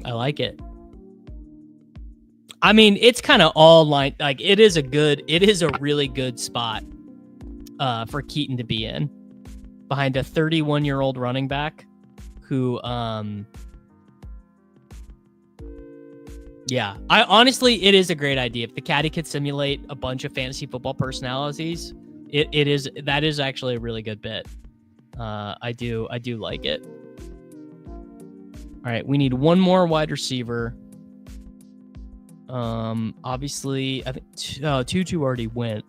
I like it. I mean, it's kind of all line. Like it is a really good spot for Keaton to be in, behind a 31-year-old running back who, yeah, it is a great idea. If the caddy could simulate a bunch of fantasy football personalities, that is actually a really good bit. I do like it. All right, we need one more wide receiver. Obviously, I think Tutu already went.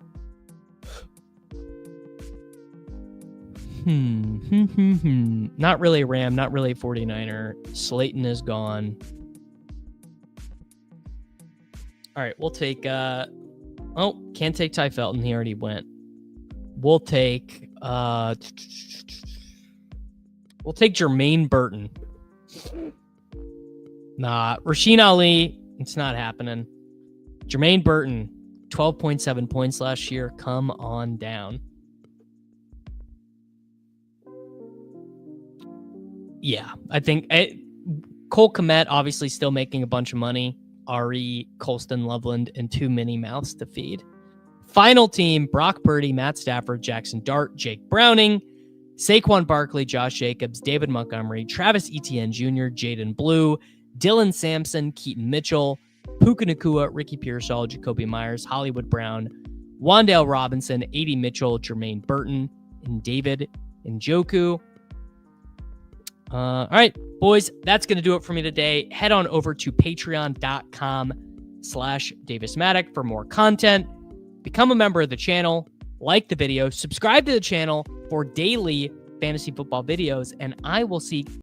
Not really a Ram, not really a 49er. Slayton is gone. All right, we'll take can't take Ty Felton, he already went. We'll take Jermaine Burton. Nah, Rasheen Ali, it's not happening. Jermaine Burton, 12.7 points last year. Come on down. Yeah, I think Cole Kmet obviously still making a bunch of money. Ari, Colston, Loveland, and too many mouths to feed. Final team, Brock Purdy, Matt Stafford, Jackson Dart, Jake Browning, Saquon Barkley, Josh Jacobs, David Montgomery, Travis Etienne Jr., Jaden Blue, Dylan Sampson, Keaton Mitchell, Puka Nacua, Ricky Pearsall, Jacoby Myers, Hollywood Brown, Wan'Dale Robinson, A.D. Mitchell, Jermaine Burton, and David Njoku. All right, boys, that's going to do it for me today. Head on over to patreon.com/DavisMattic for more content. Become a member of the channel, like the video, subscribe to the channel for daily fantasy football videos, and I will see